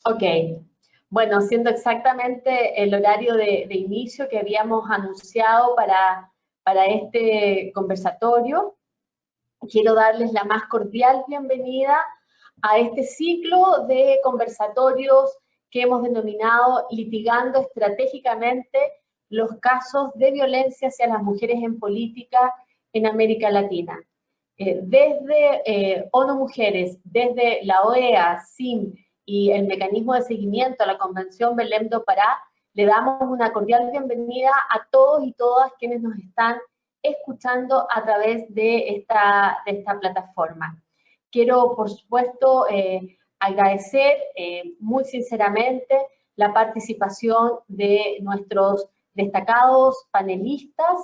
Ok, bueno, siendo exactamente el horario de inicio que habíamos anunciado para este conversatorio, quiero darles la más cordial bienvenida a este ciclo de conversatorios que hemos denominado Litigando Estratégicamente los casos de violencia hacia las mujeres en política en América Latina. Desde ONU Mujeres, desde la OEA, SIM y el mecanismo de seguimiento a la Convención Belém do Pará, le damos una cordial bienvenida a todos y todas quienes nos están escuchando a través de esta plataforma. Quiero, por supuesto, agradecer muy sinceramente la participación de nuestros destacados panelistas.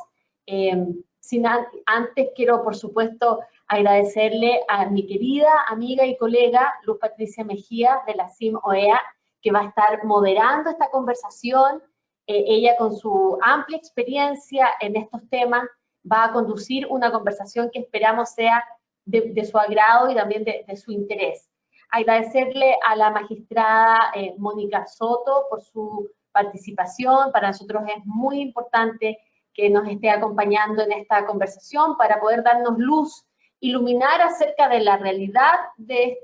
Antes quiero, por supuesto, agradecerle a mi querida amiga y colega Luz Patricia Mejía de la SIM OEA, que va a estar moderando esta conversación. Ella, con su amplia experiencia en estos temas, va a conducir una conversación que esperamos sea de su agrado y también de su interés. Agradecerle a la magistrada Mónica Soto por su participación. Para nosotros es muy importante que nos esté acompañando en esta conversación para poder darnos luz, iluminar acerca de la realidad de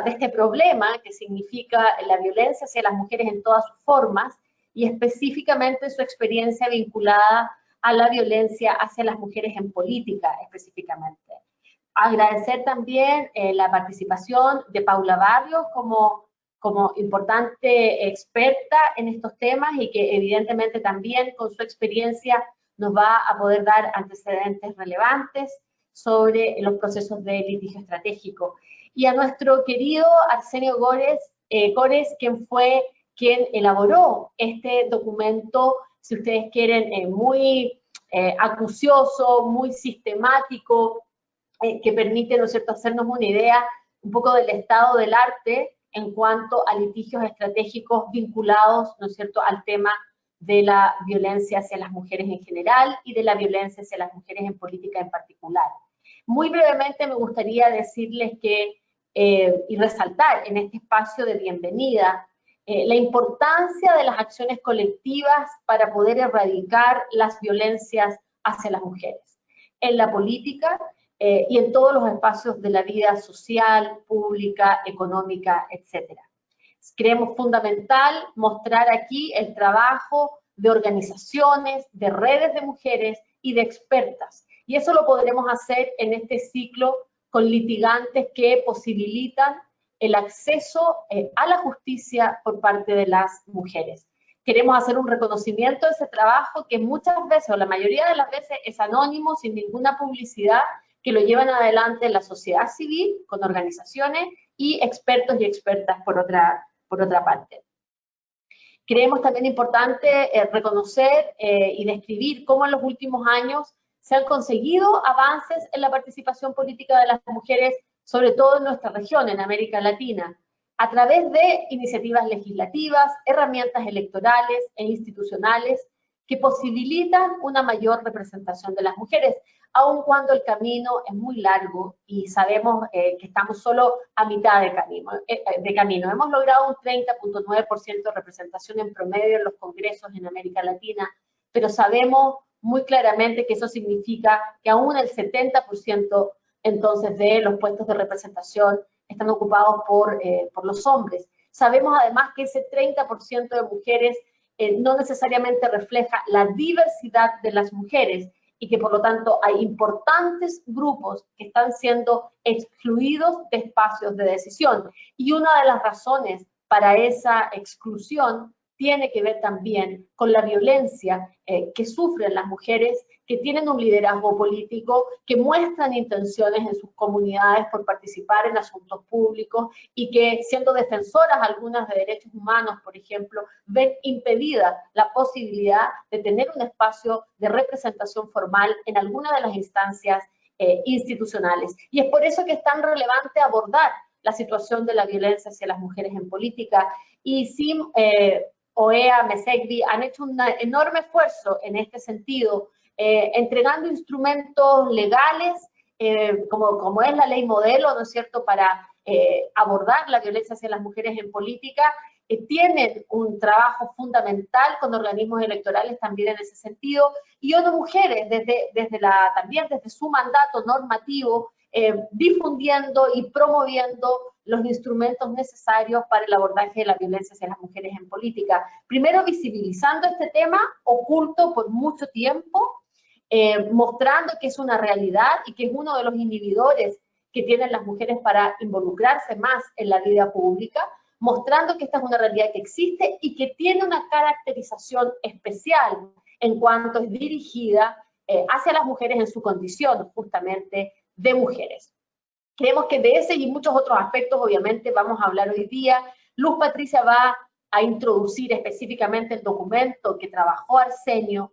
este problema que significa la violencia hacia las mujeres en todas sus formas y específicamente su experiencia vinculada a la violencia hacia las mujeres en política específicamente. Agradecer también la participación de Paula Barrios como importante experta en estos temas y que evidentemente también con su experiencia nos va a poder dar antecedentes relevantes sobre los procesos de litigio estratégico. Y a nuestro querido Arsenio Górez, quien elaboró este documento, si ustedes quieren, muy acucioso, muy sistemático, que permite, ¿no es cierto?, hacernos una idea un poco del estado del arte en cuanto a litigios estratégicos vinculados, ¿no es cierto?, al tema de la violencia hacia las mujeres en general y de la violencia hacia las mujeres en política en particular. Muy brevemente me gustaría decirles que, y resaltar en este espacio de bienvenida, la importancia de las acciones colectivas para poder erradicar las violencias hacia las mujeres en la política y en todos los espacios de la vida social, pública, económica, etc. Creemos fundamental mostrar aquí el trabajo de organizaciones, de redes de mujeres y de expertas. Y eso lo podremos hacer en este ciclo con litigantes que posibilitan el acceso a la justicia por parte de las mujeres. Queremos hacer un reconocimiento de ese trabajo que muchas veces, o la mayoría de las veces, es anónimo, sin ninguna publicidad, que lo llevan adelante la sociedad civil, con organizaciones, y expertos y expertas por otra parte. Creemos también importante reconocer y describir cómo en los últimos años se han conseguido avances en la participación política de las mujeres, sobre todo en nuestra región, en América Latina, a través de iniciativas legislativas, herramientas electorales e institucionales que posibilitan una mayor representación de las mujeres, aun cuando el camino es muy largo y sabemos que estamos solo a mitad de camino. Hemos logrado un 30.9% de representación en promedio en los congresos en América Latina, pero sabemos muy claramente que eso significa que aún el 70% entonces de los puestos de representación están ocupados por los hombres. Sabemos además que ese 30% de mujeres no necesariamente refleja la diversidad de las mujeres y que por lo tanto hay importantes grupos que están siendo excluidos de espacios de decisión. Y una de las razones para esa exclusión tiene que ver también con la violencia que sufren las mujeres que tienen un liderazgo político, que muestran intenciones en sus comunidades por participar en asuntos públicos y que, siendo defensoras algunas de derechos humanos, por ejemplo, ven impedida la posibilidad de tener un espacio de representación formal en alguna de las instancias institucionales. Y es por eso que es tan relevante abordar la situación de la violencia hacia las mujeres en política. Y SIM, OEA, MESECVI han hecho un enorme esfuerzo en este sentido, entregando instrumentos legales, como es la ley modelo, ¿no es cierto?, para abordar la violencia hacia las mujeres en política, tienen un trabajo fundamental con organismos electorales también en ese sentido, y ONU Mujeres también desde su mandato normativo, difundiendo y promoviendo los instrumentos necesarios para el abordaje de la violencia hacia las mujeres en política. Primero, visibilizando este tema oculto por mucho tiempo, mostrando que es una realidad y que es uno de los inhibidores que tienen las mujeres para involucrarse más en la vida pública, mostrando que esta es una realidad que existe y que tiene una caracterización especial en cuanto es dirigida hacia las mujeres en su condición justamente de mujeres. Creemos que de ese y muchos otros aspectos obviamente vamos a hablar hoy día. Luz Patricia va a introducir específicamente el documento que trabajó Arsenio,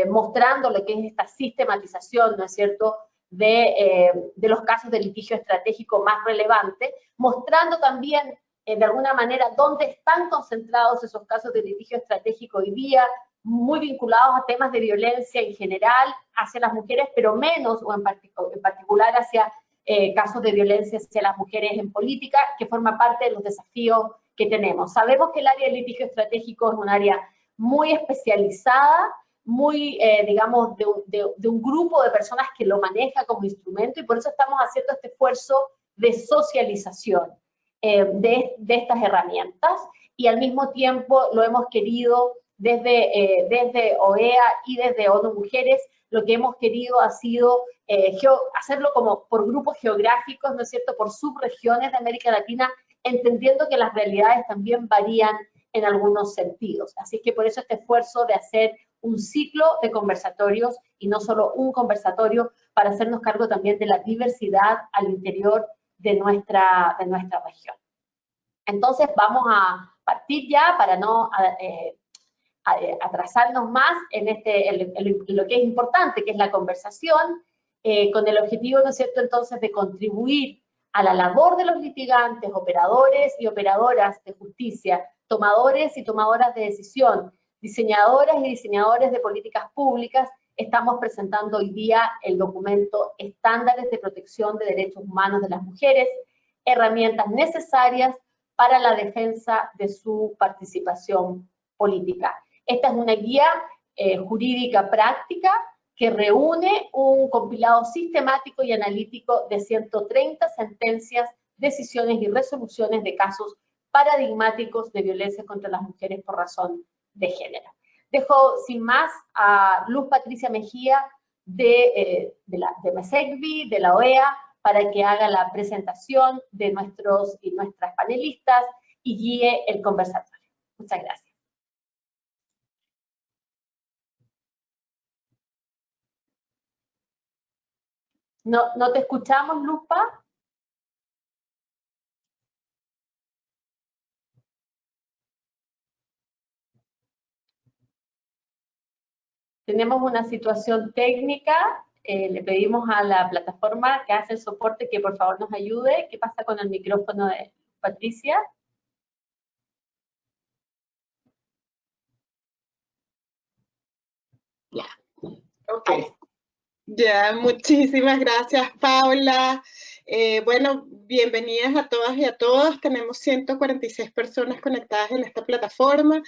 mostrando lo que es esta sistematización, ¿no es cierto?, de los casos de litigio estratégico más relevantes, mostrando también de alguna manera dónde están concentrados esos casos de litigio estratégico hoy día, muy vinculados a temas de violencia en general hacia las mujeres, pero menos o en particular hacia casos de violencia hacia las mujeres en política, que forma parte de los desafíos que tenemos. Sabemos que el área de litigio estratégico es un área muy especializada, muy, digamos, de un grupo de personas que lo maneja como instrumento, y por eso estamos haciendo este esfuerzo de socialización de estas herramientas, y al mismo tiempo lo hemos querido desde OEA y desde ONU Mujeres, lo que hemos querido ha sido hacerlo como por grupos geográficos, ¿no es cierto?, por subregiones de América Latina, entendiendo que las realidades también varían en algunos sentidos. Así que por eso este esfuerzo de hacer un ciclo de conversatorios y no solo un conversatorio, para hacernos cargo también de la diversidad al interior de nuestra región. Entonces vamos a partir ya para no atrasarnos más en lo que es importante, que es la conversación, con el objetivo, ¿no es cierto?, entonces de contribuir a la labor de los litigantes, operadores y operadoras de justicia, tomadores y tomadoras de decisión, diseñadoras y diseñadores de políticas públicas. Estamos presentando hoy día el documento Estándares de Protección de Derechos Humanos de las Mujeres, herramientas necesarias para la defensa de su participación política. Esta es una guía jurídica práctica que reúne un compilado sistemático y analítico de 130 sentencias, decisiones y resoluciones de casos paradigmáticos de violencia contra las mujeres por razón de género. Dejo sin más a Luz Patricia Mejía de MESECVI, de la OEA, para que haga la presentación de nuestros y nuestras panelistas y guíe el conversatorio. Muchas gracias. No te escuchamos, Luzpa. Tenemos una situación técnica, le pedimos a la plataforma que hace el soporte que por favor nos ayude. ¿Qué pasa con el micrófono de Patricia? Ya, ok. Ya, muchísimas gracias, Paula. Bueno, bienvenidas a todas y a todos. Tenemos 146 personas conectadas en esta plataforma.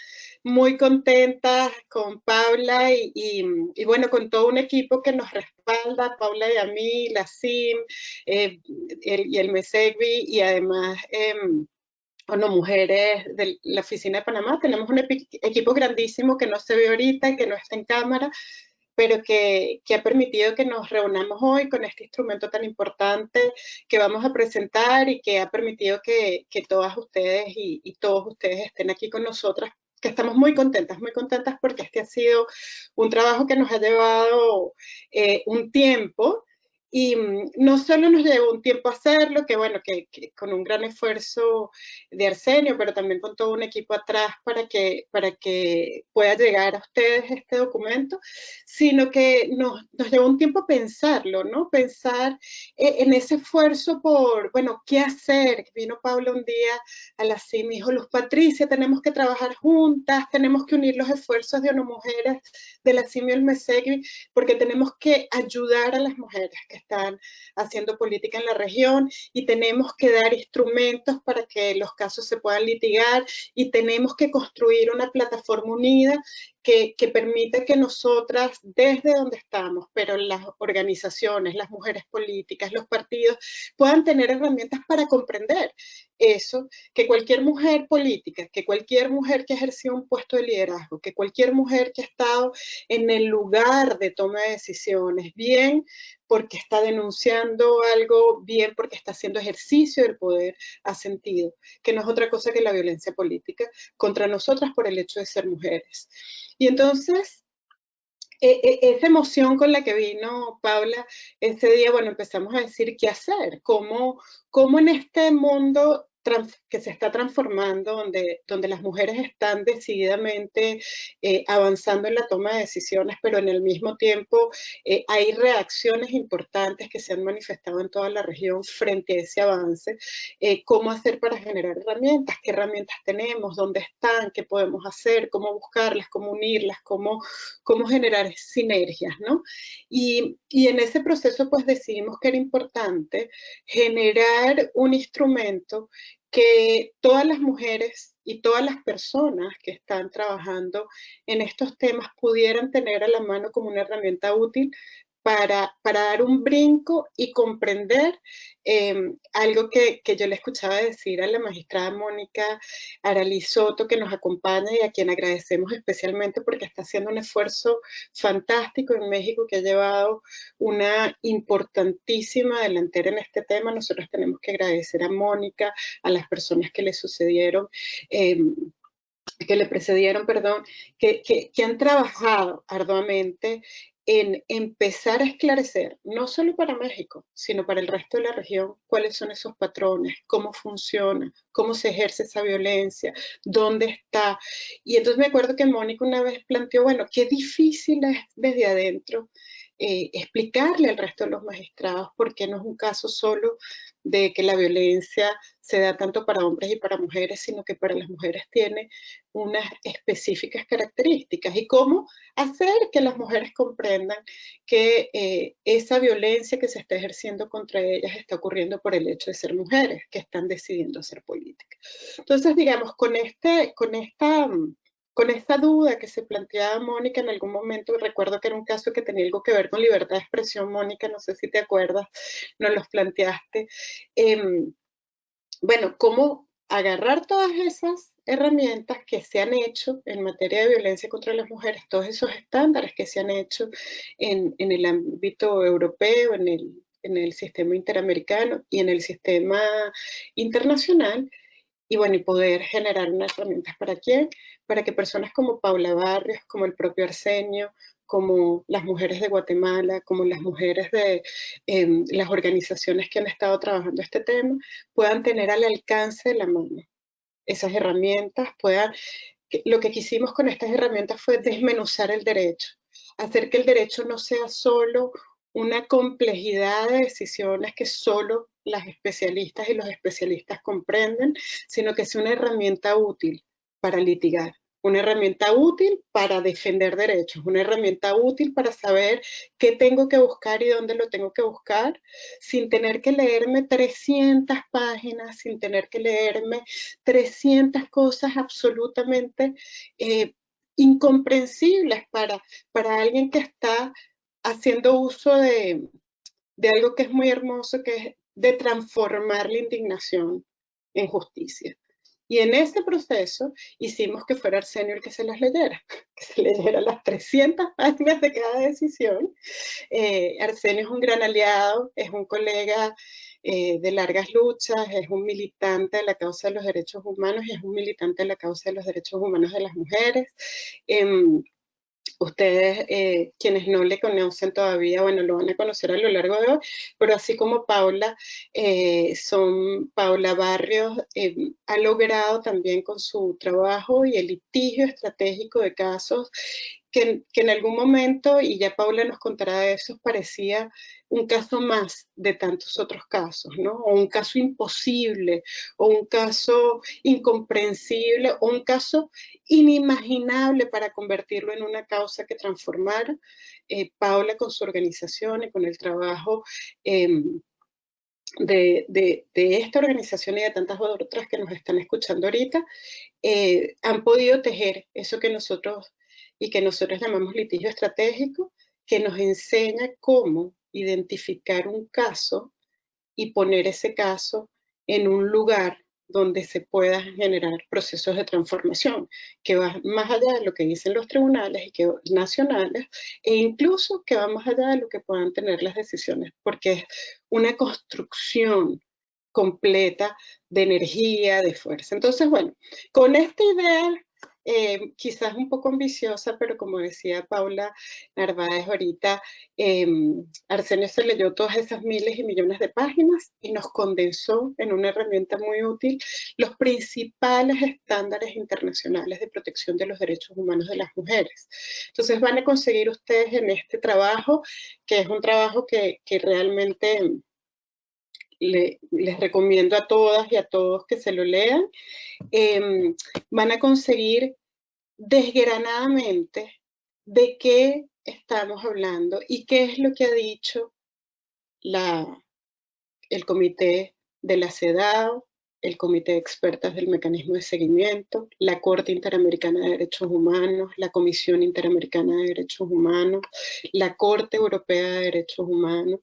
Muy contentas con Paula y bueno, con todo un equipo que nos respalda, Paula y a mí, la CIM y el MESECVI, y además ONU Mujeres de la Oficina de Panamá. Tenemos un equipo grandísimo que no se ve ahorita y que no está en cámara, pero que ha permitido que nos reunamos hoy con este instrumento tan importante que vamos a presentar, y que ha permitido que todas ustedes y todos ustedes estén aquí con nosotras, que estamos muy contentas porque este ha sido un trabajo que nos ha llevado un tiempo. Y no solo nos llevó un tiempo hacerlo, que bueno, que con un gran esfuerzo de Arsenio, pero también con todo un equipo atrás para que pueda llegar a ustedes este documento, sino que nos llevó un tiempo pensarlo, ¿no? Pensar en ese esfuerzo por, bueno, ¿qué hacer? Vino Paula un día a la CIM y me dijo: Luz Patricia, tenemos que trabajar juntas, tenemos que unir los esfuerzos de ONU Mujeres, de la CIM y el MESECVI, porque tenemos que ayudar a las mujeres que están haciendo política en la región, y tenemos que dar instrumentos para que los casos se puedan litigar, y tenemos que construir una plataforma unida que permita que nosotras, desde donde estamos, pero las organizaciones, las mujeres políticas, los partidos, puedan tener herramientas para comprender eso, que cualquier mujer política, que cualquier mujer que ha ejercido un puesto de liderazgo, que cualquier mujer que ha estado en el lugar de toma de decisiones, bien porque está denunciando algo, bien porque está haciendo ejercicio del poder, ha sentido, que no es otra cosa que la violencia política contra nosotras por el hecho de ser mujeres. Y entonces, esa emoción con la que vino Paula ese día, bueno, empezamos a decir qué hacer, cómo en este mundo que se está transformando, donde las mujeres están decididamente avanzando en la toma de decisiones, pero en el mismo tiempo hay reacciones importantes que se han manifestado en toda la región frente a ese avance. ¿Cómo hacer para generar herramientas? ¿Qué herramientas tenemos? ¿Dónde están? ¿Qué podemos hacer? ¿Cómo buscarlas? ¿Cómo unirlas? ¿Cómo generar sinergias, ¿no? Y en ese proceso pues decidimos que era importante generar un instrumento que todas las mujeres y todas las personas que están trabajando en estos temas pudieran tener a la mano como una herramienta útil para dar un brinco y comprender algo que yo le escuchaba decir a la magistrada Mónica Aralí Soto, que nos acompaña y a quien agradecemos especialmente porque está haciendo un esfuerzo fantástico en México, que ha llevado una importantísima delantera en este tema. Nosotros tenemos que agradecer a Mónica, a las personas que le sucedieron, que le precedieron, perdón, que han trabajado arduamente en empezar a esclarecer, no solo para México, sino para el resto de la región, cuáles son esos patrones, cómo funciona, cómo se ejerce esa violencia, dónde está. Y entonces me acuerdo que Mónica una vez planteó, bueno, qué difícil es desde adentro explicarle al resto de los magistrados por qué no es un caso solo de que la violencia se da tanto para hombres y para mujeres, sino que para las mujeres tiene unas específicas características, y cómo hacer que las mujeres comprendan que esa violencia que se está ejerciendo contra ellas está ocurriendo por el hecho de ser mujeres, que están decidiendo hacer política. Entonces, digamos, con esta duda que se planteaba Mónica en algún momento, recuerdo que era un caso que tenía algo que ver con libertad de expresión, Mónica, no sé si te acuerdas, nos los planteaste. Bueno, cómo agarrar todas esas herramientas que se han hecho en materia de violencia contra las mujeres, todos esos estándares que se han hecho en el ámbito europeo, en el sistema interamericano y en el sistema internacional, y bueno, y poder generar unas herramientas para quién, para que personas como Paula Barrios, como el propio Arsenio, como las mujeres de Guatemala, como las mujeres de las organizaciones que han estado trabajando este tema, puedan tener al alcance de la mano esas herramientas, lo que quisimos con estas herramientas fue desmenuzar el derecho, hacer que el derecho no sea solo una complejidad de decisiones que solo las especialistas y los especialistas comprenden, sino que sea una herramienta útil para litigar, una herramienta útil para defender derechos, una herramienta útil para saber qué tengo que buscar y dónde lo tengo que buscar, sin tener que leerme 300 páginas, sin tener que leerme 300 cosas absolutamente incomprensibles para alguien que está haciendo uso de algo que es muy hermoso, que es de transformar la indignación en justicia. Y en ese proceso hicimos que fuera Arsenio el que se las leyera, que se leyera las 300 páginas de cada decisión. Arsenio es un gran aliado, es un colega de largas luchas, es un militante de la causa de los derechos humanos y es un militante de la causa de los derechos humanos de las mujeres. Ustedes, quienes no le conocen todavía, bueno, lo van a conocer a lo largo de hoy, pero así como Paula, Paula Barrios ha logrado también con su trabajo y el litigio estratégico de casos que en algún momento, y ya Paula nos contará de eso, parecía un caso más de tantos otros casos, ¿no? O un caso imposible, o un caso incomprensible, o un caso inimaginable para convertirlo en una causa que transformara. Paula, con su organización y con el trabajo de esta organización y de tantas otras que nos están escuchando ahorita, han podido tejer eso que nosotros llamamos litigio estratégico, que nos enseña cómo identificar un caso y poner ese caso en un lugar donde se puedan generar procesos de transformación que va más allá de lo que dicen los tribunales nacionales, e incluso que va más allá de lo que puedan tener las decisiones, porque es una construcción completa de energía, de fuerza. Entonces, bueno, con esta idea, quizás un poco ambiciosa, pero como decía Paula Narváez ahorita, Arsenio se leyó todas esas miles y millones de páginas y nos condensó en una herramienta muy útil los principales estándares internacionales de protección de los derechos humanos de las mujeres. Entonces van a conseguir ustedes en este trabajo, que es un trabajo que realmente les recomiendo a todas y a todos que se lo lean, van a conseguir desgranadamente de qué estamos hablando y qué es lo que ha dicho el comité de la CEDAW, el comité de expertas del mecanismo de seguimiento, la Corte Interamericana de Derechos Humanos, la Comisión Interamericana de Derechos Humanos, la Corte Europea de Derechos Humanos,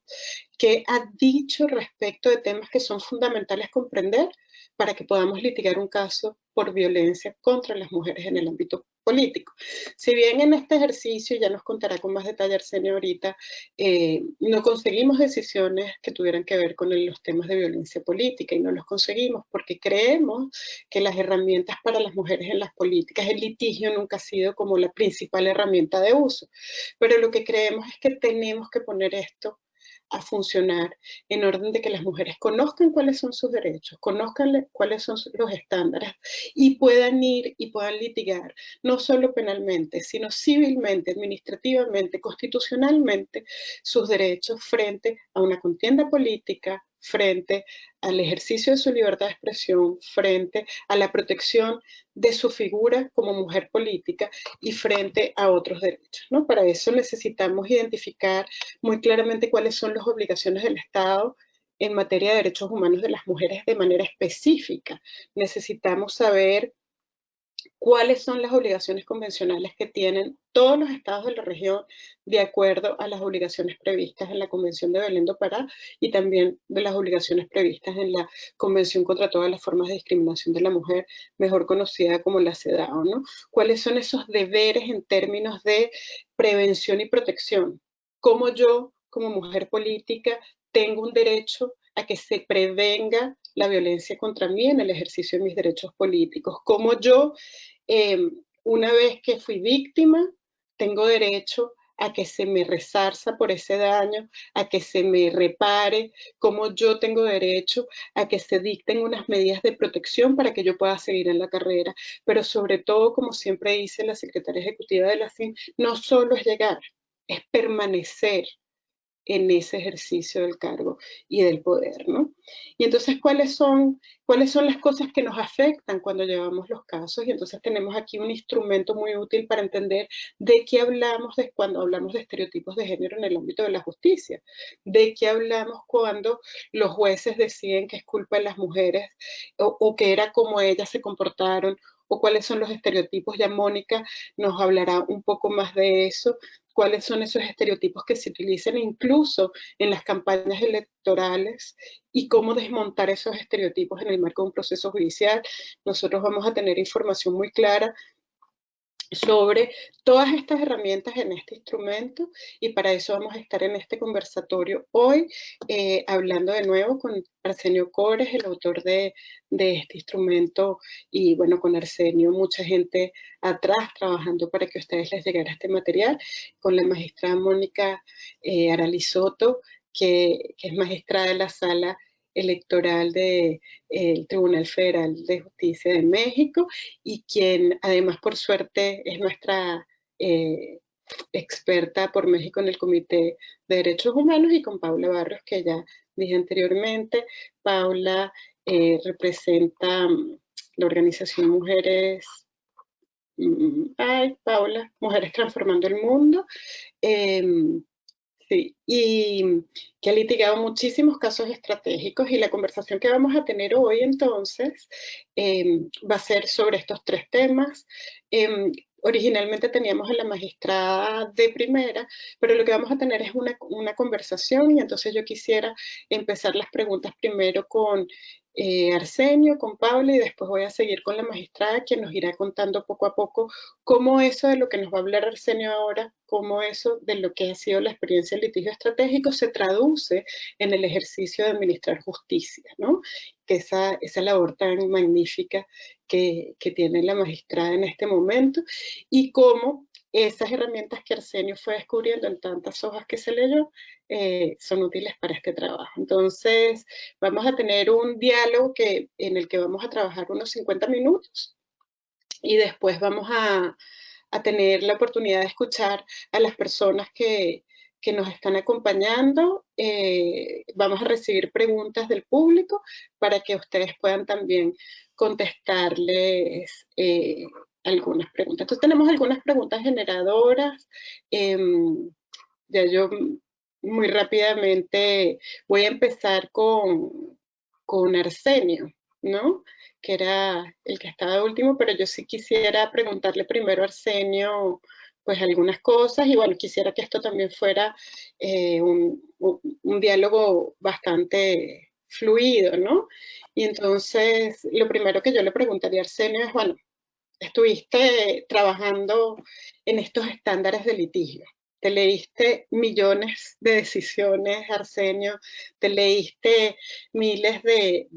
que ha dicho respecto de temas que son fundamentales comprender para que podamos litigar un caso por violencia contra las mujeres en el ámbito político. Si bien en este ejercicio, ya nos contará con más detalle Arsenio ahorita, no conseguimos decisiones que tuvieran que ver con los temas de violencia política, y no los conseguimos porque creemos que las herramientas para las mujeres en las políticas, el litigio nunca ha sido como la principal herramienta de uso, pero lo que creemos es que tenemos que poner esto a funcionar en orden de que las mujeres conozcan cuáles son sus derechos, conozcan cuáles son los estándares y puedan ir y puedan litigar, no solo penalmente, sino civilmente, administrativamente, constitucionalmente, sus derechos frente a una contienda política, frente al ejercicio de su libertad de expresión, frente a la protección de su figura como mujer política y frente a otros derechos, ¿no? Para eso necesitamos identificar muy claramente cuáles son las obligaciones del Estado en materia de derechos humanos de las mujeres de manera específica. Necesitamos saber cuáles son las obligaciones convencionales que tienen todos los estados de la región de acuerdo a las obligaciones previstas en la Convención de Belén do Pará y también de las obligaciones previstas en la Convención contra todas las formas de discriminación de la mujer, mejor conocida como la CEDAW, ¿no? ¿Cuáles son esos deberes en términos de prevención y protección? ¿Cómo yo, como mujer política, tengo un derecho a que se prevenga la violencia contra mí en el ejercicio de mis derechos políticos? ¿Cómo yo, una vez que fui víctima, tengo derecho a que se me resarza por ese daño, a que se me repare? ¿Cómo yo tengo derecho a que se dicten unas medidas de protección para que yo pueda seguir en la carrera? Pero sobre todo, como siempre dice la secretaria ejecutiva de la CIN, no solo es llegar, es permanecer en ese ejercicio del cargo y del poder, ¿no? Y entonces, ¿cuáles son las cosas que nos afectan cuando llevamos los casos? Y entonces tenemos aquí un instrumento muy útil para entender de qué hablamos cuando hablamos de estereotipos de género en el ámbito de la justicia, de qué hablamos cuando los jueces deciden que es culpa de las mujeres o que era como ellas se comportaron, o cuáles son los estereotipos. Ya Mónica nos hablará un poco más de eso, cuáles son esos estereotipos que se utilizan incluso en las campañas electorales y cómo desmontar esos estereotipos en el marco de un proceso judicial. Nosotros vamos a tener información muy clara sobre todas estas herramientas en este instrumento, y para eso vamos a estar en este conversatorio hoy, hablando de nuevo con Arsenio Cores, el autor de este instrumento, y bueno, con Arsenio, mucha gente atrás trabajando para que a ustedes les llegara este material, con la magistrada Mónica Aralizotto, que es magistrada de la Sala Electoral del Tribunal Federal de Justicia de México, y quien además por suerte es nuestra experta por México en el Comité de Derechos Humanos, y con Paula Barrios, que ya dije anteriormente. Paula representa la organización Mujeres, Mujeres Transformando el Mundo. Sí, y que ha litigado muchísimos casos estratégicos, y la conversación que vamos a tener hoy entonces va a ser sobre estos tres temas. Originalmente teníamos a la magistrada de primera, pero lo que vamos a tener es una conversación, y entonces yo quisiera empezar las preguntas primero con Arsenio, con Pablo, y después voy a seguir con la magistrada, quien nos irá contando poco a poco cómo eso de lo que nos va a hablar Arsenio ahora, cómo eso de lo que ha sido la experiencia del litigio estratégico se traduce en el ejercicio de administrar justicia, ¿no? Que esa labor tan magnífica que tiene la magistrada en este momento, y cómo esas herramientas que Arsenio fue descubriendo en tantas hojas que se leyó son útiles para este trabajo. Entonces, vamos a tener un diálogo en el que vamos a trabajar unos 50 minutos, y después vamos a tener la oportunidad de escuchar a las personas que nos están acompañando. Vamos a recibir preguntas del público para que ustedes puedan también contestarles algunas preguntas. Entonces tenemos algunas preguntas generadoras. Ya yo muy rápidamente voy a empezar con Arsenio, ¿no? Que era el que estaba último, pero yo sí quisiera preguntarle primero a Arsenio pues algunas cosas, y bueno, quisiera que esto también fuera un diálogo bastante fluido, ¿no? Y entonces lo primero que yo le preguntaría a Arsenio es, bueno, estuviste trabajando en estos estándares de litigio, te leíste millones de decisiones, Arsenio, te leíste miles de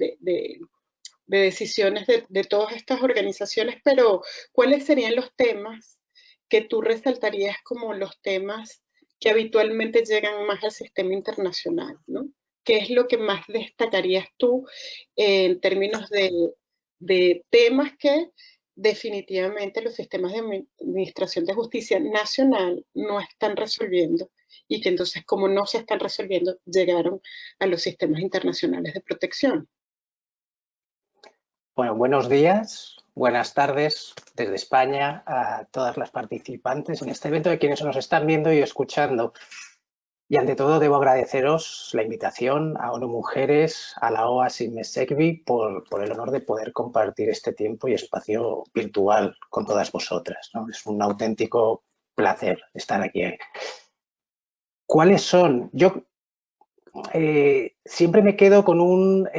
decisiones de todas estas organizaciones, pero ¿cuáles serían los temas que tú resaltarías como los temas que habitualmente llegan más al sistema internacional, ¿no? ¿Qué es lo que más destacarías tú en términos de temas que definitivamente los sistemas de administración de justicia nacional no están resolviendo, y que entonces, como no se están resolviendo, llegaron a los sistemas internacionales de protección? Bueno, buenos días, buenas tardes desde España a todas las participantes en este evento, de quienes nos están viendo y escuchando. Y ante todo debo agradeceros la invitación a ONU Mujeres, a la OASI Mesecvi, por el honor de poder compartir este tiempo y espacio virtual con todas vosotras, ¿no? Es un auténtico placer estar aquí. ¿Cuáles son? Yo siempre me quedo con un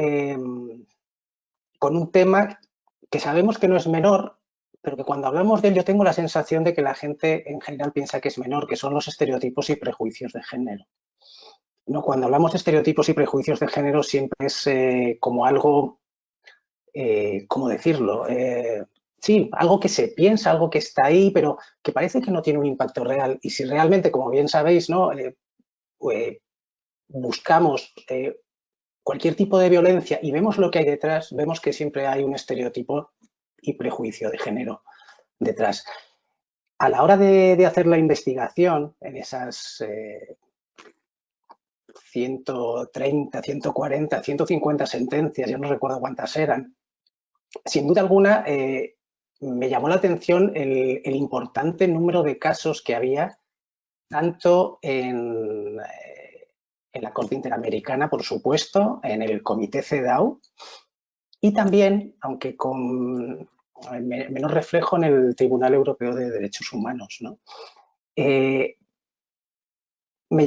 tema que sabemos que no es menor, pero que cuando hablamos de él yo tengo la sensación de que la gente en general piensa que es menor, que son los estereotipos y prejuicios de género. ¿No? Cuando hablamos de estereotipos y prejuicios de género siempre es como algo, ¿cómo decirlo? Sí, algo que se piensa, algo que está ahí, pero que parece que no tiene un impacto real. Y si realmente, como bien sabéis, ¿no? Buscamos cualquier tipo de violencia y vemos lo que hay detrás, vemos que siempre hay un estereotipo y prejuicio de género detrás. A la hora de hacer la investigación en esas 130, 140, 150 sentencias, ya no recuerdo cuántas eran, sin duda alguna me llamó la atención el importante número de casos que había, tanto en la Corte Interamericana, por supuesto, en el Comité CEDAW, y también, aunque con menos reflejo, en el Tribunal Europeo de Derechos Humanos, ¿no? Me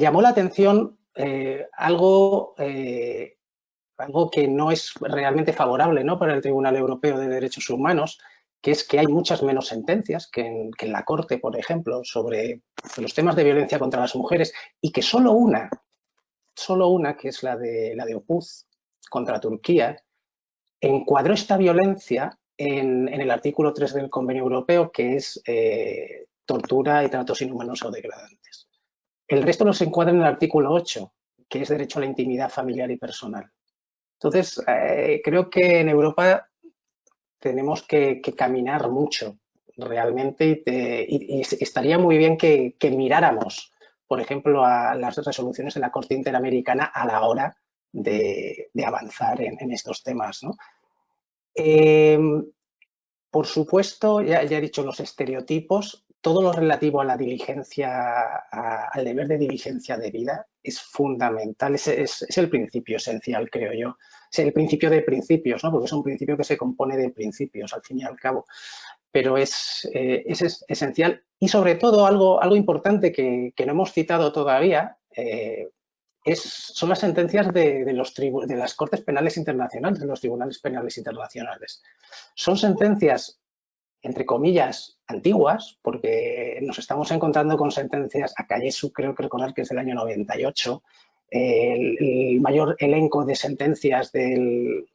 llamó la atención algo que no es realmente favorable, ¿no?, para el Tribunal Europeo de Derechos Humanos, que es que hay muchas menos sentencias que en la Corte, por ejemplo, sobre los temas de violencia contra las mujeres, y que solo una, que es la de Opuz contra Turquía, encuadró esta violencia en el artículo 3 del Convenio Europeo, que es tortura y tratos inhumanos o degradantes. El resto los encuadra en el artículo 8, que es derecho a la intimidad familiar y personal. Entonces, creo que en Europa tenemos que caminar mucho realmente, y estaría muy bien que miráramos, por ejemplo, a las resoluciones de la Corte Interamericana a la hora de avanzar en estos temas, ¿no? Por supuesto, ya he dicho los estereotipos, todo lo relativo a la diligencia, al deber de diligencia debida es fundamental, es el principio esencial, creo yo. Es el principio de principios, ¿no? Porque es un principio que se compone de principios, al fin y al cabo. Pero es esencial y, sobre todo, algo importante que no hemos citado todavía, son las sentencias de las Cortes Penales Internacionales, de los Tribunales Penales Internacionales. Son sentencias, entre comillas, antiguas, porque nos estamos encontrando con sentencias, Akayesu creo que recordar que es del año 98, el mayor elenco de sentencias del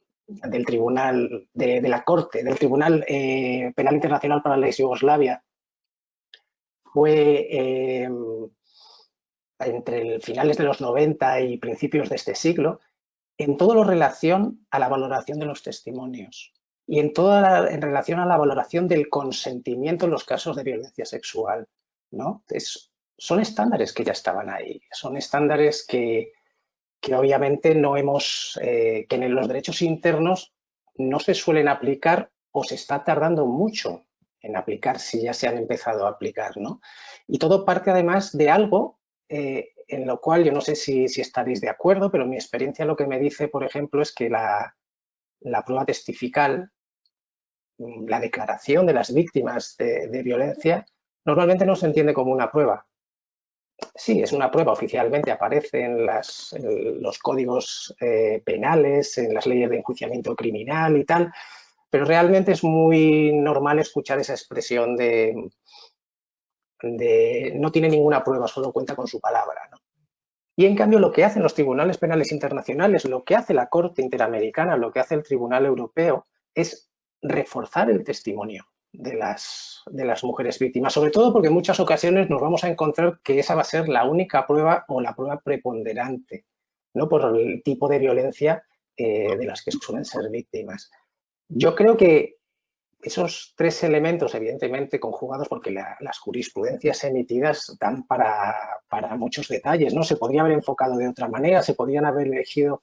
Tribunal, de la Corte, del Tribunal Penal Internacional para la Ex-Yugoslavia, fue entre finales de los 90 y principios de este siglo, en todo lo relación a la valoración de los testimonios y en relación a la valoración del consentimiento en los casos de violencia sexual, ¿no? Son estándares que ya estaban ahí, son estándares que obviamente no hemos, que en los derechos internos no se suelen aplicar o se está tardando mucho en aplicar si ya se han empezado a aplicar, ¿no? Y todo parte además de algo en lo cual yo no sé si estaréis de acuerdo, pero mi experiencia lo que me dice, por ejemplo, es que la prueba testifical, la declaración de las víctimas de violencia, normalmente no se entiende como una prueba. Sí, es una prueba, oficialmente aparece en los códigos penales, en las leyes de enjuiciamiento criminal y tal, pero realmente es muy normal escuchar esa expresión de no tiene ninguna prueba, solo cuenta con su palabra, ¿no? Y en cambio lo que hacen los tribunales penales internacionales, lo que hace la Corte Interamericana, lo que hace el Tribunal Europeo es reforzar el testimonio de las mujeres víctimas, sobre todo porque en muchas ocasiones nos vamos a encontrar que esa va a ser la única prueba o la prueba preponderante, ¿no? Por el tipo de violencia de las que suelen ser víctimas. Yo creo que esos tres elementos, evidentemente conjugados, porque las jurisprudencias emitidas dan para muchos detalles, ¿no? Se podría haber enfocado de otra manera, se podrían haber elegido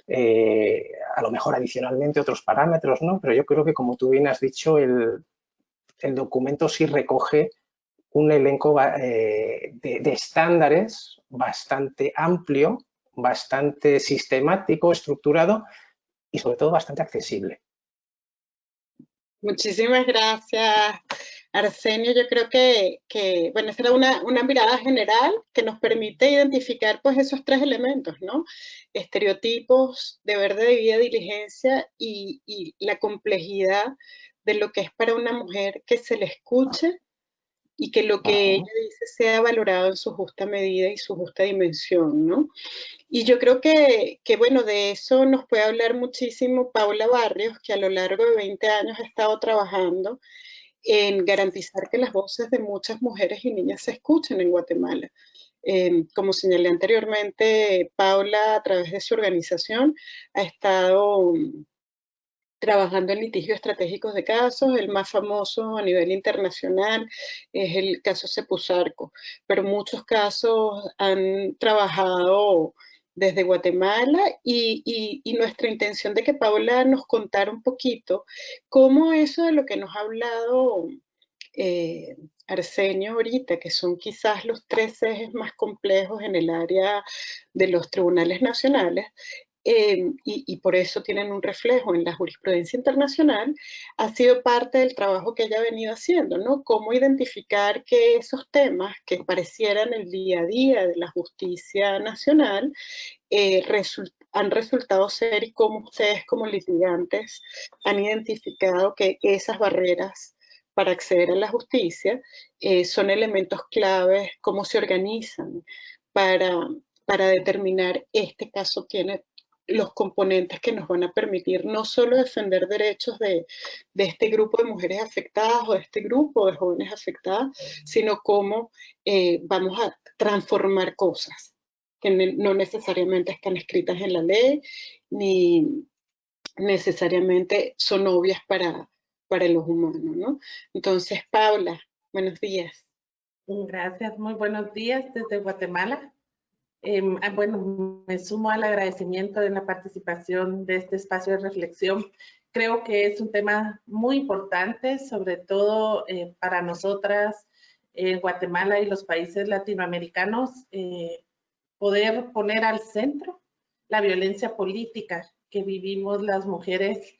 a lo mejor adicionalmente otros parámetros, ¿no? Pero yo creo que, como tú bien has dicho, el documento sí recoge un elenco de estándares bastante amplio, bastante sistemático, estructurado y, sobre todo, bastante accesible. Muchísimas gracias, Arsenio. Yo creo que bueno, esa era una mirada general que nos permite identificar pues esos tres elementos, ¿no? Estereotipos, deber de debida diligencia y la complejidad de lo que es para una mujer que se le escuche y que lo que ella dice sea valorado en su justa medida y su justa dimensión, ¿no? Y yo creo que, bueno, de eso nos puede hablar muchísimo Paula Barrios, que a lo largo de 20 años ha estado trabajando en garantizar que las voces de muchas mujeres y niñas se escuchen en Guatemala. Como señalé anteriormente, Paula, a través de su organización, ha estado trabajando en litigios estratégicos de casos. El más famoso a nivel internacional es el caso Cepuzarco, pero muchos casos han trabajado desde Guatemala y nuestra intención de que Paula nos contara un poquito cómo eso de lo que nos ha hablado Arsenio ahorita, que son quizás los tres ejes más complejos en el área de los tribunales nacionales, y por eso tienen un reflejo en la jurisprudencia internacional, ha sido parte del trabajo que ella ha venido haciendo, ¿no? Cómo identificar que esos temas que parecieran el día a día de la justicia nacional han resultado ser, y cómo ustedes como litigantes han identificado que esas barreras para acceder a la justicia son elementos claves, cómo se organizan para determinar este caso tiene los componentes que nos van a permitir no solo defender derechos de este grupo de mujeres afectadas o de este grupo de jóvenes afectadas, sino cómo vamos a transformar cosas que no necesariamente están escritas en la ley, ni necesariamente son obvias para para los humanos, ¿no? Entonces, Paula, buenos días. Gracias, muy buenos días desde Guatemala. Bueno, me sumo al agradecimiento de la participación de este espacio de reflexión. Creo que es un tema muy importante, sobre todo para nosotras en Guatemala y los países latinoamericanos, poder poner al centro la violencia política que vivimos las mujeres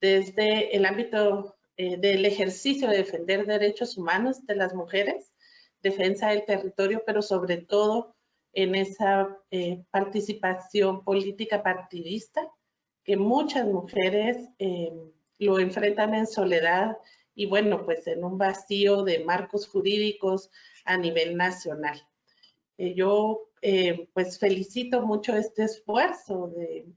desde el ámbito del ejercicio de defender derechos humanos de las mujeres, defensa del territorio, pero sobre todo en esa participación política partidista que muchas mujeres lo enfrentan en soledad y bueno, pues en un vacío de marcos jurídicos a nivel nacional. Yo pues felicito mucho este esfuerzo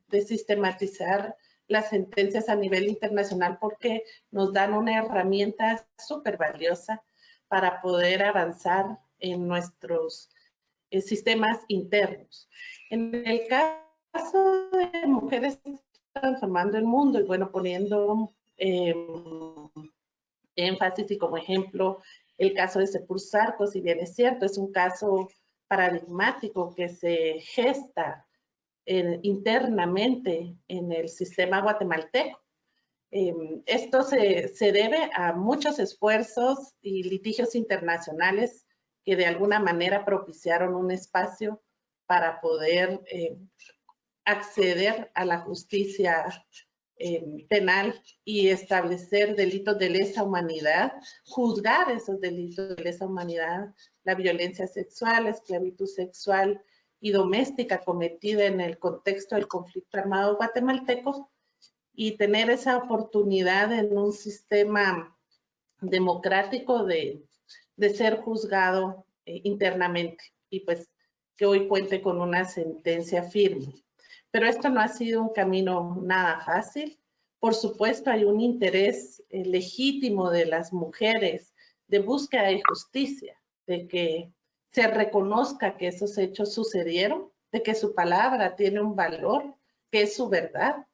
de sistematizar las sentencias a nivel internacional porque nos dan una herramienta súper valiosa para poder avanzar en nuestros sistemas internos. En el caso de mujeres transformando el mundo y bueno, poniendo énfasis y como ejemplo el caso de Sepur Sarco, si bien es cierto, es un caso paradigmático que se gesta internamente en el sistema guatemalteco. Esto se debe a muchos esfuerzos y litigios internacionales que de alguna manera propiciaron un espacio para poder acceder a la justicia penal y establecer delitos de lesa humanidad, juzgar esos delitos de lesa humanidad, la violencia sexual, la esclavitud sexual y doméstica cometida en el contexto del conflicto armado guatemalteco y tener esa oportunidad en un sistema democrático de ser juzgado internamente y pues que hoy cuente con una sentencia firme. Pero esto no ha sido un camino nada fácil. Por supuesto, hay un interés legítimo de las mujeres de búsqueda de justicia, de que se reconozca que esos hechos sucedieron, de que su palabra tiene un valor, que es su verdad,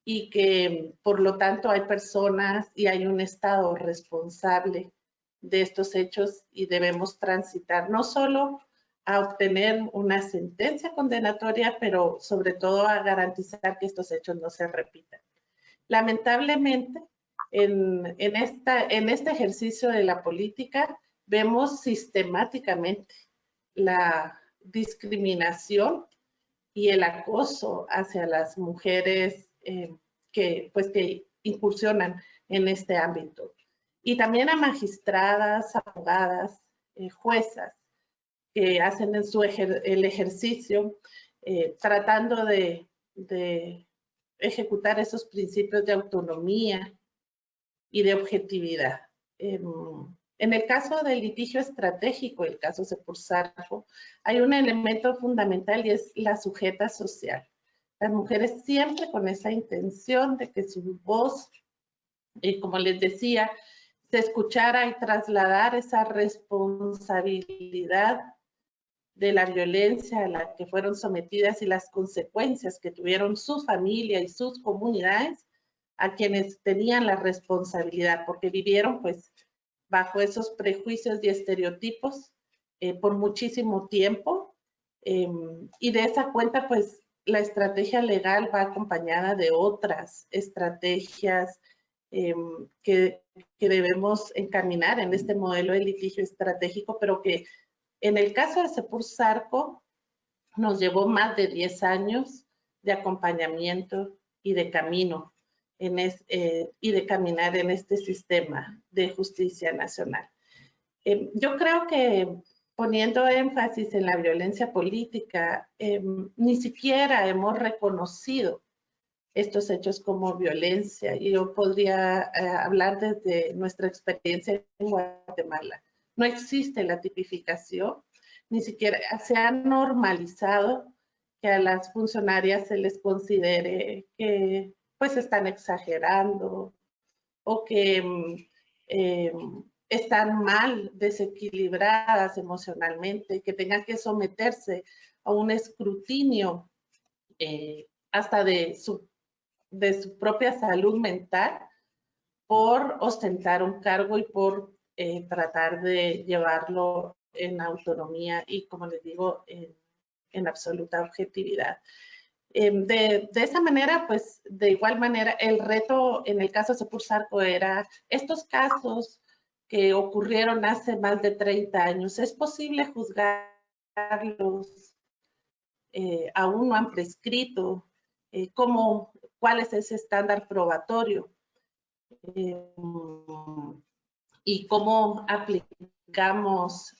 y que por lo tanto hay personas y hay un Estado responsable de estos hechos y debemos transitar no solo a obtener una sentencia condenatoria, pero sobre todo a garantizar que estos hechos no se repitan. Lamentablemente, en este ejercicio de la política, vemos sistemáticamente la discriminación y el acoso hacia las mujeres que incursionan en este ámbito. Y también a magistradas, abogadas, juezas, que hacen el ejercicio tratando de ejecutar esos principios de autonomía y de objetividad. En el caso del litigio estratégico, el caso Sepur Sarco, hay un elemento fundamental y es la sujeta social. Las mujeres siempre con esa intención de que su voz, como les decía, se escuchara y trasladar esa responsabilidad de la violencia a la que fueron sometidas y las consecuencias que tuvieron su familia y sus comunidades a quienes tenían la responsabilidad, porque vivieron pues bajo esos prejuicios y estereotipos por muchísimo tiempo y de esa cuenta pues la estrategia legal va acompañada de otras estrategias que debemos encaminar en este modelo de litigio estratégico, pero que en el caso de Sepur Sarco nos llevó más de 10 años de acompañamiento y de camino y de caminar en este sistema de justicia nacional. Yo creo que poniendo énfasis en la violencia política, ni siquiera hemos reconocido estos hechos como violencia. Y yo podría hablar desde nuestra experiencia en Guatemala. No existe la tipificación, ni siquiera se ha normalizado que a las funcionarias se les considere que pues están exagerando o que están mal, desequilibradas emocionalmente, que tengan que someterse a un escrutinio hasta de su propia salud mental por ostentar un cargo y por tratar de llevarlo en autonomía y, como les digo, en absoluta objetividad. De esa manera, pues, de igual manera, el reto en el caso de Sopursarco era estos casos que ocurrieron hace más de 30 años. ¿Es posible juzgarlos? Aún no han prescrito. ¿Cuál es ese estándar probatorio? Y cómo aplicamos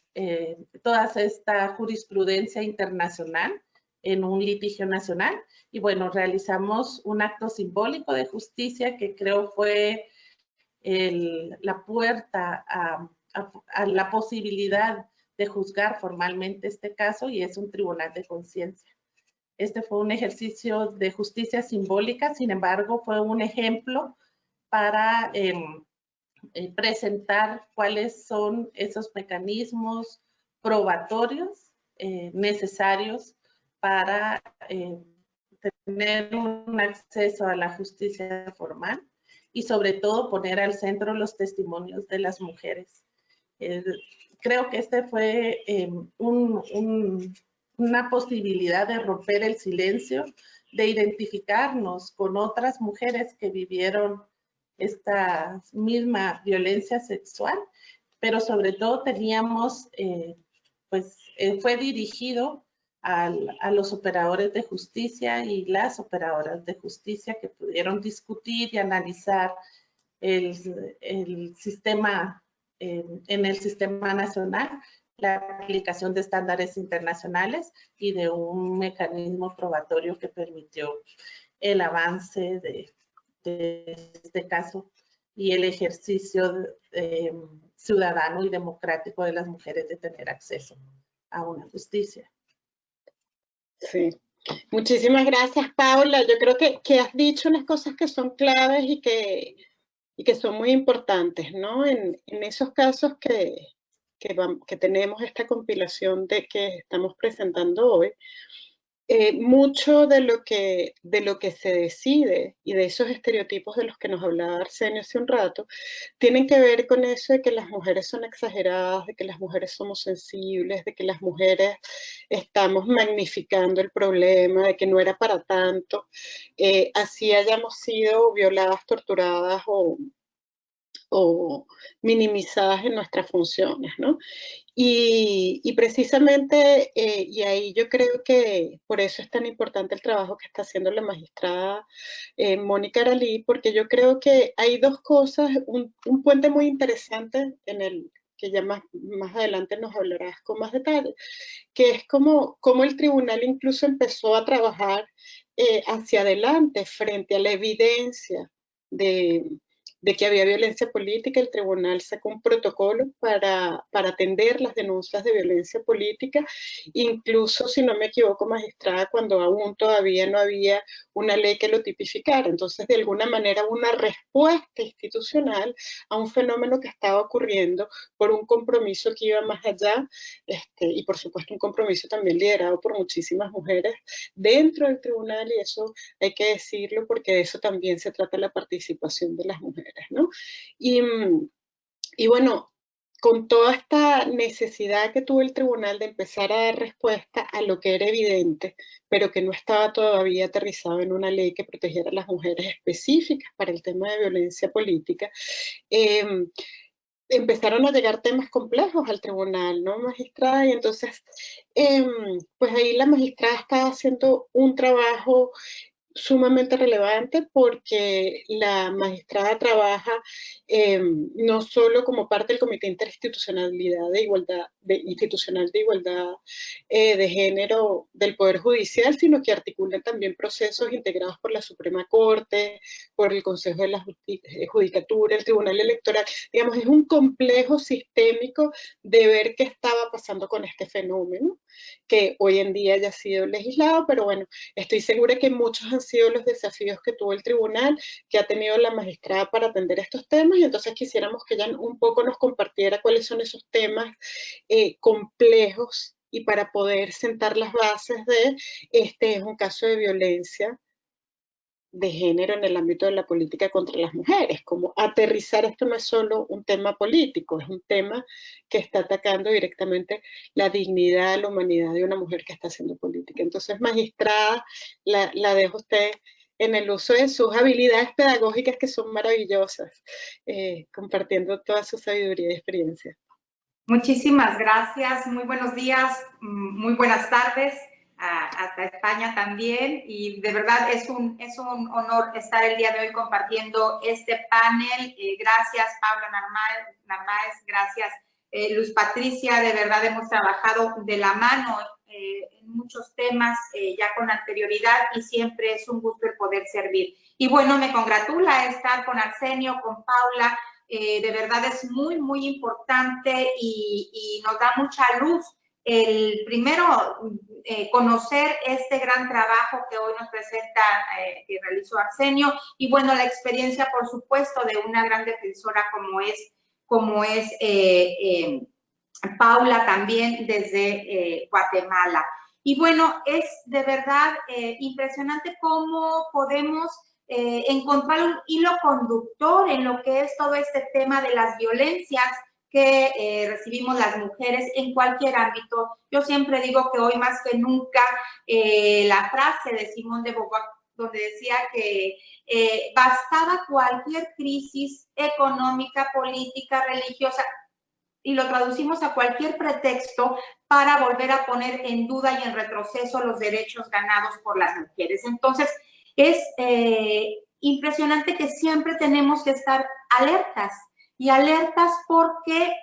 toda esta jurisprudencia internacional en un litigio nacional. Y bueno, realizamos un acto simbólico de justicia que creo fue la puerta a la posibilidad de juzgar formalmente este caso, y es un tribunal de conciencia. Este fue un ejercicio de justicia simbólica, sin embargo, fue un ejemplo para presentar cuáles son esos mecanismos probatorios necesarios para tener un acceso a la justicia formal y sobre todo poner al centro los testimonios de las mujeres. Creo que este fue una posibilidad de romper el silencio, de identificarnos con otras mujeres que vivieron esta misma violencia sexual, pero sobre todo teníamos, fue dirigido a los operadores de justicia y las operadoras de justicia que pudieron discutir y analizar el sistema, en el sistema nacional, la aplicación de estándares internacionales y de un mecanismo probatorio que permitió el avance de este caso y el ejercicio ciudadano y democrático de las mujeres de tener acceso a una justicia. Sí. Muchísimas gracias, Paula. Yo creo que has dicho unas cosas que son claves y que son muy importantes, ¿no? En esos casos que tenemos esta compilación de que estamos presentando hoy, mucho de lo que se decide y de esos estereotipos de los que nos hablaba Arsenio hace un rato, tienen que ver con eso de que las mujeres son exageradas, de que las mujeres somos sensibles, de que las mujeres estamos magnificando el problema, de que no era para tanto, así hayamos sido violadas, torturadas o minimizadas en nuestras funciones, ¿no? Y precisamente, y ahí yo creo que por eso es tan importante el trabajo que está haciendo la magistrada Mónica Aralí, porque yo creo que hay dos cosas, un puente muy interesante en el que ya más adelante nos hablarás con más detalle, que es como el tribunal incluso empezó a trabajar hacia adelante frente a la evidencia de que había violencia política. El tribunal sacó un protocolo para atender las denuncias de violencia política, incluso, si no me equivoco, magistrada, cuando aún todavía no había una ley que lo tipificara. Entonces, de alguna manera, una respuesta institucional a un fenómeno que estaba ocurriendo por un compromiso que iba más allá, y por supuesto un compromiso también liderado por muchísimas mujeres dentro del tribunal, y eso hay que decirlo porque de eso también se trata la participación de las mujeres, ¿no? Y bueno, con toda esta necesidad que tuvo el tribunal de empezar a dar respuesta a lo que era evidente, pero que no estaba todavía aterrizado en una ley que protegiera a las mujeres específicas para el tema de violencia política, empezaron a llegar temas complejos al tribunal, ¿no, magistrada? Y entonces, pues ahí la magistrada está haciendo un trabajo sumamente relevante, porque la magistrada trabaja no solo como parte del Comité Interinstitucional de Igualdad de Género del Poder Judicial, sino que articula también procesos integrados por la Suprema Corte, por el Consejo de la Judicatura, el Tribunal Electoral. Digamos, es un complejo sistémico de ver qué estaba pasando con este fenómeno, que hoy en día ya ha sido legislado, pero bueno, estoy segura que muchos han sido los desafíos que tuvo el tribunal, que ha tenido la magistrada para atender estos temas, y entonces quisiéramos que ella un poco nos compartiera cuáles son esos temas complejos, y para poder sentar las bases de este es un caso de violencia de género en el ámbito de la política contra las mujeres, como aterrizar esto no es solo un tema político, es un tema que está atacando directamente la dignidad, la humanidad de una mujer que está haciendo política. Entonces, magistrada, la dejo a usted en el uso de sus habilidades pedagógicas que son maravillosas, compartiendo toda su sabiduría y experiencia. Muchísimas gracias, muy buenos días, muy buenas tardes. Hasta España también, y de verdad es un honor estar el día de hoy compartiendo este panel. Gracias Paula Narváez, gracias Luz Patricia, de verdad hemos trabajado de la mano en muchos temas ya con anterioridad y siempre es un gusto el poder servir. Y bueno, me congratula estar con Arsenio, con Paula, de verdad es muy, muy importante y nos da mucha luz el primero conocer este gran trabajo que hoy nos presenta, que realizó Arsenio, y bueno, la experiencia, por supuesto, de una gran defensora como es Paula también desde Guatemala. Y bueno, es de verdad impresionante cómo podemos encontrar un hilo conductor en lo que es todo este tema de las violencias que recibimos las mujeres en cualquier ámbito. Yo siempre digo que hoy más que nunca la frase de Simone de Beauvoir, donde decía que bastaba cualquier crisis económica, política, religiosa, y lo traducimos a cualquier pretexto para volver a poner en duda y en retroceso los derechos ganados por las mujeres. Entonces, es impresionante que siempre tenemos que estar alertas, y alertas porque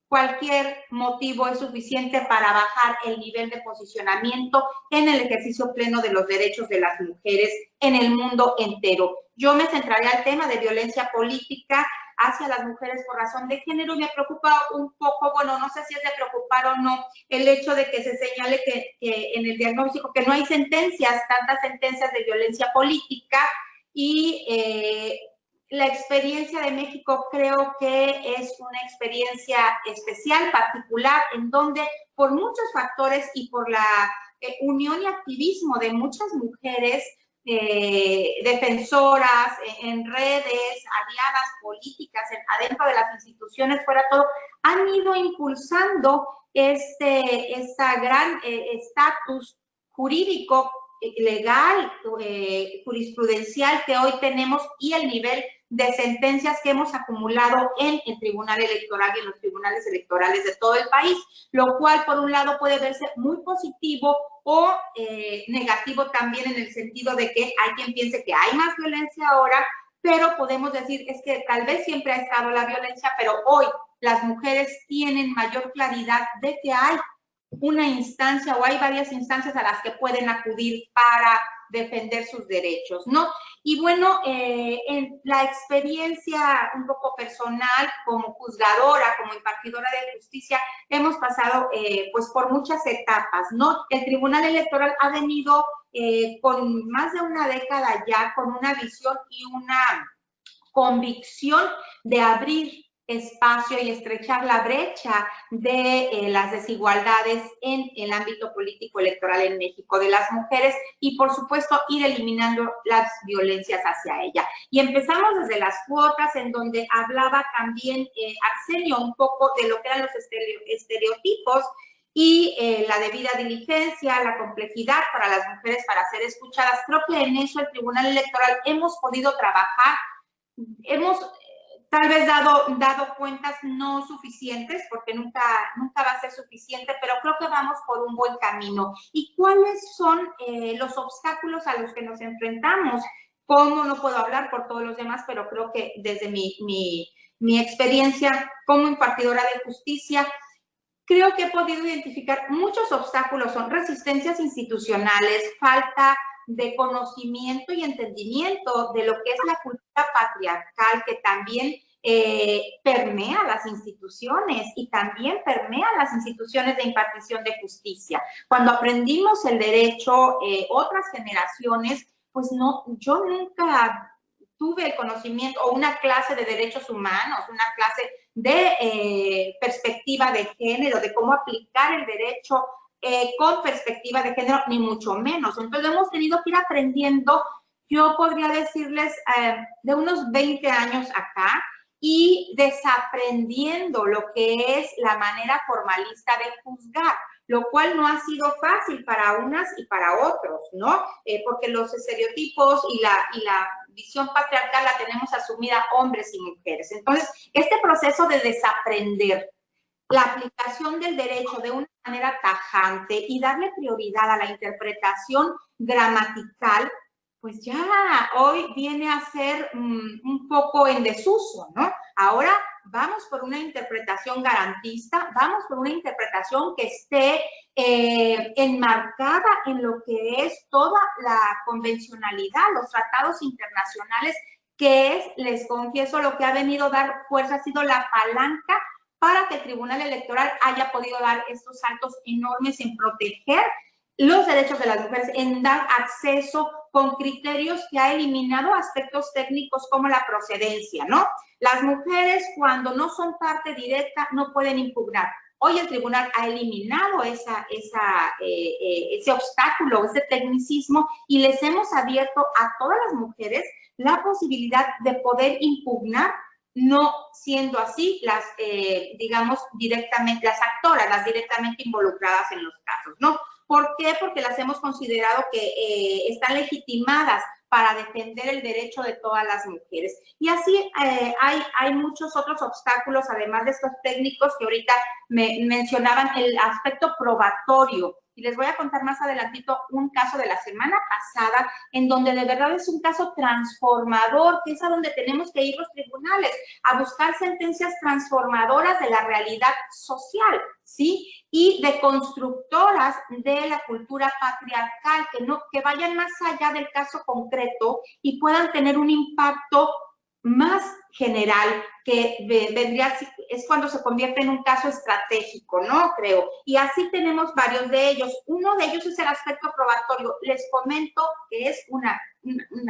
cualquier motivo es suficiente para bajar el nivel de posicionamiento en el ejercicio pleno de los derechos de las mujeres en el mundo entero. Yo me centraré al tema de violencia política hacia las mujeres por razón de género, y me preocupa un poco, bueno, no sé si es de preocupar o no, el hecho de que se señale que en el diagnóstico que no hay sentencias, tantas sentencias de violencia política, y la experiencia de México creo que es una experiencia especial, particular, en donde por muchos factores y por la unión y activismo de muchas mujeres defensoras en redes, aliadas políticas, adentro de las instituciones, fuera todo, han ido impulsando esta gran estatus jurídico, legal, jurisprudencial que hoy tenemos, y el nivel de sentencias que hemos acumulado en el Tribunal Electoral y en los tribunales electorales de todo el país, lo cual por un lado puede verse muy positivo o negativo también, en el sentido de que hay quien piense que hay más violencia ahora, pero podemos decir es que tal vez siempre ha estado la violencia, pero hoy las mujeres tienen mayor claridad de que hay una instancia o hay varias instancias a las que pueden acudir para defender sus derechos, ¿no? Y bueno, en la experiencia un poco personal como juzgadora, como impartidora de justicia, hemos pasado pues por muchas etapas, ¿no? El Tribunal Electoral ha venido con más de una década ya con una visión y una convicción de abrir espacio y estrechar la brecha de las desigualdades en el ámbito político electoral en México de las mujeres, y por supuesto ir eliminando las violencias hacia ella. Y empezamos desde las cuotas, en donde hablaba también Arsenio un poco de lo que eran los estereotipos y la debida diligencia, la complejidad para las mujeres para ser escuchadas. Creo que en eso el Tribunal Electoral hemos podido trabajar, hemos tal vez dado cuentas no suficientes, porque nunca va a ser suficiente, pero creo que vamos por un buen camino. ¿Y cuáles son los obstáculos a los que nos enfrentamos? ¿Cómo? No puedo hablar por todos los demás, pero creo que desde mi experiencia como impartidora de justicia, creo que he podido identificar muchos obstáculos. Son resistencias institucionales, falta de conocimiento y entendimiento de lo que es la cultura patriarcal, que también permea las instituciones y también permea las instituciones de impartición de justicia. Cuando aprendimos el derecho, otras generaciones, pues no, yo nunca tuve el conocimiento o una clase de derechos humanos, una clase de perspectiva de género, de cómo aplicar el derecho con perspectiva de género, ni mucho menos. Entonces hemos tenido que ir aprendiendo yo podría decirles de unos 20 años acá, y desaprendiendo lo que es la manera formalista de juzgar, lo cual no ha sido fácil para unas y para otros, ¿no? Porque los estereotipos y la visión patriarcal la tenemos asumida hombres y mujeres. Entonces, este proceso de desaprender la aplicación del derecho de una manera tajante y darle prioridad a la interpretación gramatical, pues ya hoy viene a ser un poco en desuso, ¿no? Ahora vamos por una interpretación garantista, vamos por una interpretación que esté enmarcada en lo que es toda la convencionalidad, los tratados internacionales, que es, les confieso, lo que ha venido a dar fuerza, ha sido la palanca para que el Tribunal Electoral haya podido dar estos saltos enormes en proteger los derechos de las mujeres, en dar acceso con criterios que ha eliminado aspectos técnicos como la procedencia, ¿no? Las mujeres, cuando no son parte directa, no pueden impugnar. Hoy el tribunal ha eliminado ese obstáculo, ese tecnicismo, y les hemos abierto a todas las mujeres la posibilidad de poder impugnar, no siendo así las, digamos, directamente, las actoras, las directamente involucradas en los casos, ¿no? ¿Por qué? Porque las hemos considerado que están legitimadas para defender el derecho de todas las mujeres. Y así hay muchos otros obstáculos, además de estos técnicos que ahorita me mencionaban, el aspecto probatorio. Y les voy a contar más adelantito un caso de la semana pasada, en donde de verdad es un caso transformador, que es a donde tenemos que ir los tribunales, a buscar sentencias transformadoras de la realidad social, ¿sí? Y de constructoras de la cultura patriarcal, que vayan más allá del caso concreto y puedan tener un impacto más general, que vendría, es cuando se convierte en un caso estratégico, ¿no? Creo. Y así tenemos varios de ellos. Uno de ellos es el aspecto probatorio. Les comento que es un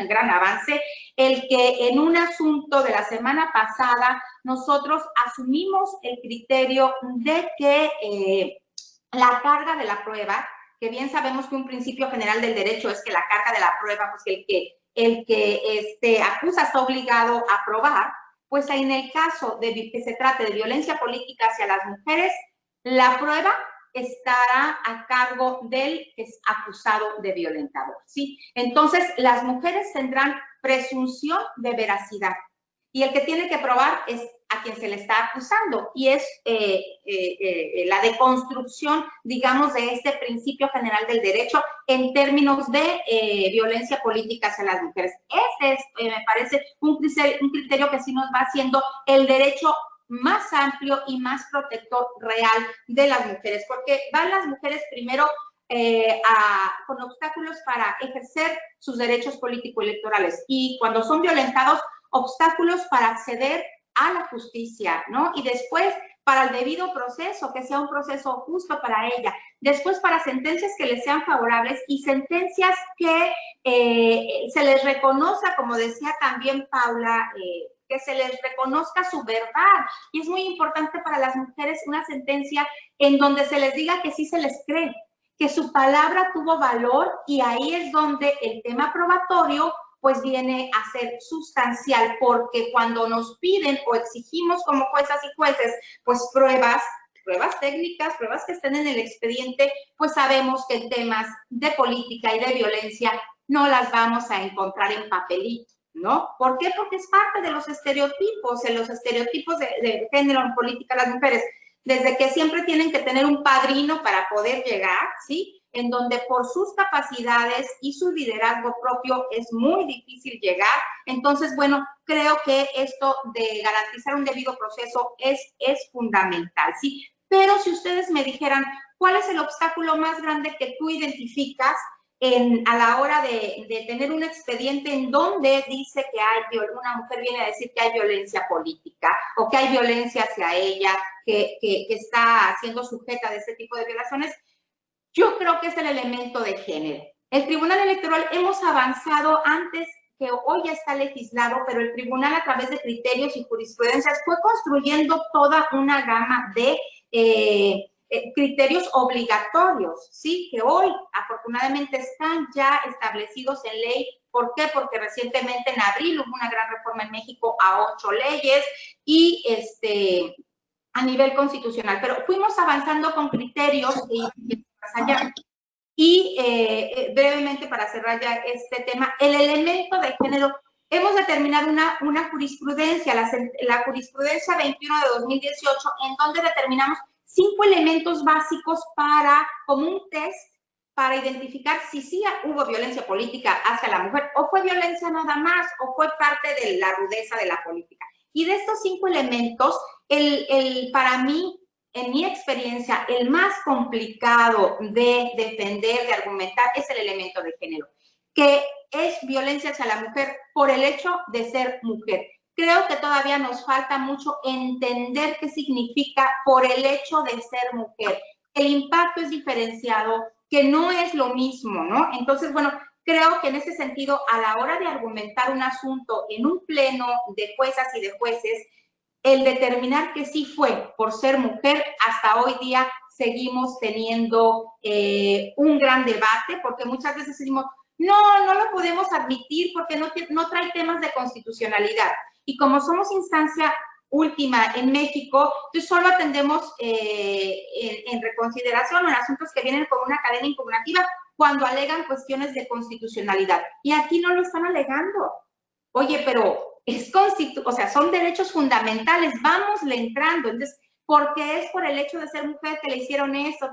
gran avance el que en un asunto de la semana pasada nosotros asumimos el criterio de que la carga de la prueba, que bien sabemos que un principio general del derecho es que la carga de la prueba, pues el que acusa está obligado a probar, pues en el caso de que se trate de violencia política hacia las mujeres, la prueba estará a cargo del que es acusado de violentador, ¿sí? Entonces, las mujeres tendrán presunción de veracidad y el que tiene que probar es a quien se le está acusando, y es la deconstrucción, digamos, de este principio general del derecho en términos de violencia política hacia las mujeres. Este es, me parece, un criterio que sí nos va haciendo el derecho más amplio y más protector real de las mujeres, porque van las mujeres primero con obstáculos para ejercer sus derechos político-electorales, y cuando son violentados, obstáculos para acceder a la justicia, ¿no? Y después para el debido proceso, que sea un proceso justo para ella. Después para sentencias que les sean favorables y sentencias que se les reconozca, como decía también Paula, que se les reconozca su verdad. Y es muy importante para las mujeres una sentencia en donde se les diga que sí se les cree, que su palabra tuvo valor, y ahí es donde el tema probatorio pues viene a ser sustancial, porque cuando nos piden o exigimos como juezas y jueces, pues pruebas técnicas, pruebas que estén en el expediente, pues sabemos que en temas de política y de violencia no las vamos a encontrar en papelito, ¿no? ¿Por qué? Porque es parte de los estereotipos, de género en política las mujeres, desde que siempre tienen que tener un padrino para poder llegar, ¿sí? En donde por sus capacidades y su liderazgo propio es muy difícil llegar. Entonces, bueno, creo que esto de garantizar un debido proceso es fundamental, ¿sí? Pero si ustedes me dijeran, ¿cuál es el obstáculo más grande que tú identificas a la hora de tener un expediente en donde dice que una mujer viene a decir que hay violencia política o que hay violencia hacia ella, que está siendo sujeta de este tipo de violaciones? Yo creo que es el elemento de género. El Tribunal Electoral hemos avanzado antes, que hoy ya está legislado, pero el Tribunal, a través de criterios y jurisprudencias, fue construyendo toda una gama de criterios obligatorios, ¿sí? Que hoy, afortunadamente, están ya establecidos en ley ¿Por qué? Porque recientemente en abril hubo una gran reforma en México a 8 leyes y a nivel constitucional, pero fuimos avanzando con criterios que iban más allá. Y brevemente, para cerrar ya este tema, el elemento de género, hemos determinado una jurisprudencia, la jurisprudencia 21 de 2018, en donde determinamos 5 elementos básicos como un test para identificar si sí hubo violencia política hacia la mujer, o fue violencia nada más, o fue parte de la rudeza de la política. Y de estos 5 elementos, para mí, en mi experiencia, el más complicado de defender, de argumentar, es el elemento de género, que es violencia hacia la mujer por el hecho de ser mujer. Creo que todavía nos falta mucho entender qué significa por el hecho de ser mujer. El impacto es diferenciado, que no es lo mismo, ¿no? Entonces, bueno, creo que en ese sentido, a la hora de argumentar un asunto en un pleno de juezas y de jueces, el determinar que sí fue por ser mujer, hasta hoy día seguimos teniendo un gran debate, porque muchas veces decimos, no lo podemos admitir porque no trae temas de constitucionalidad. Y como somos instancia última en México, entonces solo atendemos en reconsideración o en asuntos que vienen con una cadena impugnativa cuando alegan cuestiones de constitucionalidad. Y aquí no lo están alegando. Oye, pero son derechos fundamentales, vámosle entrando. Entonces, porque es por el hecho de ser mujer que le hicieron esto,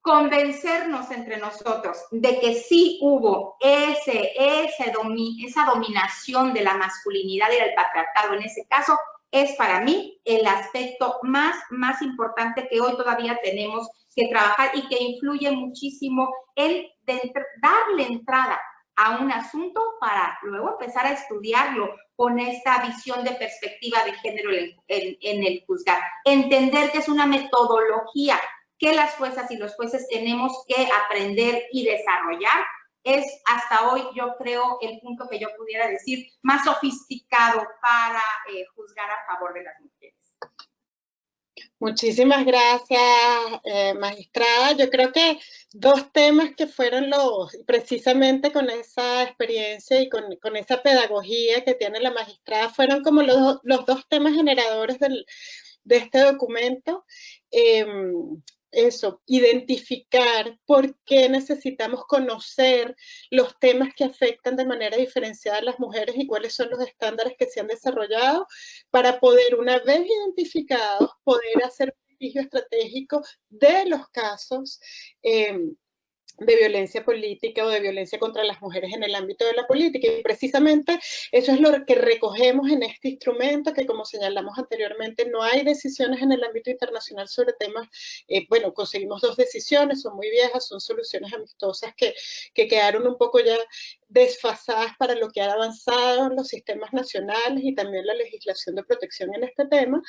convencernos entre nosotros de que sí hubo esa dominación de la masculinidad y del patriarcado en ese caso, es para mí el aspecto más importante que hoy todavía tenemos que trabajar y que influye muchísimo en darle entrada a un asunto para luego empezar a estudiarlo con esta visión de perspectiva de género en el juzgar. Entender que es una metodología que las juezas y los jueces tenemos que aprender y desarrollar. Es hasta hoy, yo creo, el punto que yo pudiera decir más sofisticado para juzgar a favor de las mujeres. Muchísimas gracias, magistrada. Yo creo que 2 temas que fueron precisamente con esa experiencia y con esa pedagogía que tiene la magistrada, fueron como los 2 temas generadores de este documento. Identificar por qué necesitamos conocer los temas que afectan de manera diferenciada a las mujeres y cuáles son los estándares que se han desarrollado para poder, una vez identificados, poder hacer un litigio estratégico de los casos de violencia política o de violencia contra las mujeres en el ámbito de la política. Y precisamente eso es lo que recogemos en este instrumento, que como señalamos anteriormente, no hay decisiones en el ámbito internacional sobre temas, bueno, conseguimos 2 decisiones, son muy viejas, son soluciones amistosas que quedaron un poco ya desfasadas para lo que ha avanzado en los sistemas nacionales y también la legislación de protección en este tema.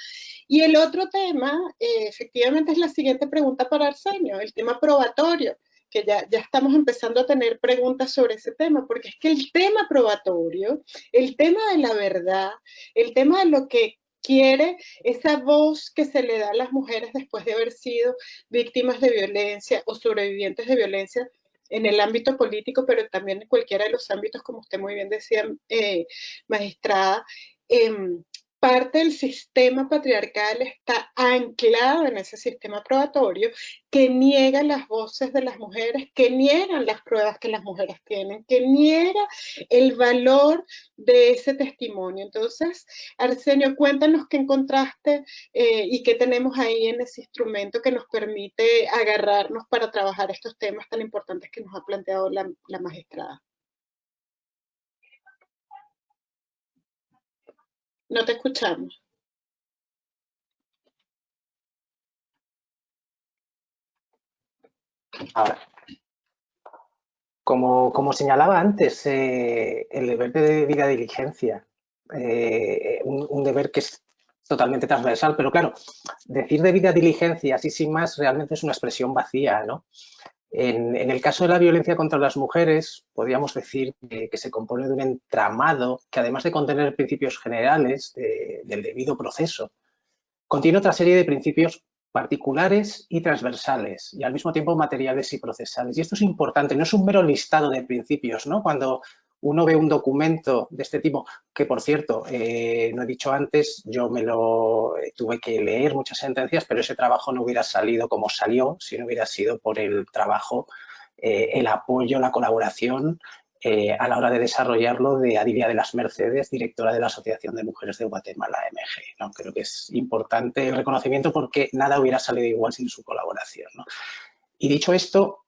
Y el otro tema, efectivamente, es la siguiente pregunta para Arsenio, el tema probatorio, que ya estamos empezando a tener preguntas sobre ese tema, porque es que el tema probatorio, el tema de la verdad, el tema de lo que quiere esa voz que se le da a las mujeres después de haber sido víctimas de violencia o sobrevivientes de violencia en el ámbito político, pero también en cualquiera de los ámbitos, como usted muy bien decía, magistrada, parte del sistema patriarcal está anclado en ese sistema probatorio que niega las voces de las mujeres, que niegan las pruebas que las mujeres tienen, que niega el valor de ese testimonio. Entonces, Arsenio, cuéntanos qué encontraste y qué tenemos ahí en ese instrumento que nos permite agarrarnos para trabajar estos temas tan importantes que nos ha planteado la magistrada. No te escuchamos. Ahora, como señalaba antes, el deber de debida diligencia, un deber que es totalmente transversal, pero claro, decir debida diligencia así sin más realmente es una expresión vacía, ¿no? En el caso de la violencia contra las mujeres, podríamos decir que se compone de un entramado que, además de contener principios generales del debido proceso, contiene otra serie de principios particulares y transversales y al mismo tiempo materiales y procesales. Y esto es importante, no es un mero listado de principios, ¿no? Cuando uno ve un documento de este tipo, que por cierto, no he dicho antes, yo me lo tuve que leer muchas sentencias, pero ese trabajo no hubiera salido como salió si no hubiera sido por el trabajo, el apoyo, la colaboración a la hora de desarrollarlo de Adilia de las Mercedes, directora de la Asociación de Mujeres de Guatemala, AMG, ¿no? Creo que es importante el reconocimiento porque nada hubiera salido igual sin su colaboración, ¿no? Y dicho esto,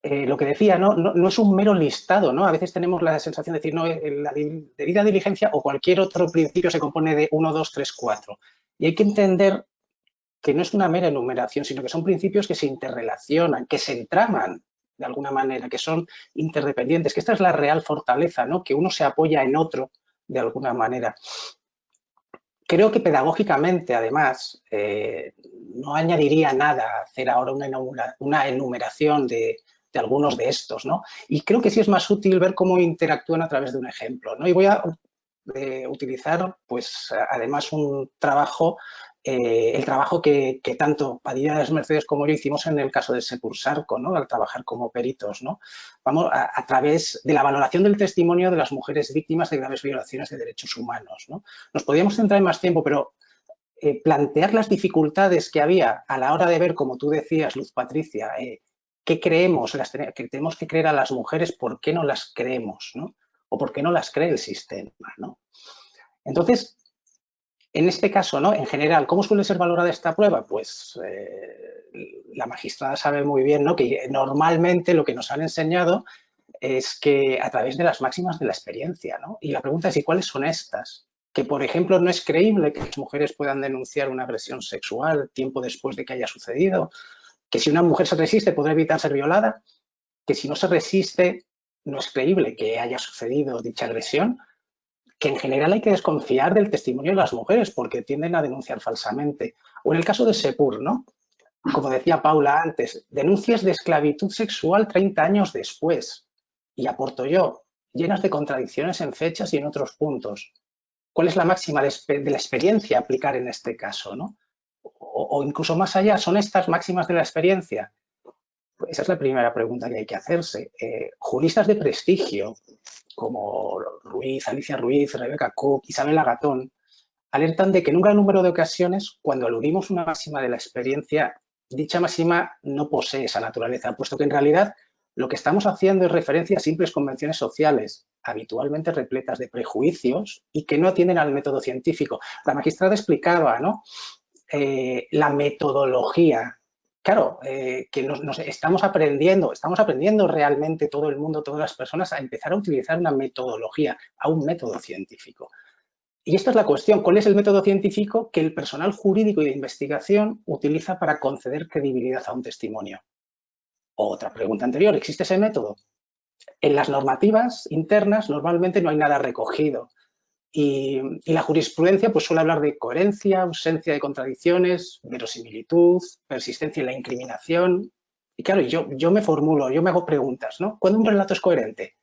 lo que decía, no es un mero listado, ¿no? A veces tenemos la sensación de decir, no, la debida diligencia o cualquier otro principio se compone de 1, 2, 3, 4. Y hay que entender que no es una mera enumeración, sino que son principios que se interrelacionan, que se entraman de alguna manera, que son interdependientes, que esta es la real fortaleza, ¿no? Que uno se apoya en otro de alguna manera. Creo que pedagógicamente, además, no añadiría nada hacer ahora una enumeración de algunos de estos, ¿no? Y creo que sí es más útil ver cómo interactúan a través de un ejemplo, ¿no? Y voy a utilizar, pues, además un trabajo, el trabajo que tanto Adilia de las Mercedes como yo hicimos en el caso de Sepursarco, ¿no? Al trabajar como peritos, ¿no? Vamos a través de la valoración del testimonio de las mujeres víctimas de graves violaciones de derechos humanos, ¿no? Nos podríamos centrar en más tiempo, pero plantear las dificultades que había a la hora de ver, como tú decías, Luz Patricia, qué creemos, que tenemos que creer a las mujeres, por qué no las creemos, ¿no? O por qué no las cree el sistema, ¿no? Entonces, en este caso, ¿no? En general, ¿cómo suele ser valorada esta prueba? Pues la magistrada sabe muy bien, ¿no? Que normalmente lo que nos han enseñado es que a través de las máximas de la experiencia, ¿no? Y la pregunta es, ¿y cuáles son estas? Que, por ejemplo, no es creíble que las mujeres puedan denunciar una agresión sexual tiempo después de que haya sucedido, que si una mujer se resiste podrá evitar ser violada, que si no se resiste no es creíble que haya sucedido dicha agresión, que en general hay que desconfiar del testimonio de las mujeres porque tienden a denunciar falsamente. O en el caso de Sepur, ¿no? Como decía Paula antes, denuncias de esclavitud sexual 30 años después. Y aporto yo, llenas de contradicciones en fechas y en otros puntos. ¿Cuál es la máxima de la experiencia a aplicar en este caso, ¿no? O incluso más allá, ¿son estas máximas de la experiencia? Pues esa es la primera pregunta que hay que hacerse. Juristas de prestigio, como Alicia Ruiz, Rebeca Cook, Isabel Agatón, alertan de que en un gran número de ocasiones, cuando aludimos una máxima de la experiencia, dicha máxima no posee esa naturaleza, puesto que en realidad lo que estamos haciendo es referencia a simples convenciones sociales, habitualmente repletas de prejuicios y que no atienden al método científico. La magistrada explicaba, ¿no? La metodología. Claro, que nos estamos aprendiendo realmente todo el mundo, todas las personas, a empezar a utilizar una metodología, a un método científico. Y esta es la cuestión, ¿cuál es el método científico que el personal jurídico y de investigación utiliza para conceder credibilidad a un testimonio? Otra pregunta anterior, ¿existe ese método? En las normativas internas normalmente no hay nada recogido. Y la jurisprudencia pues suele hablar de coherencia, ausencia de contradicciones, verosimilitud, persistencia en la incriminación. Y claro, yo me formulo, yo me hago preguntas, ¿no? ¿Cuándo un relato es coherente?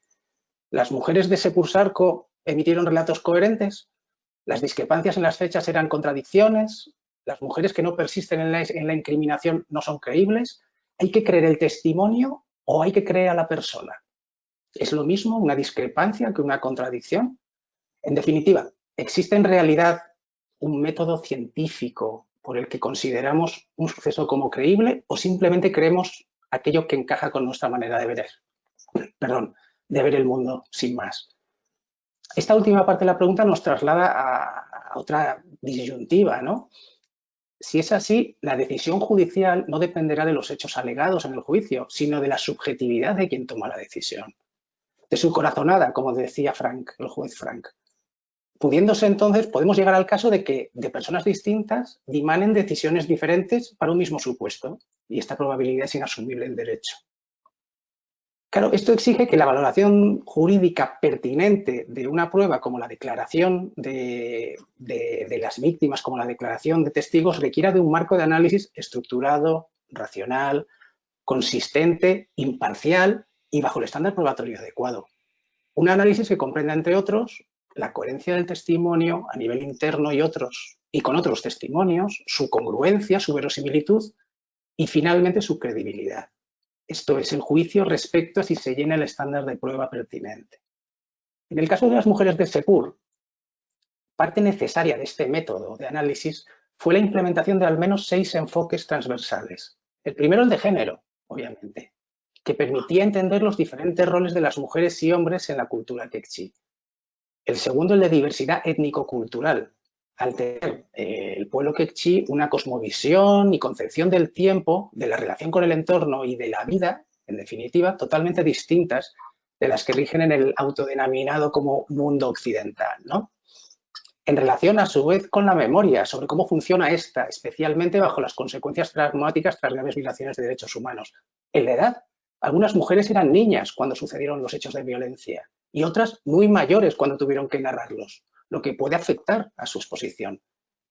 ¿Las mujeres de Sepursarco emitieron relatos coherentes? ¿Las discrepancias en las fechas eran contradicciones? ¿Las mujeres que no persisten en la incriminación no son creíbles? ¿Hay que creer el testimonio o hay que creer a la persona? ¿Es lo mismo una discrepancia que una contradicción? En definitiva, ¿existe en realidad un método científico por el que consideramos un suceso como creíble o simplemente creemos aquello que encaja con nuestra manera de ver el mundo sin más? Esta última parte de la pregunta nos traslada a otra disyuntiva, ¿no? Si es así, la decisión judicial no dependerá de los hechos alegados en el juicio, sino de la subjetividad de quien toma la decisión, de su corazonada, como decía el juez Frank. Pudiéndose entonces, podemos llegar al caso de que de personas distintas dimanen decisiones diferentes para un mismo supuesto, y esta probabilidad es inasumible en derecho. Claro, esto exige que la valoración jurídica pertinente de una prueba como la declaración de las víctimas, como la declaración de testigos, requiera de un marco de análisis estructurado, racional, consistente, imparcial y bajo el estándar probatorio adecuado. Un análisis que comprenda, entre otros, la coherencia del testimonio a nivel interno y con otros testimonios, su congruencia, su verosimilitud y finalmente su credibilidad. Esto es el juicio respecto a si se llena el estándar de prueba pertinente. En el caso de las mujeres de Sepur, parte necesaria de este método de análisis fue la implementación de al menos 6 enfoques transversales. El primero, el de género, obviamente, que permitía entender los diferentes roles de las mujeres y hombres en la cultura quechí. El segundo, el de diversidad étnico-cultural, al tener el pueblo quechí una cosmovisión y concepción del tiempo, de la relación con el entorno y de la vida, en definitiva, totalmente distintas de las que rigen en el autodenominado como mundo occidental, ¿no? En relación, a su vez, con la memoria, sobre cómo funciona esta, especialmente bajo las consecuencias traumáticas tras graves violaciones de derechos humanos. En la edad, algunas mujeres eran niñas cuando sucedieron los hechos de violencia y otras muy mayores cuando tuvieron que narrarlos, lo que puede afectar a su exposición.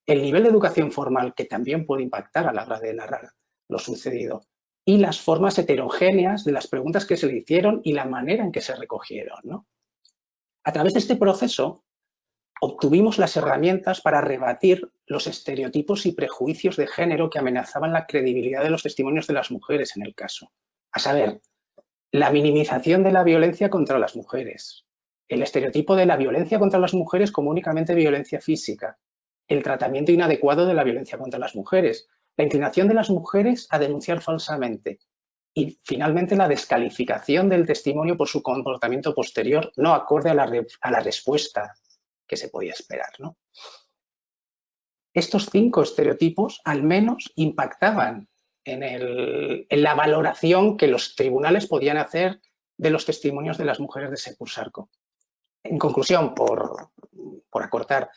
El nivel de educación formal, que también puede impactar a la hora de narrar lo sucedido, y las formas heterogéneas de las preguntas que se le hicieron y la manera en que se recogieron, ¿no? A través de este proceso, obtuvimos las herramientas para rebatir los estereotipos y prejuicios de género que amenazaban la credibilidad de los testimonios de las mujeres en el caso. A saber, la minimización de la violencia contra las mujeres, el estereotipo de la violencia contra las mujeres como únicamente violencia física, el tratamiento inadecuado de la violencia contra las mujeres, la inclinación de las mujeres a denunciar falsamente y, finalmente, la descalificación del testimonio por su comportamiento posterior no acorde a la respuesta que se podía esperar, ¿no? Estos 5 estereotipos al menos impactaban en la valoración que los tribunales podían hacer de los testimonios de las mujeres de Sepur Sarco. En conclusión, por acortar,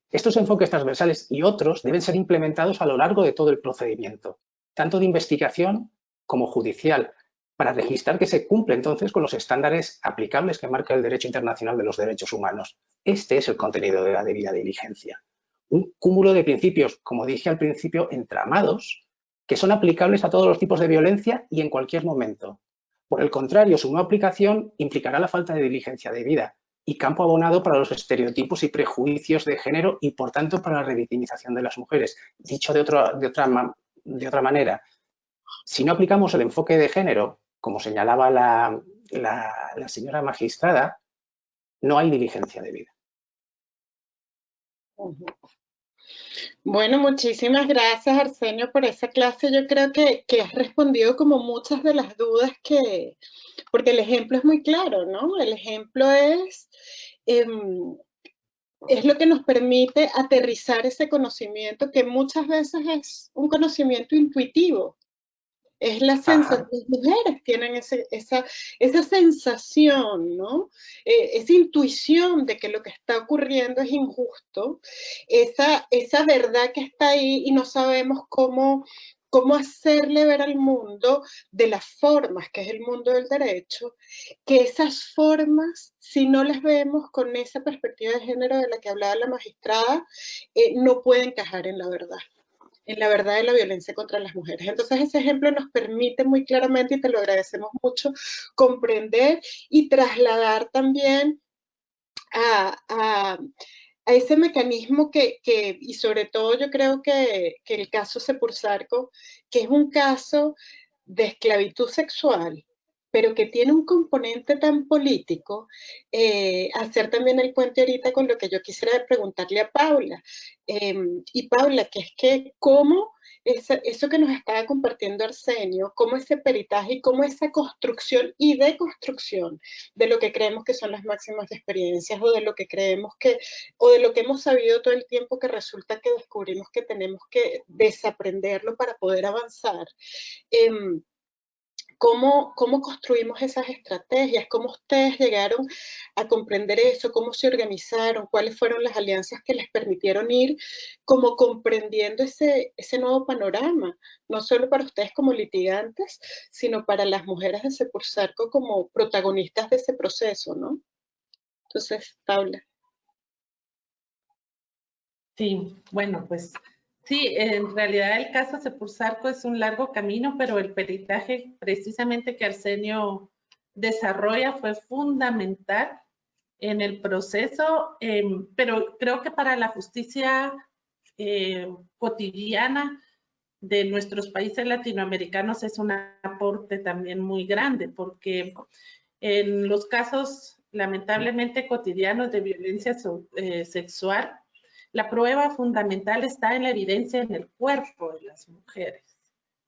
estos enfoques transversales y otros deben ser implementados a lo largo de todo el procedimiento, tanto de investigación como judicial, para registrar que se cumple entonces con los estándares aplicables que marca el derecho internacional de los derechos humanos. Este es el contenido de la debida diligencia. Un cúmulo de principios, como dije al principio, entramados, que son aplicables a todos los tipos de violencia y en cualquier momento. Por el contrario, su no aplicación implicará la falta de diligencia debida y campo abonado para los estereotipos y prejuicios de género y, por tanto, para la revictimización de las mujeres. Dicho de otra manera, si no aplicamos el enfoque de género, como señalaba la señora magistrada, no hay diligencia debida. Bueno, muchísimas gracias, Arsenio, por esa clase. Yo creo que has respondido como muchas de las dudas porque el ejemplo es muy claro, ¿no? El ejemplo es lo que nos permite aterrizar ese conocimiento que muchas veces es un conocimiento intuitivo. Es la sensación, las mujeres tienen esa sensación, ¿no? Esa intuición de que lo que está ocurriendo es injusto, esa verdad que está ahí y no sabemos cómo hacerle ver al mundo de las formas, que es el mundo del derecho, que esas formas, si no las vemos con esa perspectiva de género de la que hablaba la magistrada, no pueden encajar en la verdad de la violencia contra las mujeres. Entonces ese ejemplo nos permite muy claramente, y te lo agradecemos mucho, comprender y trasladar también a ese mecanismo y sobre todo yo creo que el caso Sepur Sarco, que es un caso de esclavitud sexual, pero que tiene un componente tan político, hacer también el puente ahorita con lo que yo quisiera preguntarle a Paula. Y Paula, que es que cómo eso que nos estaba compartiendo Arsenio, cómo ese peritaje y cómo esa construcción y deconstrucción de lo que creemos que son las máximas experiencias o de lo que creemos o de lo que hemos sabido todo el tiempo, que resulta que descubrimos que tenemos que desaprenderlo para poder avanzar. ¿Cómo construimos esas estrategias? ¿Cómo ustedes llegaron a comprender eso? ¿Cómo se organizaron? ¿Cuáles fueron las alianzas que les permitieron ir como comprendiendo ese nuevo panorama? No solo para ustedes como litigantes, sino para las mujeres de Sepur Sarco como protagonistas de ese proceso, ¿no? Entonces, Paula. Sí, bueno, pues sí, en realidad el caso Sepur Sarco es un largo camino, pero el peritaje precisamente que Arsenio desarrolla fue fundamental en el proceso, pero creo que para la justicia cotidiana de nuestros países latinoamericanos es un aporte también muy grande, porque en los casos lamentablemente cotidianos de violencia sexual, la prueba fundamental está en la evidencia en el cuerpo de las mujeres,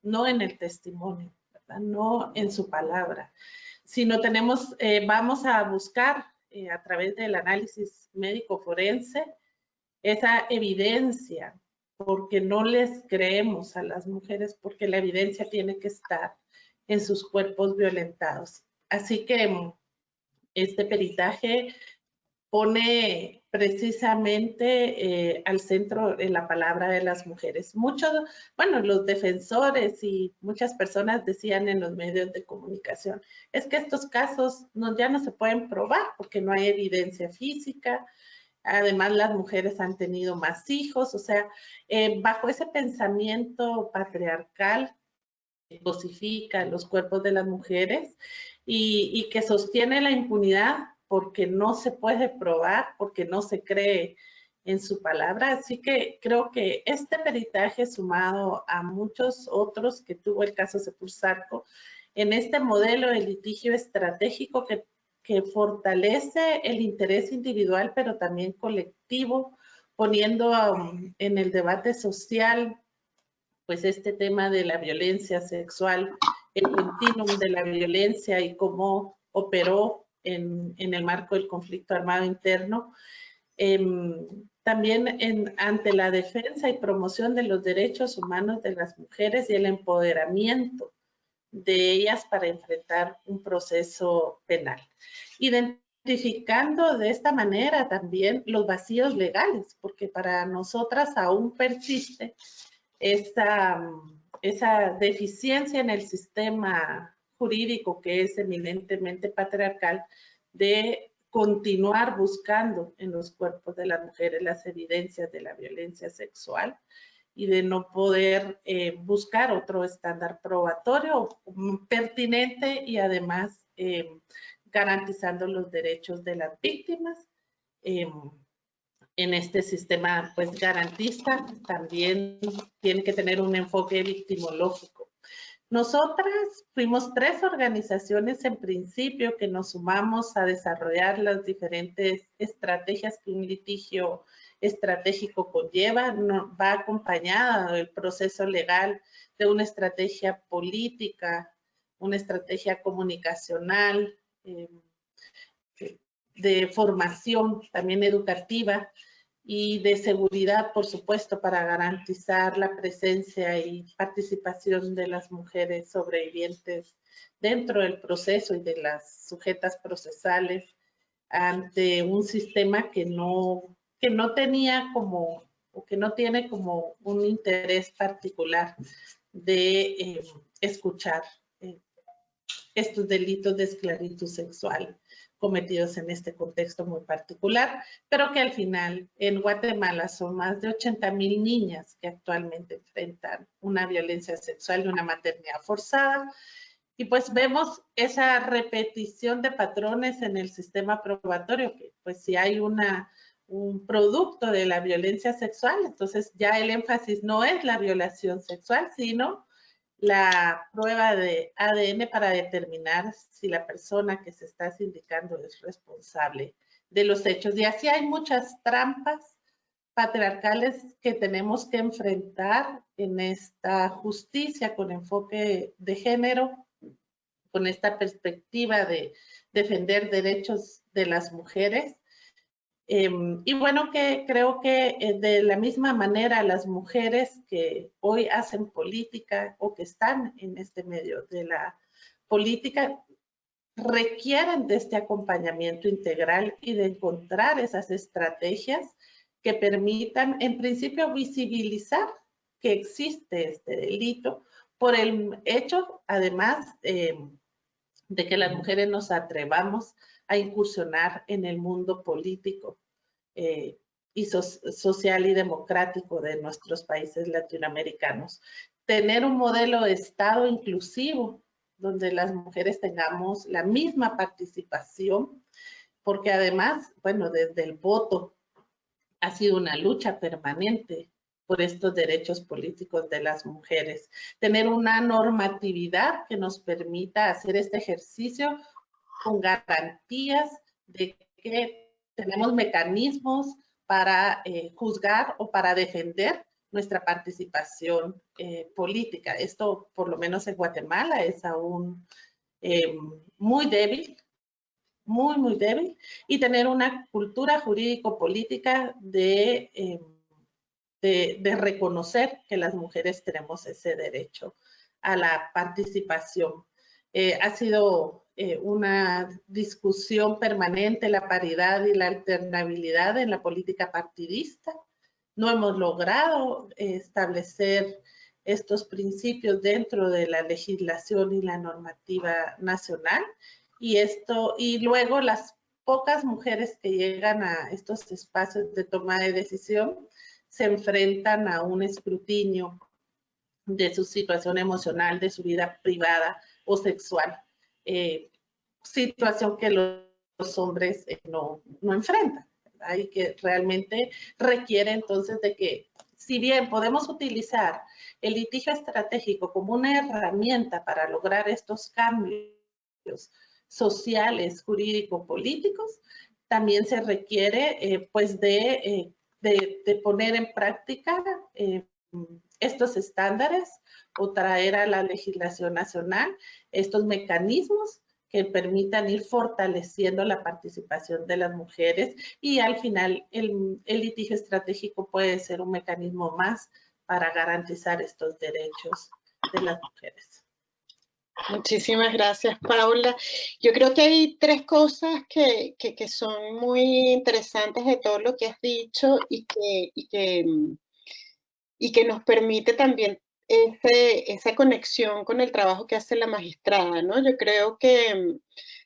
no en el testimonio, ¿verdad? No en su palabra, sino vamos a buscar a través del análisis médico forense esa evidencia, porque no les creemos a las mujeres, porque la evidencia tiene que estar en sus cuerpos violentados. Así que este peritaje pone precisamente al centro en la palabra de las mujeres. Los defensores y muchas personas decían en los medios de comunicación, es que estos casos ya no se pueden probar porque no hay evidencia física. Además, las mujeres han tenido más hijos, o sea, bajo ese pensamiento patriarcal que cosifica los cuerpos de las mujeres y que sostiene la impunidad porque no se puede probar, porque no se cree en su palabra. Así que creo que este peritaje, sumado a muchos otros que tuvo el caso Sepursarco, en este modelo de litigio estratégico que fortalece el interés individual, pero también colectivo, poniendo en el debate social, pues este tema de la violencia sexual, el continuum de la violencia y cómo operó en el marco del conflicto armado interno. También ante la defensa y promoción de los derechos humanos de las mujeres y el empoderamiento de ellas para enfrentar un proceso penal. Identificando de esta manera también los vacíos legales, porque para nosotras aún persiste esa deficiencia en el sistema jurídico que es eminentemente patriarcal de continuar buscando en los cuerpos de las mujeres las evidencias de la violencia sexual y de no poder buscar otro estándar probatorio pertinente y además garantizando los derechos de las víctimas. En este sistema pues garantista también tiene que tener un enfoque victimológico. Nosotras fuimos 3 organizaciones en principio que nos sumamos a desarrollar las diferentes estrategias que un litigio estratégico conlleva. Va acompañada del proceso legal de una estrategia política, una estrategia comunicacional, de formación también educativa y de seguridad, por supuesto, para garantizar la presencia y participación de las mujeres sobrevivientes dentro del proceso y de las sujetas procesales ante un sistema que no tenía como, o que no tiene como un interés particular de escuchar estos delitos de esclavitud sexual cometidos en este contexto muy particular, pero que al final en Guatemala son más de 80,000 niñas que actualmente enfrentan una violencia sexual y una maternidad forzada. Y pues vemos esa repetición de patrones en el sistema probatorio, que pues si hay un producto de la violencia sexual, entonces ya el énfasis no es la violación sexual, sino la prueba de ADN para determinar si la persona que se está sindicando es responsable de los hechos. Y así hay muchas trampas patriarcales que tenemos que enfrentar en esta justicia con enfoque de género, con esta perspectiva de defender derechos de las mujeres. Y bueno, que creo que de la misma manera las mujeres que hoy hacen política o que están en este medio de la política requieren de este acompañamiento integral y de encontrar esas estrategias que permitan en principio visibilizar que existe este delito por el hecho además de que las mujeres nos atrevamos a incursionar en el mundo político y social y democrático de nuestros países latinoamericanos. Tener un modelo de Estado inclusivo donde las mujeres tengamos la misma participación, porque además, bueno, desde el voto ha sido una lucha permanente por estos derechos políticos de las mujeres. Tener una normatividad que nos permita hacer este ejercicio con garantías de que tenemos mecanismos para juzgar o para defender nuestra participación política. Esto, por lo menos en Guatemala, es aún muy débil, muy débil, y tener una cultura jurídico-política de reconocer que las mujeres tenemos ese derecho a la participación. Ha sido una discusión permanente la paridad y la alternabilidad en la política partidista. No hemos logrado establecer estos principios dentro de la legislación y la normativa nacional, y luego las pocas mujeres que llegan a estos espacios de toma de decisión se enfrentan a un escrutinio de su situación emocional, de su vida privada o sexual, situación que los hombres no enfrentan, ¿verdad? Y que realmente requiere entonces de que, si bien podemos utilizar el litigio estratégico como una herramienta para lograr estos cambios sociales, jurídico-políticos, también se requiere pues de poner en práctica estos estándares o traer a la legislación nacional estos mecanismos que permitan ir fortaleciendo la participación de las mujeres, y al final el litigio estratégico puede ser un mecanismo más para garantizar estos derechos de las mujeres. Muchísimas gracias, Paula. Yo creo que hay tres cosas que son muy interesantes de todo lo que has dicho y que nos permite también esa conexión con el trabajo que hace la magistrada, ¿no? Yo creo que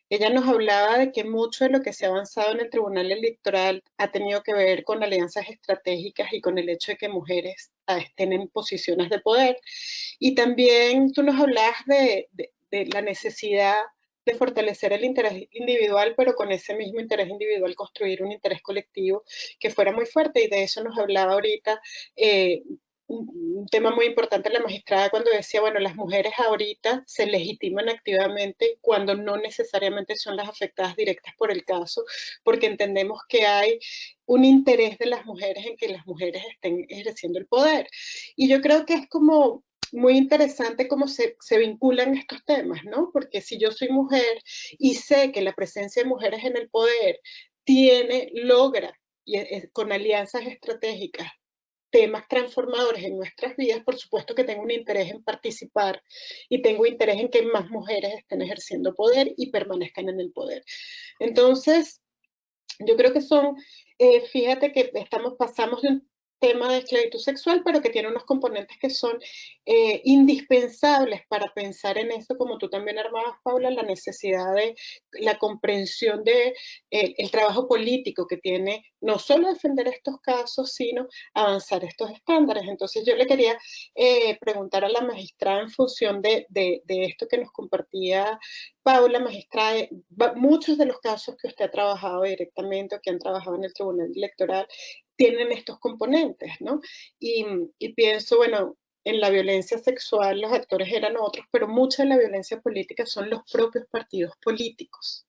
ella nos hablaba de que mucho de lo que se ha avanzado en el Tribunal Electoral ha tenido que ver con alianzas estratégicas y con el hecho de que mujeres estén en posiciones de poder. Y también tú nos hablabas de la necesidad de fortalecer el interés individual, pero con ese mismo interés individual construir un interés colectivo que fuera muy fuerte, y de eso nos hablaba ahorita un tema muy importante la magistrada cuando decía, bueno, las mujeres ahorita se legitiman activamente cuando no necesariamente son las afectadas directas por el caso, porque entendemos que hay un interés de las mujeres en que las mujeres estén ejerciendo el poder. Y yo creo que es como muy interesante cómo se vinculan estos temas, ¿no? Porque si yo soy mujer y sé que la presencia de mujeres en el poder logra, con alianzas estratégicas, temas transformadores en nuestras vidas, por supuesto que tengo un interés en participar y tengo interés en que más mujeres estén ejerciendo poder y permanezcan en el poder. Entonces, yo creo que fíjate que pasamos de un tema de esclavitud sexual, pero que tiene unos componentes que son indispensables para pensar en eso, como tú también armabas, Paula, la necesidad de la comprensión de el trabajo político que tiene no solo defender estos casos, sino avanzar estos estándares. Entonces yo le quería preguntar a la magistrada en función de esto que nos compartía Paula, magistrada, muchos de los casos que usted ha trabajado directamente o que han trabajado en el Tribunal Electoral tienen estos componentes, ¿no? Y pienso, bueno, en la violencia sexual los actores eran otros, pero mucha de la violencia política son los propios partidos políticos.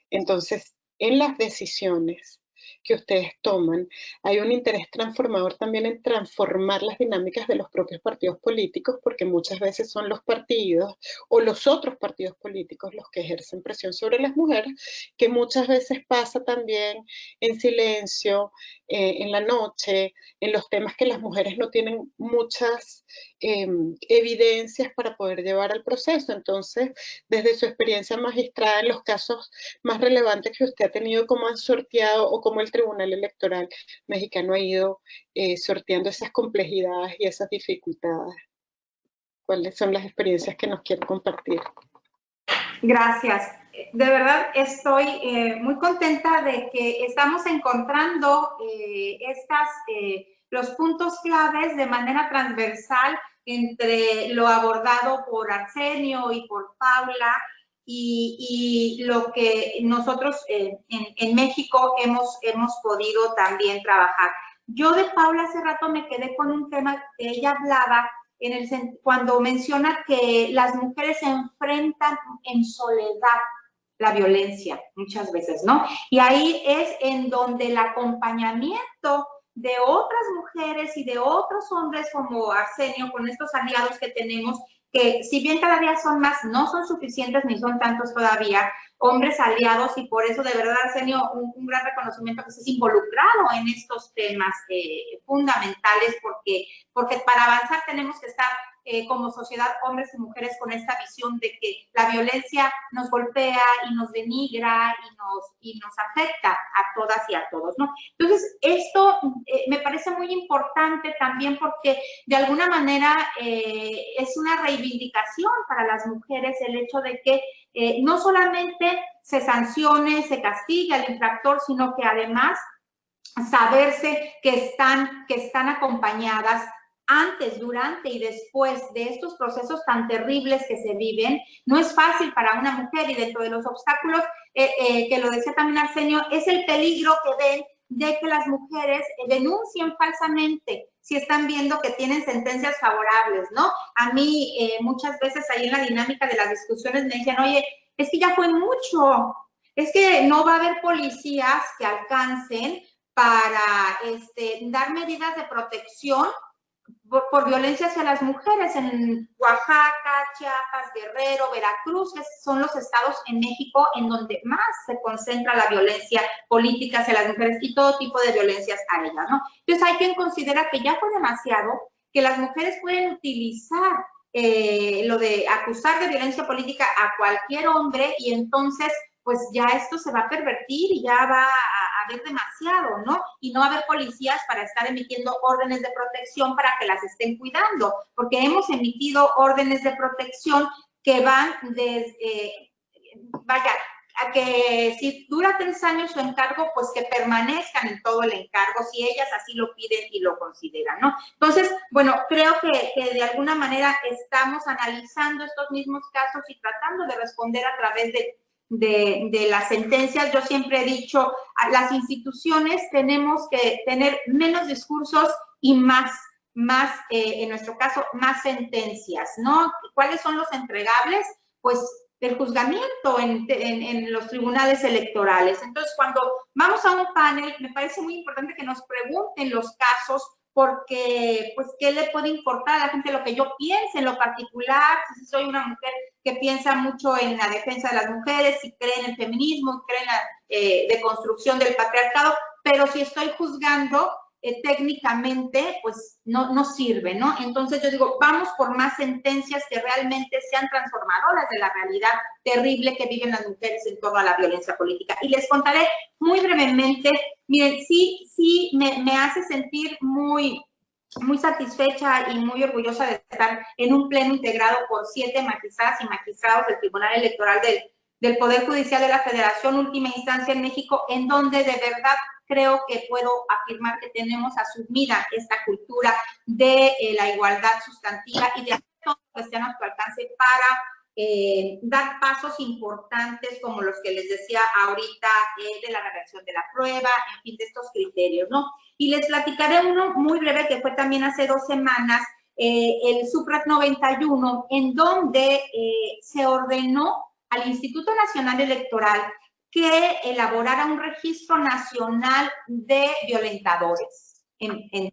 Entonces, en las decisiones que ustedes toman, hay un interés transformador también en transformar las dinámicas de los propios partidos políticos, porque muchas veces son los partidos o los otros partidos políticos los que ejercen presión sobre las mujeres, que muchas veces pasa también en silencio, en la noche, en los temas que las mujeres no tienen muchas evidencias para poder llevar al proceso. Entonces, desde su experiencia magistrada, en los casos más relevantes que usted ha tenido, ¿cómo han sorteado o cómo el Tribunal Electoral mexicano ha ido sorteando esas complejidades y esas dificultades? ¿Cuáles son las experiencias que nos quiere compartir? Gracias. De verdad estoy muy contenta de que estamos encontrando los puntos claves de manera transversal entre lo abordado por Arsenio y por Paula y lo que nosotros en México hemos podido también trabajar. Yo de Paula hace rato me quedé con un tema que ella hablaba cuando menciona que las mujeres se enfrentan en soledad la violencia muchas veces, ¿no? Y ahí es en donde el acompañamiento de otras mujeres y de otros hombres como Arsenio, con estos aliados que tenemos, que si bien cada día son más, no son suficientes ni son tantos todavía, hombres aliados, y por eso de verdad, Arsenio, un gran reconocimiento que estés involucrado en estos temas fundamentales, porque para avanzar tenemos que estar como sociedad, hombres y mujeres, con esta visión de que la violencia nos golpea y nos denigra y nos afecta a todas y a todos, ¿no? Entonces, esto me parece muy importante también porque de alguna manera es una reivindicación para las mujeres el hecho de que no solamente se sancione, se castigue al infractor, sino que además saberse que están acompañadas antes, durante y después de estos procesos tan terribles que se viven. No es fácil para una mujer, y dentro de los obstáculos, que lo decía también Arsenio, es el peligro que ven de que las mujeres denuncien falsamente si están viendo que tienen sentencias favorables, ¿no? A mí muchas veces ahí en la dinámica de las discusiones me decían, oye, es que ya fue mucho, es que no va a haber policías que alcancen para dar medidas de protección por violencia hacia las mujeres en Oaxaca, Chiapas, Guerrero, Veracruz, que son los estados en México en donde más se concentra la violencia política hacia las mujeres y todo tipo de violencias a ellas, ¿no? Entonces hay quien considera que ya fue demasiado, que las mujeres pueden utilizar lo de acusar de violencia política a cualquier hombre, y entonces pues ya esto se va a pervertir y ya va a haber demasiado, ¿no? Y no va a haber policías para estar emitiendo órdenes de protección para que las estén cuidando, porque hemos emitido órdenes de protección que van desde, vaya, a que si dura 3 años su encargo, pues que permanezcan en todo el encargo, si ellas así lo piden y lo consideran, ¿no? Entonces, bueno, creo que de alguna manera estamos analizando estos mismos casos y tratando de responder a través de las sentencias. Yo siempre he dicho, las instituciones tenemos que tener menos discursos y más, en nuestro caso, más sentencias, ¿no? ¿Cuáles son los entregables? Pues el juzgamiento en los tribunales electorales. Entonces, cuando vamos a un panel, me parece muy importante que nos pregunten los casos, porque, pues, ¿qué le puede importar a la gente lo que yo piense en lo particular? Si soy una mujer que piensa mucho en la defensa de las mujeres, si cree en el feminismo, cree en la deconstrucción del patriarcado, pero si estoy juzgando técnicamente, pues no sirve, ¿no? Entonces yo digo, vamos por más sentencias que realmente sean transformadoras de la realidad terrible que viven las mujeres en torno a la violencia política. Y les contaré muy brevemente, miren, sí me hace sentir muy satisfecha y muy orgullosa de estar en un pleno integrado por 7 magistradas y magistrados del Tribunal Electoral del Poder Judicial de la Federación, última instancia en México, en donde de verdad creo que puedo afirmar que tenemos asumida esta cultura de la igualdad sustantiva y de hacer todo lo que esté a nuestro alcance para dar pasos importantes como los que les decía ahorita de la redacción de la prueba, en fin, de estos criterios, ¿no? Y les platicaré uno muy breve que fue también hace 2 semanas, el SUPRAT 91, en donde se ordenó al Instituto Nacional Electoral que elaborara un registro nacional de violentadores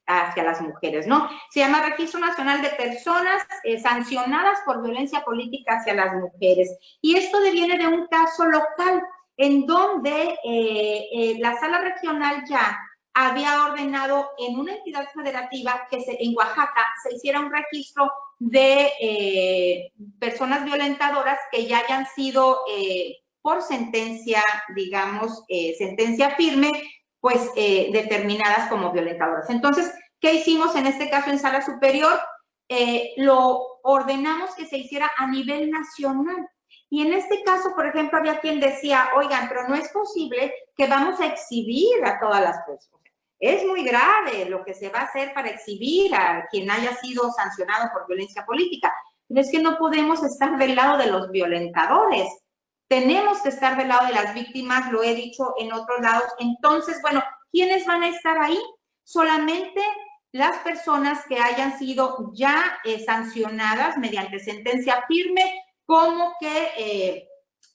hacia las mujeres, ¿no? Se llama Registro Nacional de Personas Sancionadas por Violencia Política hacia las Mujeres. Y esto deviene de un caso local en donde la Sala Regional ya había ordenado en una entidad federativa que en Oaxaca se hiciera un registro de personas violentadoras que ya hayan sido por sentencia, digamos, sentencia firme, pues determinadas como violentadoras. Entonces, ¿qué hicimos en este caso en Sala Superior? Lo ordenamos que se hiciera a nivel nacional. Y en este caso, por ejemplo, había quien decía, oigan, pero no es posible que vamos a exhibir a todas las personas. Es muy grave lo que se va a hacer para exhibir a quien haya sido sancionado por violencia política. Pero es que no podemos estar del lado de los violentadores. Tenemos que estar del lado de las víctimas, lo he dicho en otros lados. Entonces, bueno, ¿quiénes van a estar ahí? Solamente las personas que hayan sido ya sancionadas mediante sentencia firme, como que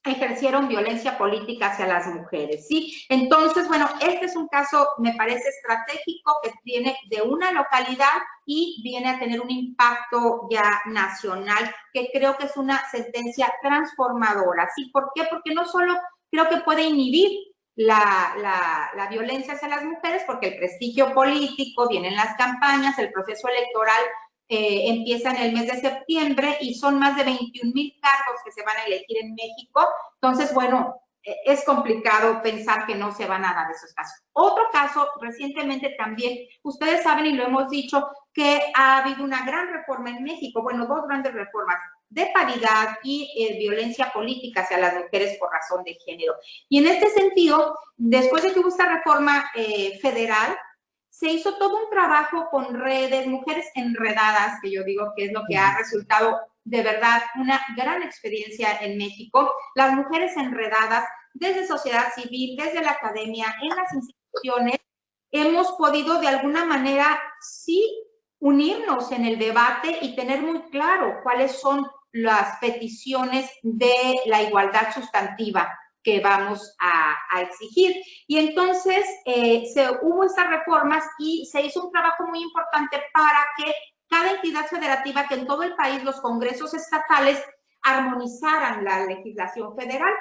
ejercieron violencia política hacia las mujeres, ¿sí? Entonces, bueno, este es un caso, me parece estratégico, que viene de una localidad y viene a tener un impacto ya nacional, que creo que es una sentencia transformadora, ¿sí? ¿Por qué? Porque no solo creo que puede inhibir la violencia hacia las mujeres, porque el prestigio político, vienen las campañas, el proceso electoral empieza en el mes de septiembre y son más de 21,000 cargos que se van a elegir en México. Entonces, bueno, es complicado pensar que no se van a dar esos casos. Otro caso, recientemente también, ustedes saben y lo hemos dicho, que ha habido una gran reforma en México, bueno, dos grandes reformas, de paridad y violencia política hacia las mujeres por razón de género. Y en este sentido, después de que hubo esta reforma federal, se hizo todo un trabajo con redes, mujeres enredadas, que yo digo que es lo que ha resultado de verdad una gran experiencia en México. Las mujeres enredadas, desde sociedad civil, desde la academia, en las instituciones, hemos podido de alguna manera sí unirnos en el debate y tener muy claro cuáles son las peticiones de la igualdad sustantiva que vamos a exigir. Y entonces hubo estas reformas y se hizo un trabajo muy importante para que cada entidad federativa, que en todo el país los congresos estatales armonizaran la legislación federal.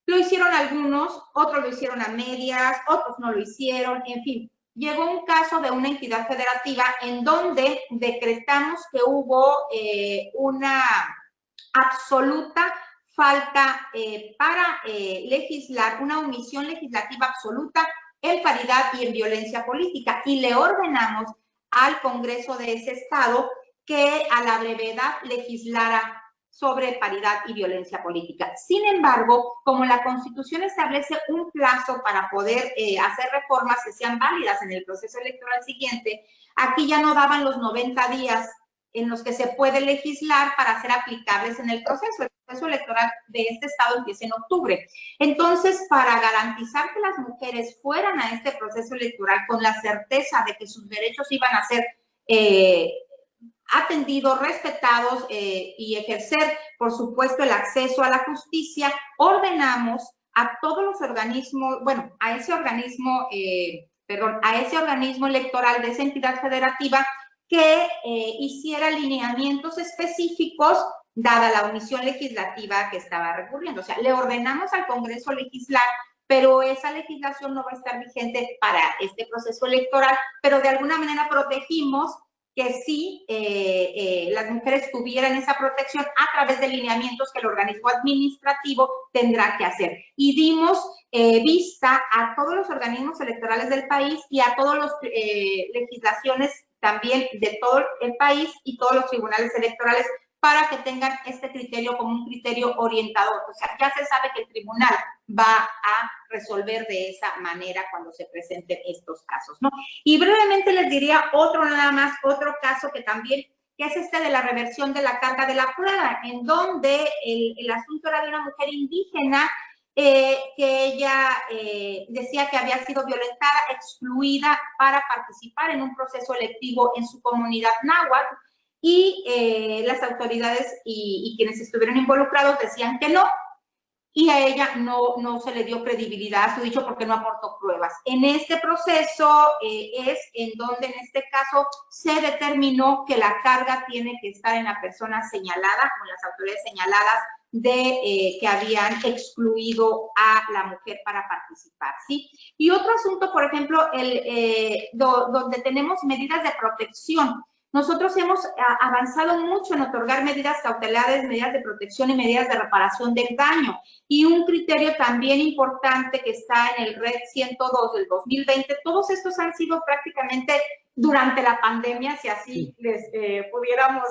Lo hicieron algunos, otros lo hicieron a medias, otros no lo hicieron, en fin. Llegó un caso de una entidad federativa en donde decretamos que hubo una absoluta falta para legislar, una omisión legislativa absoluta en paridad y en violencia política, y le ordenamos al Congreso de ese estado que a la brevedad legislara sobre paridad y violencia política. Sin embargo, como la Constitución establece un plazo para poder hacer reformas que sean válidas en el proceso electoral siguiente, aquí ya no daban los 90 días en los que se puede legislar para ser aplicables en el proceso. El proceso electoral de este estado empieza en octubre. Entonces, para garantizar que las mujeres fueran a este proceso electoral con la certeza de que sus derechos iban a ser atendidos, respetados y ejercer, por supuesto, el acceso a la justicia, ordenamos a todos los organismos, bueno, a ese organismo electoral de esa entidad federativa que hiciera lineamientos específicos dada la omisión legislativa que estaba recurriendo. O sea, le ordenamos al Congreso legislar, pero esa legislación no va a estar vigente para este proceso electoral, pero de alguna manera protegimos que sí las mujeres tuvieran esa protección a través de lineamientos que el organismo administrativo tendrá que hacer. Y dimos vista a todos los organismos electorales del país y a todas las legislaciones también de todo el país y todos los tribunales electorales para que tengan este criterio como un criterio orientador. O sea, ya se sabe que el tribunal va a resolver de esa manera cuando se presenten estos casos, ¿no? Y brevemente les diría otro caso que también, que es este de la reversión de la carga de la prueba, en donde el asunto era de una mujer indígena que ella decía que había sido violentada, excluida para participar en un proceso electivo en su comunidad náhuatl, y las autoridades y quienes estuvieron involucrados decían que no, y a ella no se le dio credibilidad a su dicho porque no aportó pruebas. En este proceso es en donde en este caso se determinó que la carga tiene que estar en la persona señalada, con las autoridades señaladas de que habían excluido a la mujer para participar, ¿sí? Y otro asunto, por ejemplo, donde tenemos medidas de protección. Nosotros hemos avanzado mucho en otorgar medidas cautelares, medidas de protección y medidas de reparación del daño. Y un criterio también importante que está en el RED 102 del 2020, todos estos han sido prácticamente durante la pandemia, si así les pudiéramos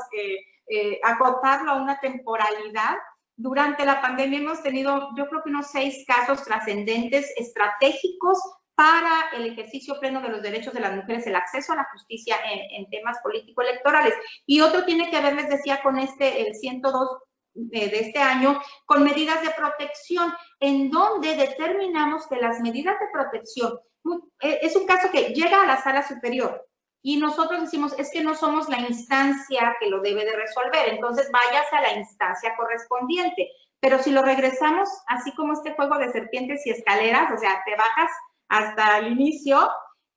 acotarlo a una temporalidad. Durante la pandemia hemos tenido, yo creo que unos 6 casos trascendentes, estratégicos, para el ejercicio pleno de los derechos de las mujeres, el acceso a la justicia en temas político-electorales. Y otro tiene que ver, les decía, con el 102 de este año, con medidas de protección, en donde determinamos que las medidas de protección, es un caso que llega a la sala superior, y nosotros decimos, es que no somos la instancia que lo debe de resolver, entonces váyase a la instancia correspondiente. Pero si lo regresamos, así como este juego de serpientes y escaleras, o sea, te bajas hasta el inicio,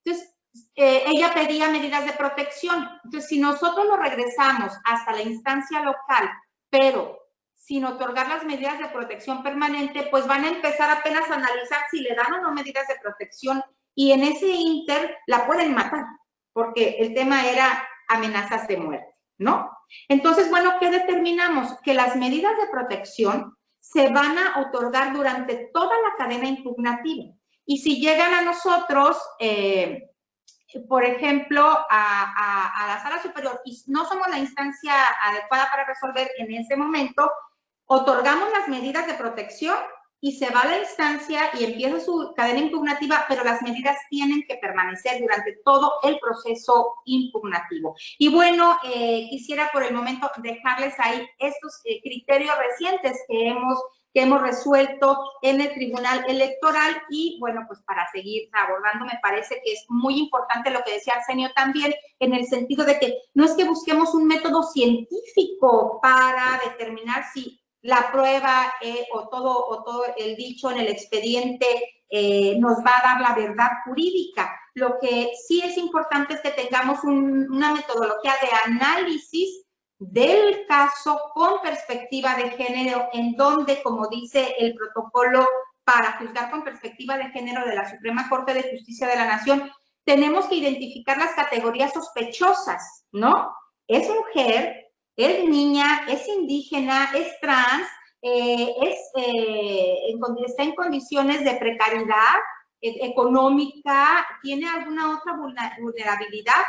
entonces ella pedía medidas de protección. Entonces, si nosotros lo regresamos hasta la instancia local, pero sin otorgar las medidas de protección permanente, pues van a empezar apenas a analizar si le dan o no medidas de protección, y en ese inter la pueden matar, porque el tema era amenazas de muerte, ¿no? Entonces, bueno, ¿qué determinamos? Que las medidas de protección se van a otorgar durante toda la cadena impugnativa. Y si llegan a nosotros, por ejemplo, a la sala superior y no somos la instancia adecuada para resolver en ese momento, otorgamos las medidas de protección y se va a la instancia y empieza su cadena impugnativa, pero las medidas tienen que permanecer durante todo el proceso impugnativo. Y bueno, quisiera por el momento dejarles ahí estos criterios recientes que hemos resuelto en el Tribunal Electoral, y bueno, pues para seguir abordando, me parece que es muy importante lo que decía Arsenio también, en el sentido de que no es que busquemos un método científico para determinar si la prueba o todo el dicho en el expediente nos va a dar la verdad jurídica. Lo que sí es importante es que tengamos una metodología de análisis del caso con perspectiva de género, en donde, como dice el protocolo para juzgar con perspectiva de género de la Suprema Corte de Justicia de la Nación, tenemos que identificar las categorías sospechosas, ¿no? Es mujer, es niña, es indígena, es trans, está en condiciones de precariedad económica, tiene alguna otra vulnerabilidad.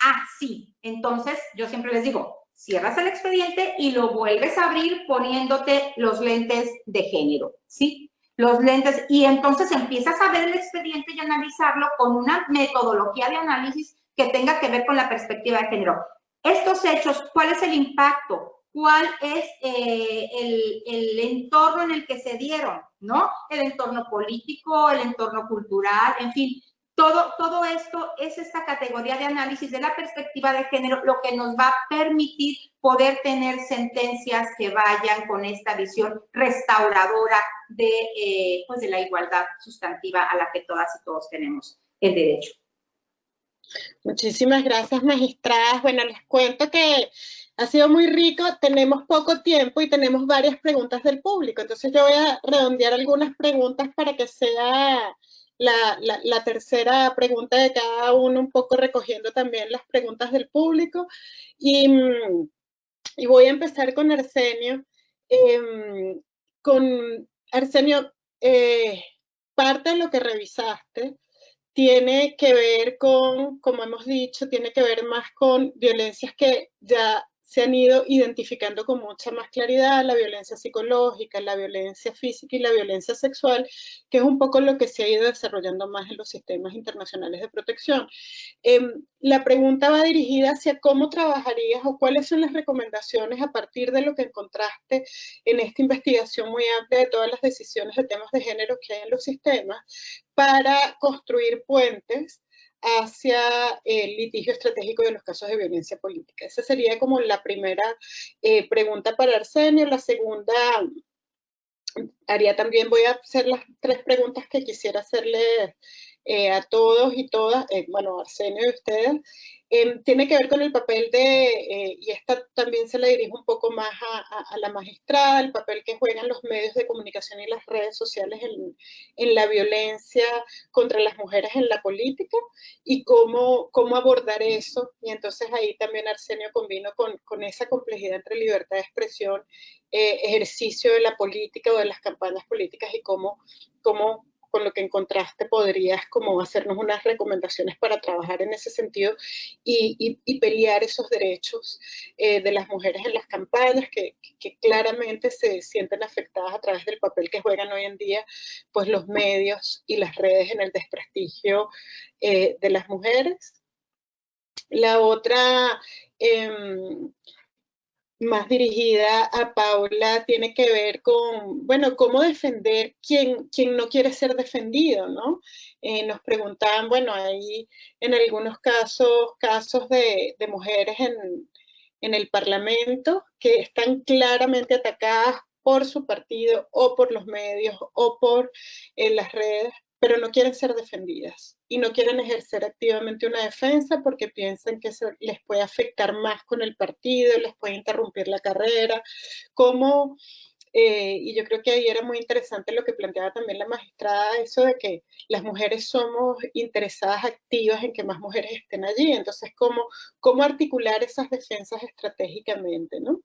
Ah, sí. Entonces, yo siempre les digo, cierras el expediente y lo vuelves a abrir poniéndote los lentes de género, ¿sí? Los lentes, y entonces empiezas a ver el expediente y analizarlo con una metodología de análisis que tenga que ver con la perspectiva de género. Estos hechos, ¿cuál es el impacto? ¿Cuál es el entorno en el que se dieron? ¿No? El entorno político, el entorno cultural, en fin. Todo esto es esta categoría de análisis de la perspectiva de género, lo que nos va a permitir poder tener sentencias que vayan con esta visión restauradora de la igualdad sustantiva a la que todas y todos tenemos el derecho. Muchísimas gracias, magistradas. Bueno, les cuento que ha sido muy rico, tenemos poco tiempo y tenemos varias preguntas del público, entonces yo voy a redondear algunas preguntas para que sea la tercera pregunta de cada uno, un poco recogiendo también las preguntas del público. Y voy a empezar con Arsenio. Arsenio, parte de lo que revisaste tiene que ver con, como hemos dicho, tiene que ver más con violencias que ya se han ido identificando con mucha más claridad, la violencia psicológica, la violencia física y la violencia sexual, que es un poco lo que se ha ido desarrollando más en los sistemas internacionales de protección. La pregunta va dirigida hacia cómo trabajarías o cuáles son las recomendaciones a partir de lo que encontraste en esta investigación muy amplia de todas las decisiones de temas de género que hay en los sistemas para construir puentes hacia el litigio estratégico de los casos de violencia política. Esa sería como la primera pregunta para Arsenio. La segunda, voy a hacer las tres preguntas que quisiera hacerle a todos y todas, bueno, Arsenio y ustedes, tiene que ver con el papel de, y esta también se la dirijo un poco más a la magistrada, el papel que juegan los medios de comunicación y las redes sociales en la violencia contra las mujeres en la política y cómo abordar eso. Y entonces ahí también Arsenio convino con esa complejidad entre libertad de expresión, ejercicio de la política o de las campañas políticas y cómo con lo que encontraste podrías como hacernos unas recomendaciones para trabajar en ese sentido y pelear esos derechos de las mujeres en las campañas que claramente se sienten afectadas a través del papel que juegan hoy en día pues los medios y las redes en el desprestigio de las mujeres. La otra más dirigida a Paula, tiene que ver con, bueno, cómo defender quien no quiere ser defendido, ¿no? Nos preguntaban, bueno, hay en algunos casos de mujeres en el Parlamento que están claramente atacadas por su partido o por los medios o por las redes, pero no quieren ser defendidas y no quieren ejercer activamente una defensa porque piensan que eso les puede afectar más con el partido, les puede interrumpir la carrera, como, y yo creo que ahí era muy interesante lo que planteaba también la magistrada, eso de que las mujeres somos interesadas, activas en que más mujeres estén allí, entonces cómo articular esas defensas estratégicamente, ¿no?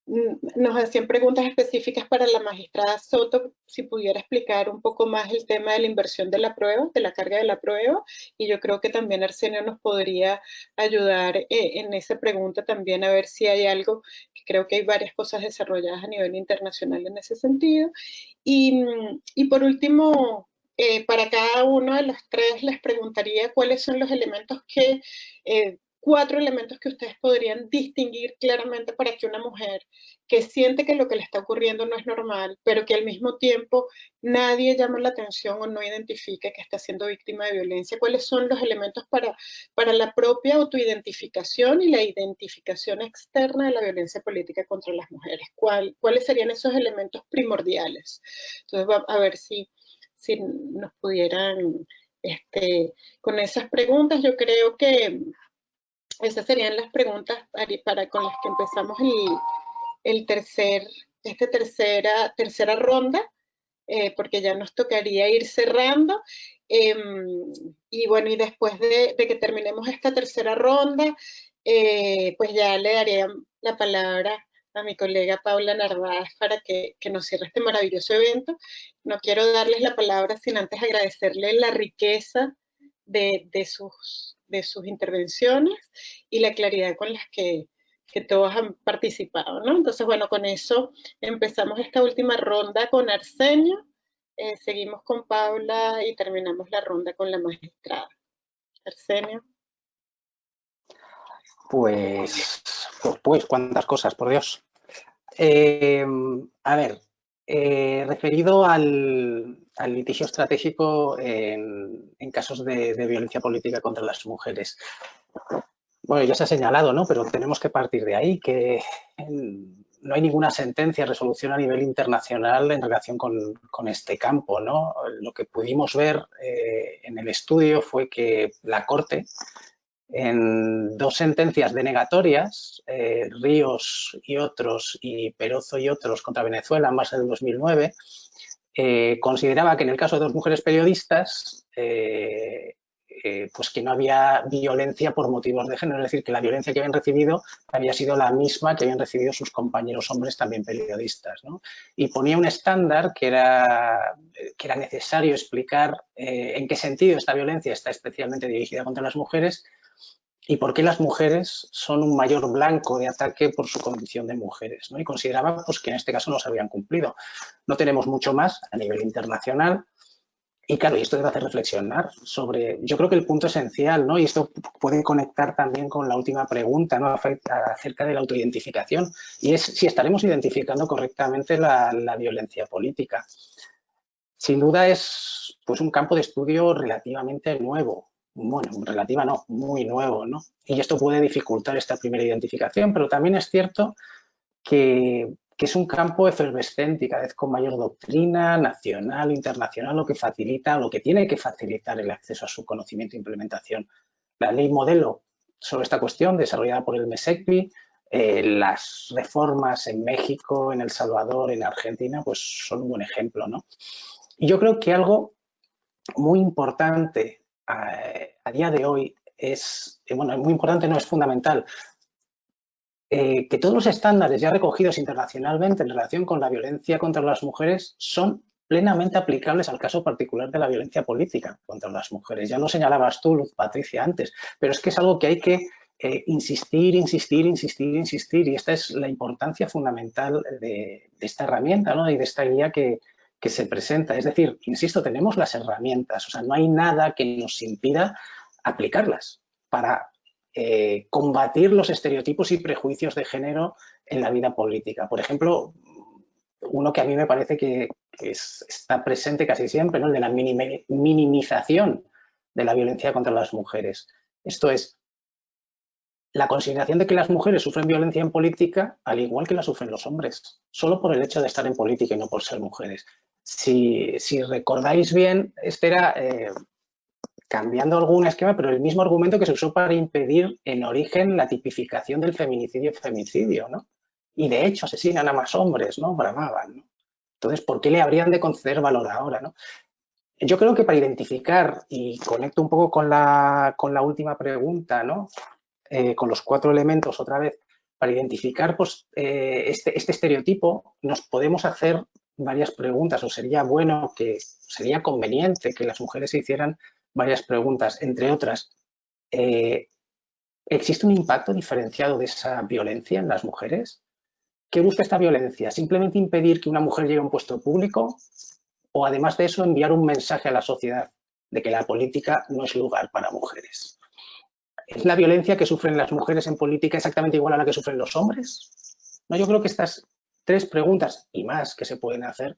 Nos hacían preguntas específicas para la magistrada Soto, si pudiera explicar un poco más el tema de la inversión de la prueba, de la carga de la prueba, y yo creo que también Arsenio nos podría ayudar en esa pregunta también, a ver si hay algo, que creo que hay varias cosas desarrolladas a nivel internacional en ese sentido. Y por último, para cada uno de los tres les preguntaría cuáles son los elementos que 4 elementos que ustedes podrían distinguir claramente para que una mujer que siente que lo que le está ocurriendo no es normal, pero que al mismo tiempo nadie llama la atención o no identifica que está siendo víctima de violencia, ¿cuáles son los elementos para la propia autoidentificación y la identificación externa de la violencia política contra las mujeres? ¿Cuáles serían esos elementos primordiales? Entonces, a ver si nos pudieran, con esas preguntas, yo creo que esas serían las preguntas con las que empezamos tercera ronda, porque ya nos tocaría ir cerrando. Y bueno, y después de que terminemos esta tercera ronda, pues ya le daría la palabra a mi colega Paula Narváez para que nos cierre este maravilloso evento. No quiero darles la palabra sin antes agradecerle la riqueza de sus intervenciones y la claridad con las que todos han participado, ¿no? Entonces, bueno, con eso empezamos esta última ronda con Arsenio, seguimos con Paula y terminamos la ronda con la magistrada. Arsenio. Pues cuántas cosas, por Dios. A ver, referido al litigio estratégico en casos de violencia política contra las mujeres. Bueno, ya se ha señalado, ¿no? Pero tenemos que partir de ahí, que no hay ninguna sentencia, resolución a nivel internacional en relación con este campo, ¿no? Lo que pudimos ver en el estudio fue que la Corte, en 2 sentencias denegatorias, Ríos y otros, y Perozo y otros contra Venezuela, ambas del 2009, consideraba que en el caso de 2 mujeres periodistas, pues que no había violencia por motivos de género, es decir, que la violencia que habían recibido había sido la misma que habían recibido sus compañeros hombres también periodistas, ¿no? Y ponía un estándar que era necesario explicar en qué sentido esta violencia está especialmente dirigida contra las mujeres y por qué las mujeres son un mayor blanco de ataque por su condición de mujeres, ¿no? Y consideraba pues, que en este caso no se habían cumplido. No tenemos mucho más a nivel internacional. Y claro, y esto debe hacer reflexionar sobre, yo creo que el punto esencial, ¿no? Y esto puede conectar también con la última pregunta, ¿no? Acerca de la autoidentificación, y es si estaremos identificando correctamente la violencia política. Sin duda es pues, un campo de estudio relativamente nuevo. Bueno, relativa no, muy nuevo, ¿no? Y esto puede dificultar esta primera identificación, pero también es cierto que es un campo efervescente y cada vez con mayor doctrina nacional, internacional, lo que facilita, lo que tiene que facilitar el acceso a su conocimiento e implementación. La ley modelo sobre esta cuestión, desarrollada por el MESECBI, las reformas en México, en El Salvador, en Argentina, pues son un buen ejemplo, ¿no? Y yo creo que algo muy importante a día de hoy es, bueno, muy importante no es fundamental, que todos los estándares ya recogidos internacionalmente en relación con la violencia contra las mujeres son plenamente aplicables al caso particular de la violencia política contra las mujeres. Ya lo señalabas tú, Luz Patricia, antes, pero es que es algo que hay que insistir, y esta es la importancia fundamental de esta herramienta, ¿no? Y de esta guía que se presenta. Es decir, insisto, tenemos las herramientas, o sea, no hay nada que nos impida aplicarlas para combatir los estereotipos y prejuicios de género en la vida política. Por ejemplo, uno que a mí me parece que está presente casi siempre, ¿no? El de la minimización de la violencia contra las mujeres. Esto es, la consideración de que las mujeres sufren violencia en política al igual que la sufren los hombres, solo por el hecho de estar en política y no por ser mujeres. Si recordáis bien, este era, cambiando algún esquema, pero el mismo argumento que se usó para impedir en origen la tipificación del feminicidio y femicidio, ¿no? Y de hecho asesinan a más hombres, ¿no? Bramaban, ¿no? Entonces, ¿por qué le habrían de conceder valor ahora, ¿no? Yo creo que para identificar, y conecto un poco con la última pregunta, ¿no? Con los 4 elementos otra vez, para identificar pues, este estereotipo nos podemos hacer varias preguntas, o sería conveniente que las mujeres se hicieran varias preguntas, entre otras. ¿Existe un impacto diferenciado de esa violencia en las mujeres? ¿Qué busca esta violencia? ¿Simplemente impedir que una mujer llegue a un puesto público? O además de eso, enviar un mensaje a la sociedad de que la política no es lugar para mujeres. ¿Es la violencia que sufren las mujeres en política exactamente igual a la que sufren los hombres? No, yo creo que estas 3 preguntas y más que se pueden hacer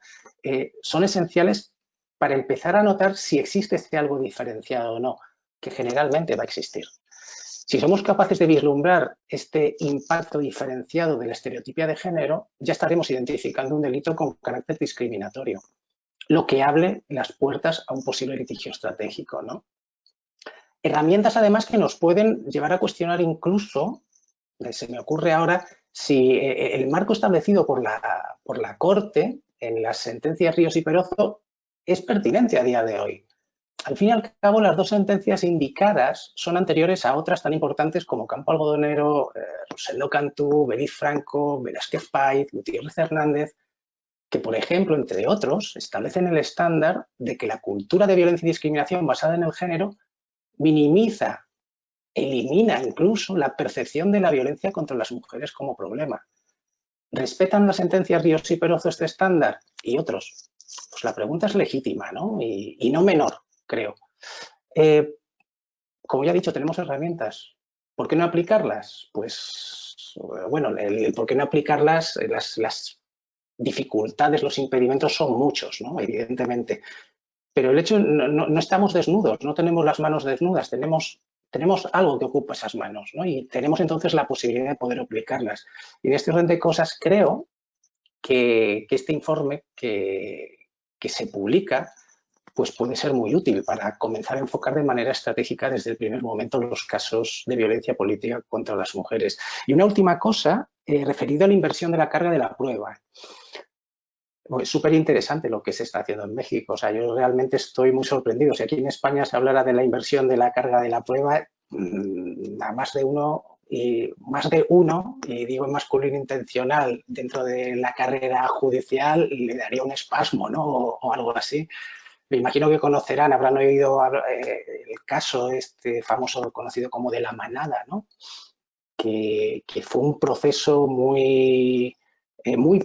son esenciales para empezar a notar si existe este algo diferenciado o no, que generalmente va a existir. Si somos capaces de vislumbrar este impacto diferenciado de la estereotipia de género, ya estaremos identificando un delito con carácter discriminatorio, lo que abre las puertas a un posible litigio estratégico, ¿no? Herramientas, además, que nos pueden llevar a cuestionar incluso, se me ocurre ahora, si el marco establecido por la Corte en las sentencias Ríos y Perozo es pertinente a día de hoy. Al fin y al cabo, las 2 sentencias indicadas son anteriores a otras tan importantes como Campo Algodonero, Rosendo Cantú, Beliz Franco, Velázquez Paiz, Gutiérrez Hernández, que, por ejemplo, entre otros, establecen el estándar de que la cultura de violencia y discriminación basada en el género minimiza, elimina incluso la percepción de la violencia contra las mujeres como problema. ¿Respetan las sentencias Ríos y Perozo este estándar? Y otros. Pues la pregunta es legítima, ¿no? Y no menor, creo. Como ya he dicho, tenemos herramientas. ¿Por qué no aplicarlas? Pues, bueno, ¿por qué no aplicarlas? Las dificultades, los impedimentos son muchos, ¿no? Evidentemente. Pero el hecho, no estamos desnudos, no tenemos las manos desnudas, tenemos algo que ocupa esas manos, ¿no? Y tenemos entonces la posibilidad de poder aplicarlas. Y en este orden de cosas creo que este informe que se publica pues puede ser muy útil para comenzar a enfocar de manera estratégica desde el primer momento los casos de violencia política contra las mujeres. Y una última cosa, referido a la inversión de la carga de la prueba. Es súper interesante lo que se está haciendo en México. O sea, yo realmente estoy muy sorprendido. Si aquí en España se hablara de la inversión de la carga de la prueba, a más de uno, y digo en masculino intencional, dentro de la carrera judicial, le daría un espasmo, ¿no? O algo así. Me imagino que conocerán, habrán oído el caso este famoso conocido como de la manada, ¿no? Que fue un proceso muy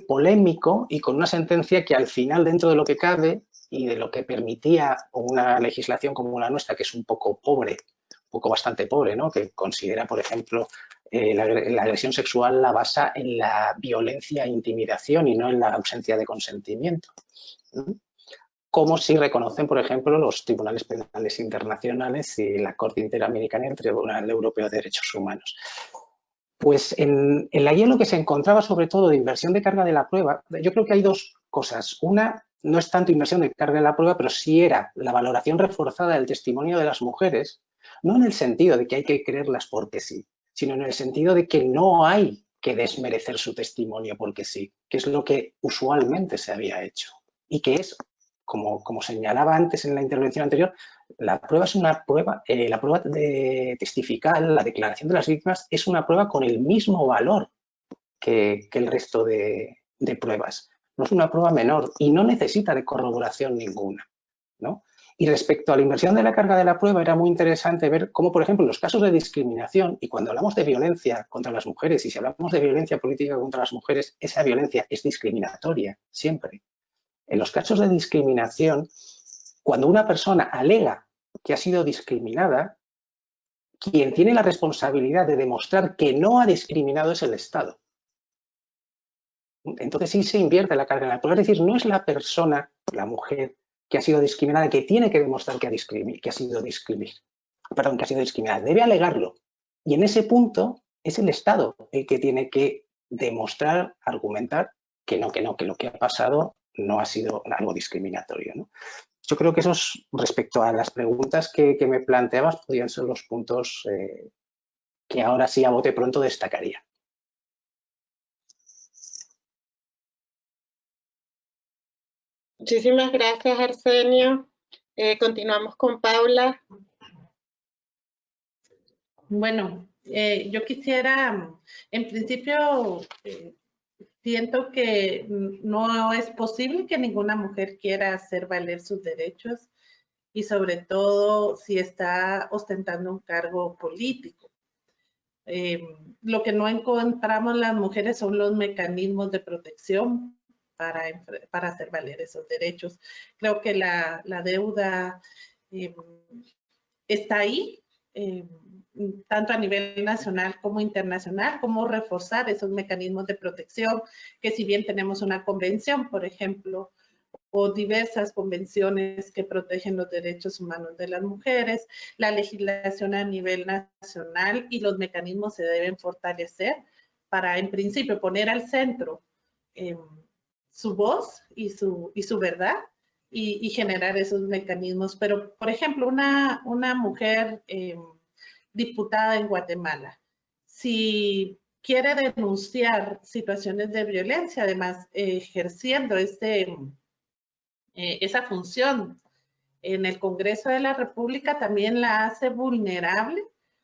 polémico y con una sentencia que al final, dentro de lo que cabe y de lo que permitía una legislación como la nuestra, que es un poco pobre, bastante pobre, ¿no? Que considera, por ejemplo, la agresión sexual la basa en la violencia e intimidación y no en la ausencia de consentimiento. Como si reconocen, por ejemplo, los tribunales penales internacionales y la Corte Interamericana y el Tribunal Europeo de Derechos Humanos. Pues en la guía lo que se encontraba sobre todo de inversión de carga de la prueba, yo creo que hay 2 cosas. Una, no es tanto inversión de carga de la prueba, pero sí era la valoración reforzada del testimonio de las mujeres, no en el sentido de que hay que creerlas porque sí, sino en el sentido de que no hay que desmerecer su testimonio porque sí, que es lo que usualmente se había hecho y que es, como señalaba antes en la intervención anterior, la prueba es una prueba, la prueba de testificar, la declaración de las víctimas, es una prueba con el mismo valor que el resto de pruebas. No es una prueba menor y no necesita de corroboración ninguna, ¿no? Y respecto a la inversión de la carga de la prueba, era muy interesante ver cómo, por ejemplo, en los casos de discriminación, y cuando hablamos de violencia contra las mujeres, y si hablamos de violencia política contra las mujeres, esa violencia es discriminatoria, siempre. En los casos de discriminación, cuando una persona alega que ha sido discriminada, quien tiene la responsabilidad de demostrar que no ha discriminado es el Estado. Entonces sí se invierte la carga de la prueba, es decir, no es la persona, la mujer, que ha sido discriminada, que tiene que demostrar que ha sido discriminada. Debe alegarlo. Y en ese punto es el Estado el que tiene que demostrar, argumentar que lo que ha pasado no ha sido algo discriminatorio, ¿no? Yo creo que esos, respecto a las preguntas que me planteabas, podrían ser los puntos que ahora sí a bote pronto destacaría. Muchísimas gracias, Arsenio. Continuamos con Paula. Bueno, yo quisiera, en principio, siento que no es posible que ninguna mujer quiera hacer valer sus derechos y sobre todo si está ostentando un cargo político. Lo que no encontramos las mujeres son los mecanismos de protección para hacer valer esos derechos. Creo que la deuda está ahí, tanto a nivel nacional como internacional, como reforzar esos mecanismos de protección, que si bien tenemos una convención, por ejemplo, o diversas convenciones que protegen los derechos humanos de las mujeres, la legislación a nivel nacional y los mecanismos se deben fortalecer para, en principio, poner al centro su voz y su verdad y generar esos mecanismos. Pero, por ejemplo, una mujer diputada en Guatemala, si quiere denunciar situaciones de violencia, además ejerciendo esa función en el Congreso de la República, también la hace vulnerable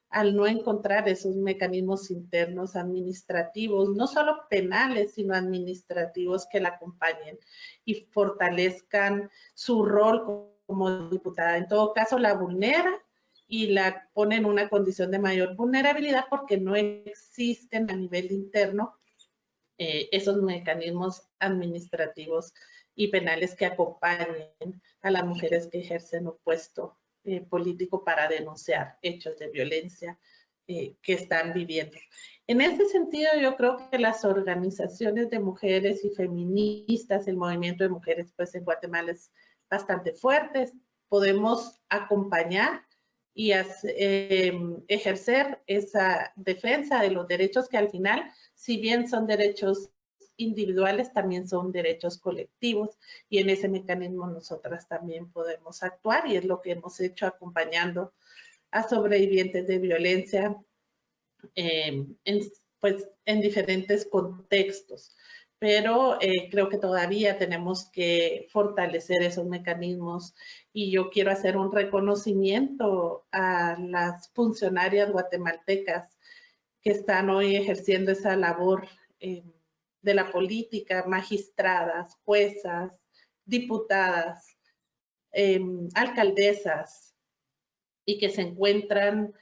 al no encontrar esos mecanismos internos administrativos, no solo penales, sino administrativos que la acompañen y fortalezcan su rol como diputada. En todo caso, la vulnera y la pone en una condición de mayor vulnerabilidad porque no existen a nivel interno esos mecanismos administrativos y penales que acompañen a las mujeres que ejercen un puesto político para denunciar hechos de violencia que están viviendo. En ese sentido, yo creo que las organizaciones de mujeres y feministas, el movimiento de mujeres pues en Guatemala es bastante fuerte, podemos acompañar y ejercer esa defensa de los derechos que al final, si bien son derechos individuales, también son derechos colectivos y en ese mecanismo nosotras también podemos actuar y es lo que hemos hecho acompañando a sobrevivientes de violencia en diferentes contextos. Pero creo que todavía tenemos que fortalecer esos mecanismos y yo quiero hacer un reconocimiento a las funcionarias guatemaltecas que están hoy ejerciendo esa labor de la política, magistradas, juezas, diputadas, alcaldesas, y que se encuentran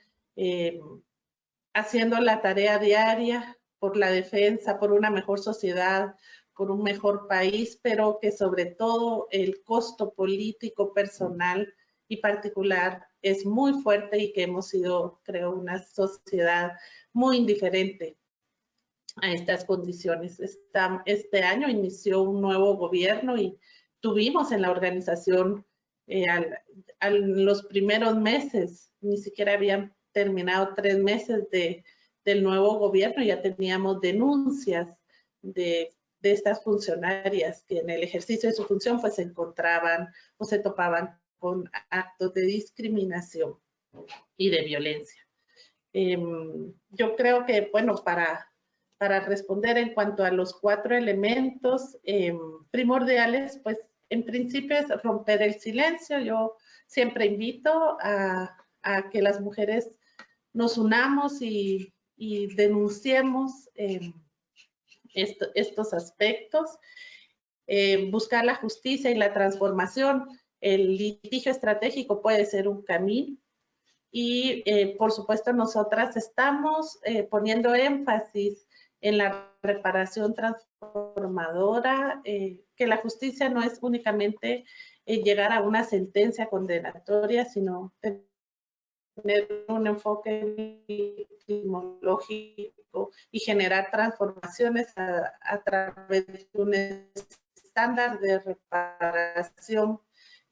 haciendo la tarea diaria por la defensa, por una mejor sociedad, por un mejor país, pero que sobre todo el costo político, personal y particular es muy fuerte y que hemos sido, creo, una sociedad muy indiferente a estas condiciones. Este año inició un nuevo gobierno y tuvimos en la organización los primeros meses, ni siquiera habían terminado 3 meses del nuevo gobierno, ya teníamos denuncias de estas funcionarias que en el ejercicio de su función pues se encontraban o se topaban con actos de discriminación y de violencia. Yo creo que, bueno, para responder en cuanto a los 4 elementos primordiales, pues en principio es romper el silencio. Yo siempre invito a que las mujeres nos unamos y denunciemos estos aspectos. Buscar la justicia y la transformación. El litigio estratégico puede ser un camino. Y, por supuesto, nosotras estamos poniendo énfasis en la reparación transformadora, que la justicia no es únicamente llegar a una sentencia condenatoria, sino tener un enfoque victimológico y generar transformaciones a través de un estándar de reparación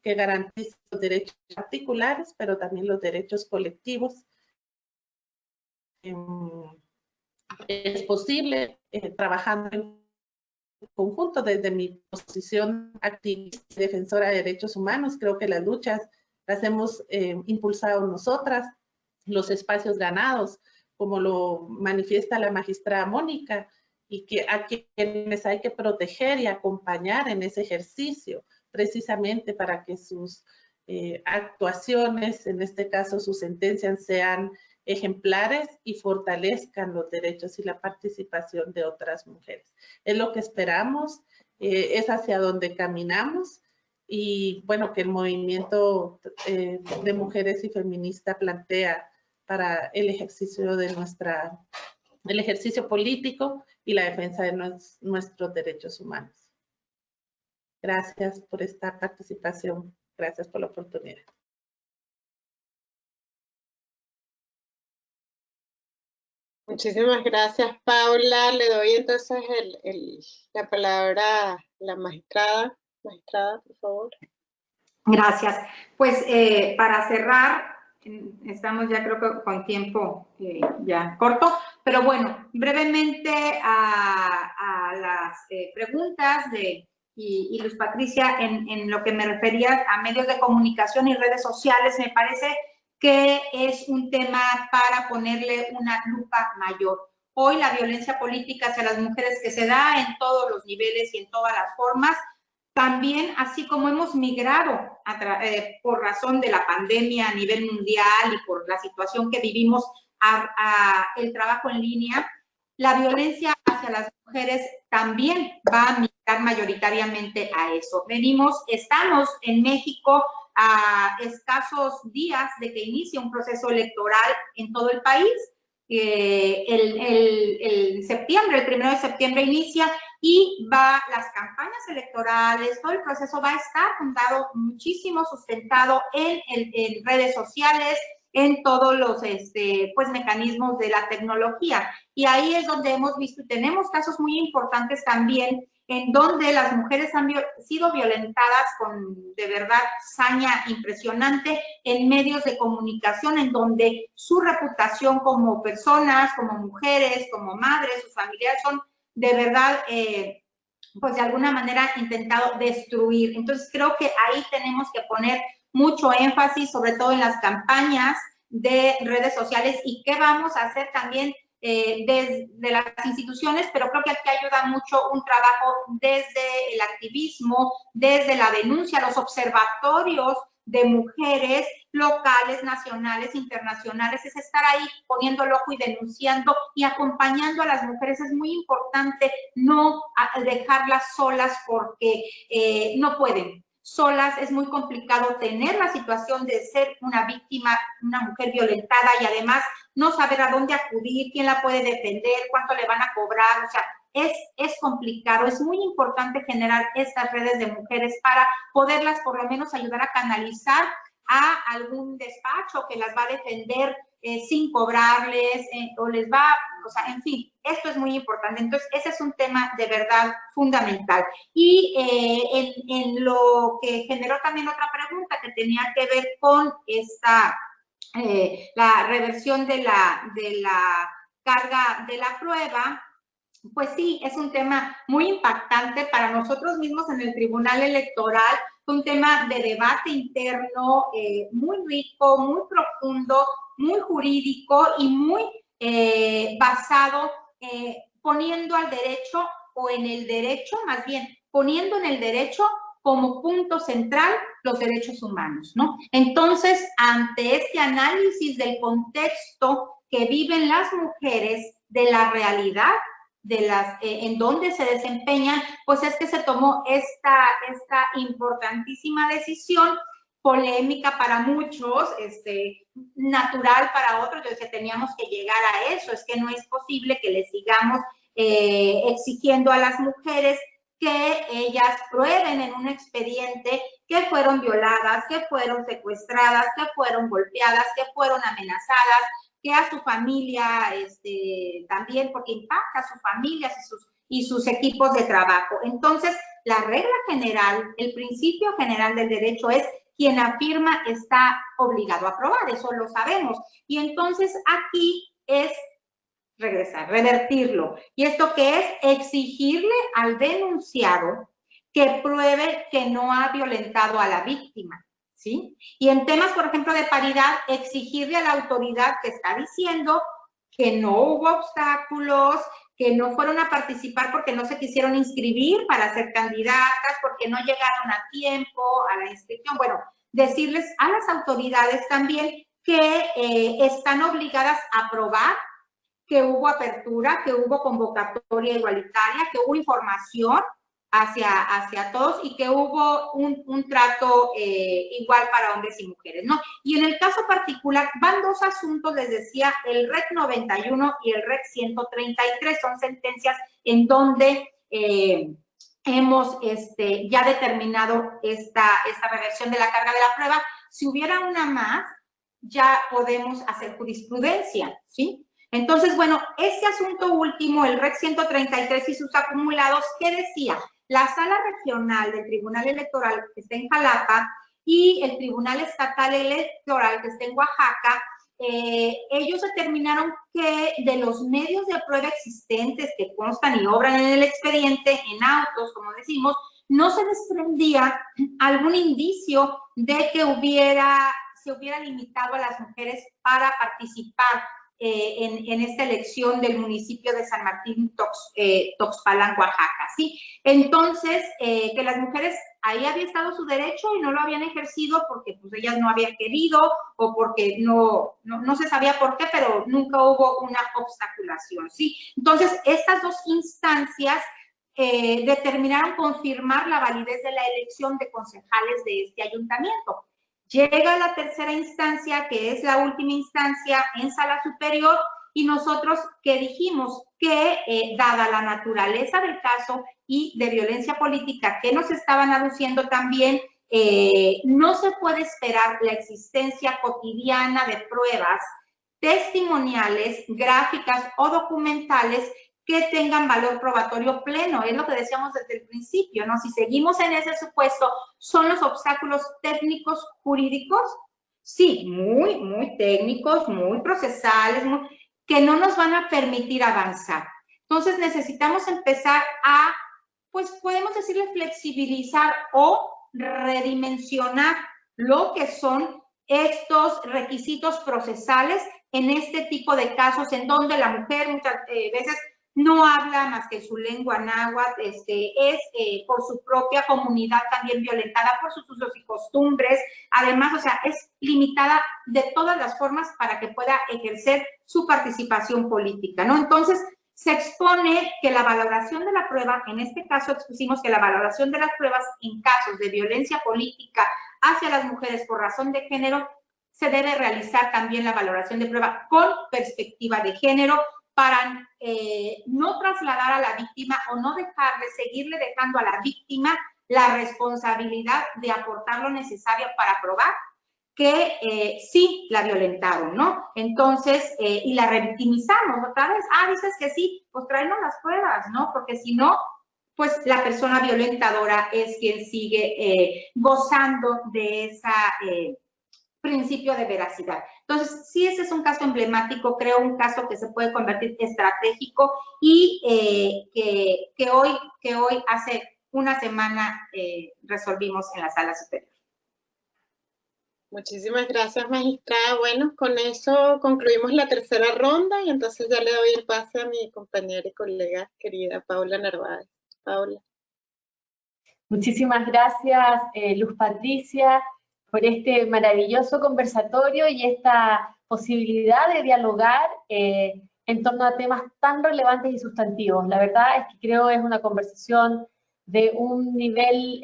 que garantice los derechos particulares, pero también los derechos colectivos. es posible trabajando en conjunto. Desde mi posición activista y defensora de derechos humanos, creo que las luchas las hemos impulsado nosotras, los espacios ganados, como lo manifiesta la magistrada Mónica, y que a quienes hay que proteger y acompañar en ese ejercicio, precisamente para que sus actuaciones, en este caso sus sentencias, sean ejemplares y fortalezcan los derechos y la participación de otras mujeres. Es lo que esperamos, es hacia donde caminamos, y bueno, que el movimiento de mujeres y feminista plantea para el ejercicio de el ejercicio político y la defensa de nuestros derechos humanos. Gracias por esta participación. Gracias por la oportunidad. Muchísimas gracias, Paula. Le doy entonces la palabra a la magistrada. Magistrada, por favor. Gracias. Pues para cerrar, estamos ya creo que con tiempo ya corto, pero bueno, brevemente a las preguntas y Luz Patricia, en lo que me refería a medios de comunicación y redes sociales, me parece que es un tema para ponerle una lupa mayor. Hoy la violencia política hacia las mujeres que se da en todos los niveles y en todas las formas, también, así como hemos migrado por razón de la pandemia a nivel mundial y por la situación que vivimos a el trabajo en línea, la violencia hacia las mujeres también va a migrar mayoritariamente a eso. Estamos en México a escasos días de que inicie un proceso electoral en todo el país. El 1 de septiembre inicia y las campañas electorales, todo el proceso va a estar fundado muchísimo, sustentado en redes sociales, en todos los pues, mecanismos de la tecnología. Y ahí es donde hemos visto y tenemos casos muy importantes también en donde las mujeres han sido violentadas con, de verdad, saña impresionante en medios de comunicación, en donde su reputación como personas, como mujeres, como madres, sus familiares son de verdad, pues de alguna manera intentado destruir. Entonces creo que ahí tenemos que poner mucho énfasis, sobre todo en las campañas de redes sociales y qué vamos a hacer también desde las instituciones, pero creo que aquí ayuda mucho un trabajo desde el activismo, desde la denuncia, los observatorios de mujeres locales, nacionales, internacionales, es estar ahí poniendo el ojo y denunciando y acompañando a las mujeres. Es muy importante no dejarlas solas porque no pueden. Solas es muy complicado tener la situación de ser una víctima, una mujer violentada y además no saber a dónde acudir, quién la puede defender, cuánto le van a cobrar, o sea, es complicado. Es muy importante generar estas redes de mujeres para poderlas por lo menos ayudar a canalizar a algún despacho que las va a defender sin cobrarles o les va, o sea, en fin, esto es muy importante. Entonces, ese es un tema de verdad fundamental. Y en lo que generó también otra pregunta que tenía que ver con esta, la reversión de la carga de la prueba, pues sí, es un tema muy impactante para nosotros mismos en el Tribunal Electoral, un tema de debate interno muy rico, muy profundo, muy jurídico y muy basado poniendo al derecho o en el derecho, más bien poniendo en el derecho como punto central los derechos humanos, ¿no? Entonces, ante este análisis del contexto que viven las mujeres, de la realidad, de en donde se desempeñan, pues es que se tomó esta importantísima decisión, polémica para muchos, natural para otros. Yo decía, teníamos que llegar a eso, es que no es posible que le sigamos exigiendo a las mujeres que ellas prueben en un expediente que fueron violadas, que fueron secuestradas, que fueron golpeadas, que fueron amenazadas, que a su familia también, porque impacta a sus familias y sus equipos de trabajo. Entonces, la regla general, el principio general del derecho es quien afirma está obligado a probar, eso lo sabemos. Y entonces aquí es regresar, revertirlo. ¿Y esto qué es? Exigirle al denunciado que pruebe que no ha violentado a la víctima, ¿sí? Y en temas, por ejemplo, de paridad, exigirle a la autoridad que está diciendo que no hubo obstáculos, que no fueron a participar porque no se quisieron inscribir para ser candidatas, porque no llegaron a tiempo a la inscripción. Bueno, decirles a las autoridades también que están obligadas a probar que hubo apertura, que hubo convocatoria igualitaria, que hubo información hacia todos y que hubo un trato igual para hombres y mujeres, ¿no? Y en el caso particular van dos asuntos, les decía, el REC 91 y el REC 133, son sentencias en donde hemos ya determinado esta reversión de la carga de la prueba. Si hubiera una más, ya podemos hacer jurisprudencia, ¿sí? Entonces, bueno, este asunto último, el REC 133 y sus acumulados, ¿qué decía? La sala regional del Tribunal Electoral que está en Jalapa y el Tribunal Estatal Electoral que está en Oaxaca, ellos determinaron que de los medios de prueba existentes que constan y obran en el expediente, en autos, como decimos, no se desprendía algún indicio de que se hubiera limitado a las mujeres para participar en esta elección del municipio de San Martín Tuxpan, Oaxaca, ¿sí? Entonces, que las mujeres, ahí había estado su derecho y no lo habían ejercido porque pues ellas no habían querido o porque no se sabía por qué, pero nunca hubo una obstaculación, ¿sí? Entonces, estas dos instancias determinaron confirmar la validez de la elección de concejales de este ayuntamiento. Llega la tercera instancia, que es la última instancia en sala superior, y nosotros que dijimos que, dada la naturaleza del caso y de violencia política que nos estaban aduciendo también, no se puede esperar la existencia cotidiana de pruebas testimoniales, gráficas o documentales que tengan valor probatorio pleno. Es lo que decíamos desde el principio, ¿no? Si seguimos en ese supuesto, ¿son los obstáculos técnicos jurídicos? Sí, muy, muy técnicos, muy procesales, que no nos van a permitir avanzar. Entonces necesitamos empezar a, pues podemos decirle flexibilizar o redimensionar lo que son estos requisitos procesales en este tipo de casos en donde la mujer muchas veces no habla más que su lengua náhuatl, es por su propia comunidad también violentada por sus usos y costumbres, además, o sea, es limitada de todas las formas para que pueda ejercer su participación política, ¿no? Entonces, se expone que la valoración de la prueba, en este caso expusimos que la valoración de las pruebas en casos de violencia política hacia las mujeres por razón de género, se debe realizar también la valoración de prueba con perspectiva de género, para no trasladar a la víctima o no seguirle dejando a la víctima la responsabilidad de aportar lo necesario para probar que sí la violentaron, ¿no? Entonces, y la revictimizamos otra vez. Dices que sí, pues tráenos las pruebas, ¿no? Porque si no, pues la persona violentadora es quien sigue gozando de esa principio de veracidad. Entonces, sí, ese es un caso emblemático, creo un caso que se puede convertir estratégico y que hoy hace una semana resolvimos en la sala superior. Muchísimas gracias, magistrada. Bueno, con eso concluimos la tercera ronda y entonces ya le doy el pase a mi compañera y colega querida Paula Narváez. Paula. Muchísimas gracias, Luz Patricia, por este maravilloso conversatorio y esta posibilidad de dialogar en torno a temas tan relevantes y sustantivos. La verdad es que creo es una conversación de un nivel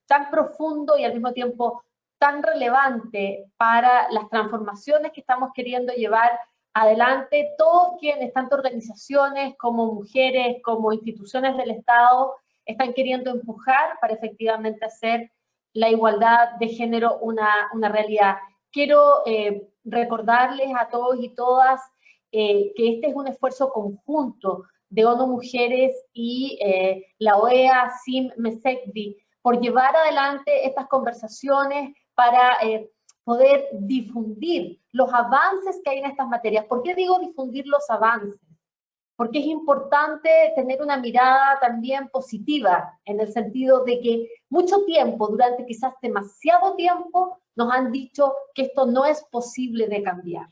tan profundo y al mismo tiempo tan relevante para las transformaciones que estamos queriendo llevar adelante todos quienes, tanto organizaciones como mujeres, como instituciones del Estado, están queriendo empujar para efectivamente hacer la igualdad de género una realidad. Quiero recordarles a todos y todas que este es un esfuerzo conjunto de ONU Mujeres y la OEA SIM MESECDI por llevar adelante estas conversaciones para poder difundir los avances que hay en estas materias. ¿Por qué digo difundir los avances? porque es importante tener una mirada también positiva, en el sentido de que mucho tiempo, durante quizás demasiado tiempo, nos han dicho que esto no es posible de cambiar,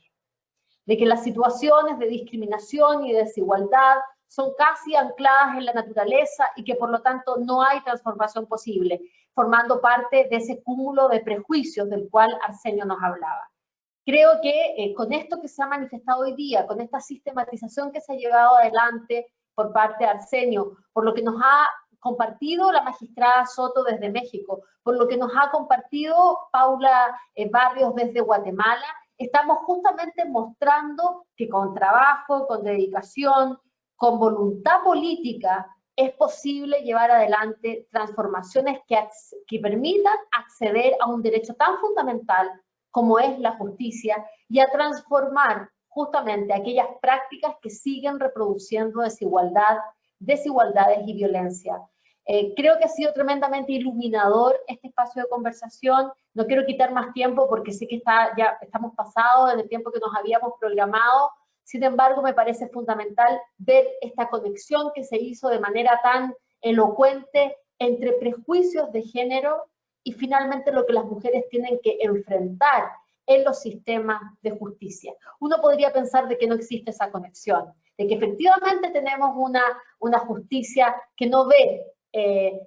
de que las situaciones de discriminación y desigualdad son casi ancladas en la naturaleza y que por lo tanto no hay transformación posible, formando parte de ese cúmulo de prejuicios del cual Arsenio nos hablaba. Creo que con esto que se ha manifestado hoy día, con esta sistematización que se ha llevado adelante por parte de Arsenio, por lo que nos ha compartido la magistrada Soto desde México, por lo que nos ha compartido Paula Barrios desde Guatemala, estamos justamente mostrando que con trabajo, con dedicación, con voluntad política, es posible llevar adelante transformaciones que permitan acceder a un derecho tan fundamental como es la justicia, y a transformar justamente aquellas prácticas que siguen reproduciendo desigualdades y violencia. Creo que ha sido tremendamente iluminador este espacio de conversación. No quiero quitar más tiempo porque sé que ya estamos pasados en el tiempo que nos habíamos programado. Sin embargo, me parece fundamental ver esta conexión que se hizo de manera tan elocuente entre prejuicios de género y finalmente lo que las mujeres tienen que enfrentar en los sistemas de justicia. Uno podría pensar de que no existe esa conexión, de que efectivamente tenemos una justicia que no ve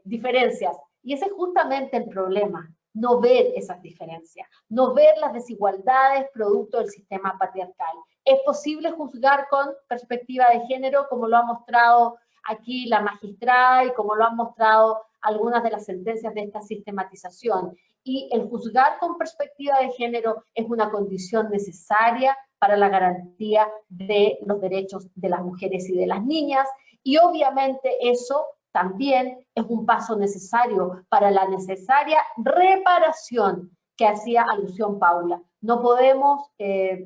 diferencias, y ese es justamente el problema, no ver esas diferencias, no ver las desigualdades producto del sistema patriarcal. Es posible juzgar con perspectiva de género, como lo ha mostrado aquí la magistrada y como lo han mostrado algunas de las sentencias de esta sistematización. Y el juzgar con perspectiva de género es una condición necesaria para la garantía de los derechos de las mujeres y de las niñas, y obviamente eso también es un paso necesario para la necesaria reparación que hacía alusión Paula. No podemos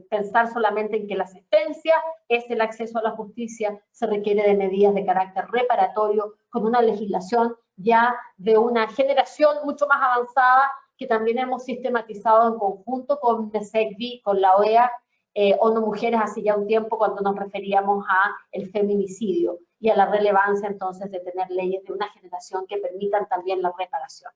pensar solamente en que la asistencia es el acceso a la justicia, se requiere de medidas de carácter reparatorio con una legislación ya de una generación mucho más avanzada que también hemos sistematizado en conjunto con MESECVI, con la OEA, ONU Mujeres hace ya un tiempo cuando nos referíamos a el feminicidio y a la relevancia entonces de tener leyes de una generación que permitan también la reparación.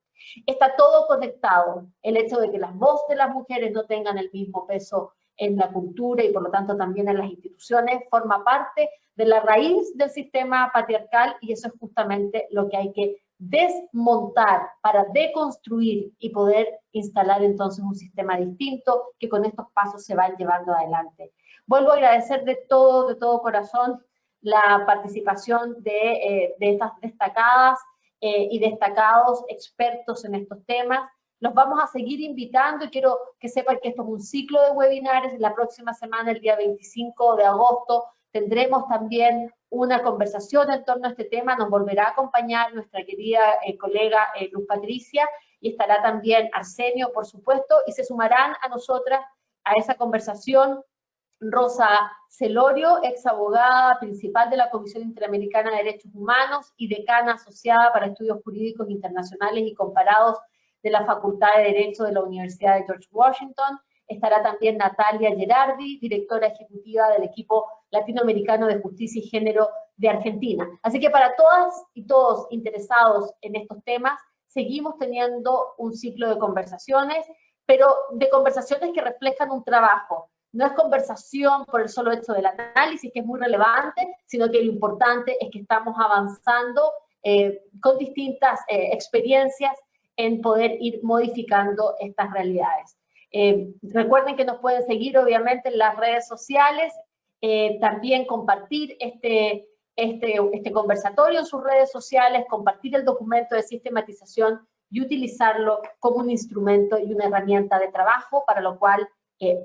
Está todo conectado, el hecho de que las voces de las mujeres no tengan el mismo peso en la cultura y por lo tanto también en las instituciones, forma parte de la raíz del sistema patriarcal, y eso es justamente lo que hay que desmontar para deconstruir y poder instalar entonces un sistema distinto que con estos pasos se van llevando adelante. Vuelvo a agradecer de todo corazón la participación de estas destacadas y destacados expertos en estos temas. Los vamos a seguir invitando y quiero que sepan que esto es un ciclo de webinares. La próxima semana, el día 25 de agosto, tendremos también una conversación en torno a este tema. Nos volverá a acompañar nuestra querida colega Luz Patricia, y estará también Arsenio, por supuesto, y se sumarán a nosotras a esa conversación Rosa Celorio, ex abogada principal de la Comisión Interamericana de Derechos Humanos y decana asociada para estudios jurídicos internacionales y comparados de la Facultad de Derecho de la Universidad de George Washington. Estará también Natalia Gerardi, directora ejecutiva del equipo latinoamericano de justicia y género de Argentina. Así que para todas y todos interesados en estos temas, seguimos teniendo un ciclo de conversaciones, pero de conversaciones que reflejan un trabajo. No es conversación por el solo hecho del análisis, que es muy relevante, sino que lo importante es que estamos avanzando con distintas experiencias en poder ir modificando estas realidades. Recuerden que nos pueden seguir obviamente en las redes sociales, también compartir este conversatorio en sus redes sociales, compartir el documento de sistematización y utilizarlo como un instrumento y una herramienta de trabajo, para lo cual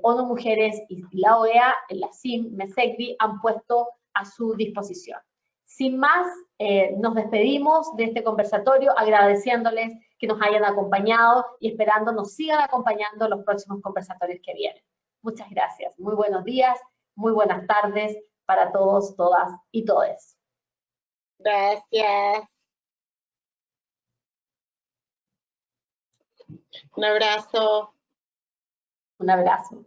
ONU Mujeres y la OEA, la CIM, MESECVI han puesto a su disposición. Sin más, nos despedimos de este conversatorio agradeciéndoles que nos hayan acompañado y esperando nos sigan acompañando en los próximos conversatorios que vienen. Muchas gracias. Muy buenos días, muy buenas tardes para todos, todas y todes. Gracias. Un abrazo. Un abrazo.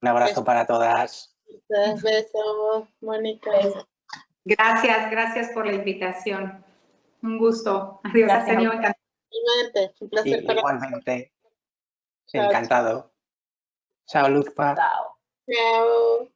Un abrazo para todas. Besos, Mónica. Gracias por la invitación. Un gusto. Adiós. Gracias. Has tenido encantado. Igualmente, un placer para Igualmente. Chao. Encantado. Chao, Luzpa. Chao. Chao.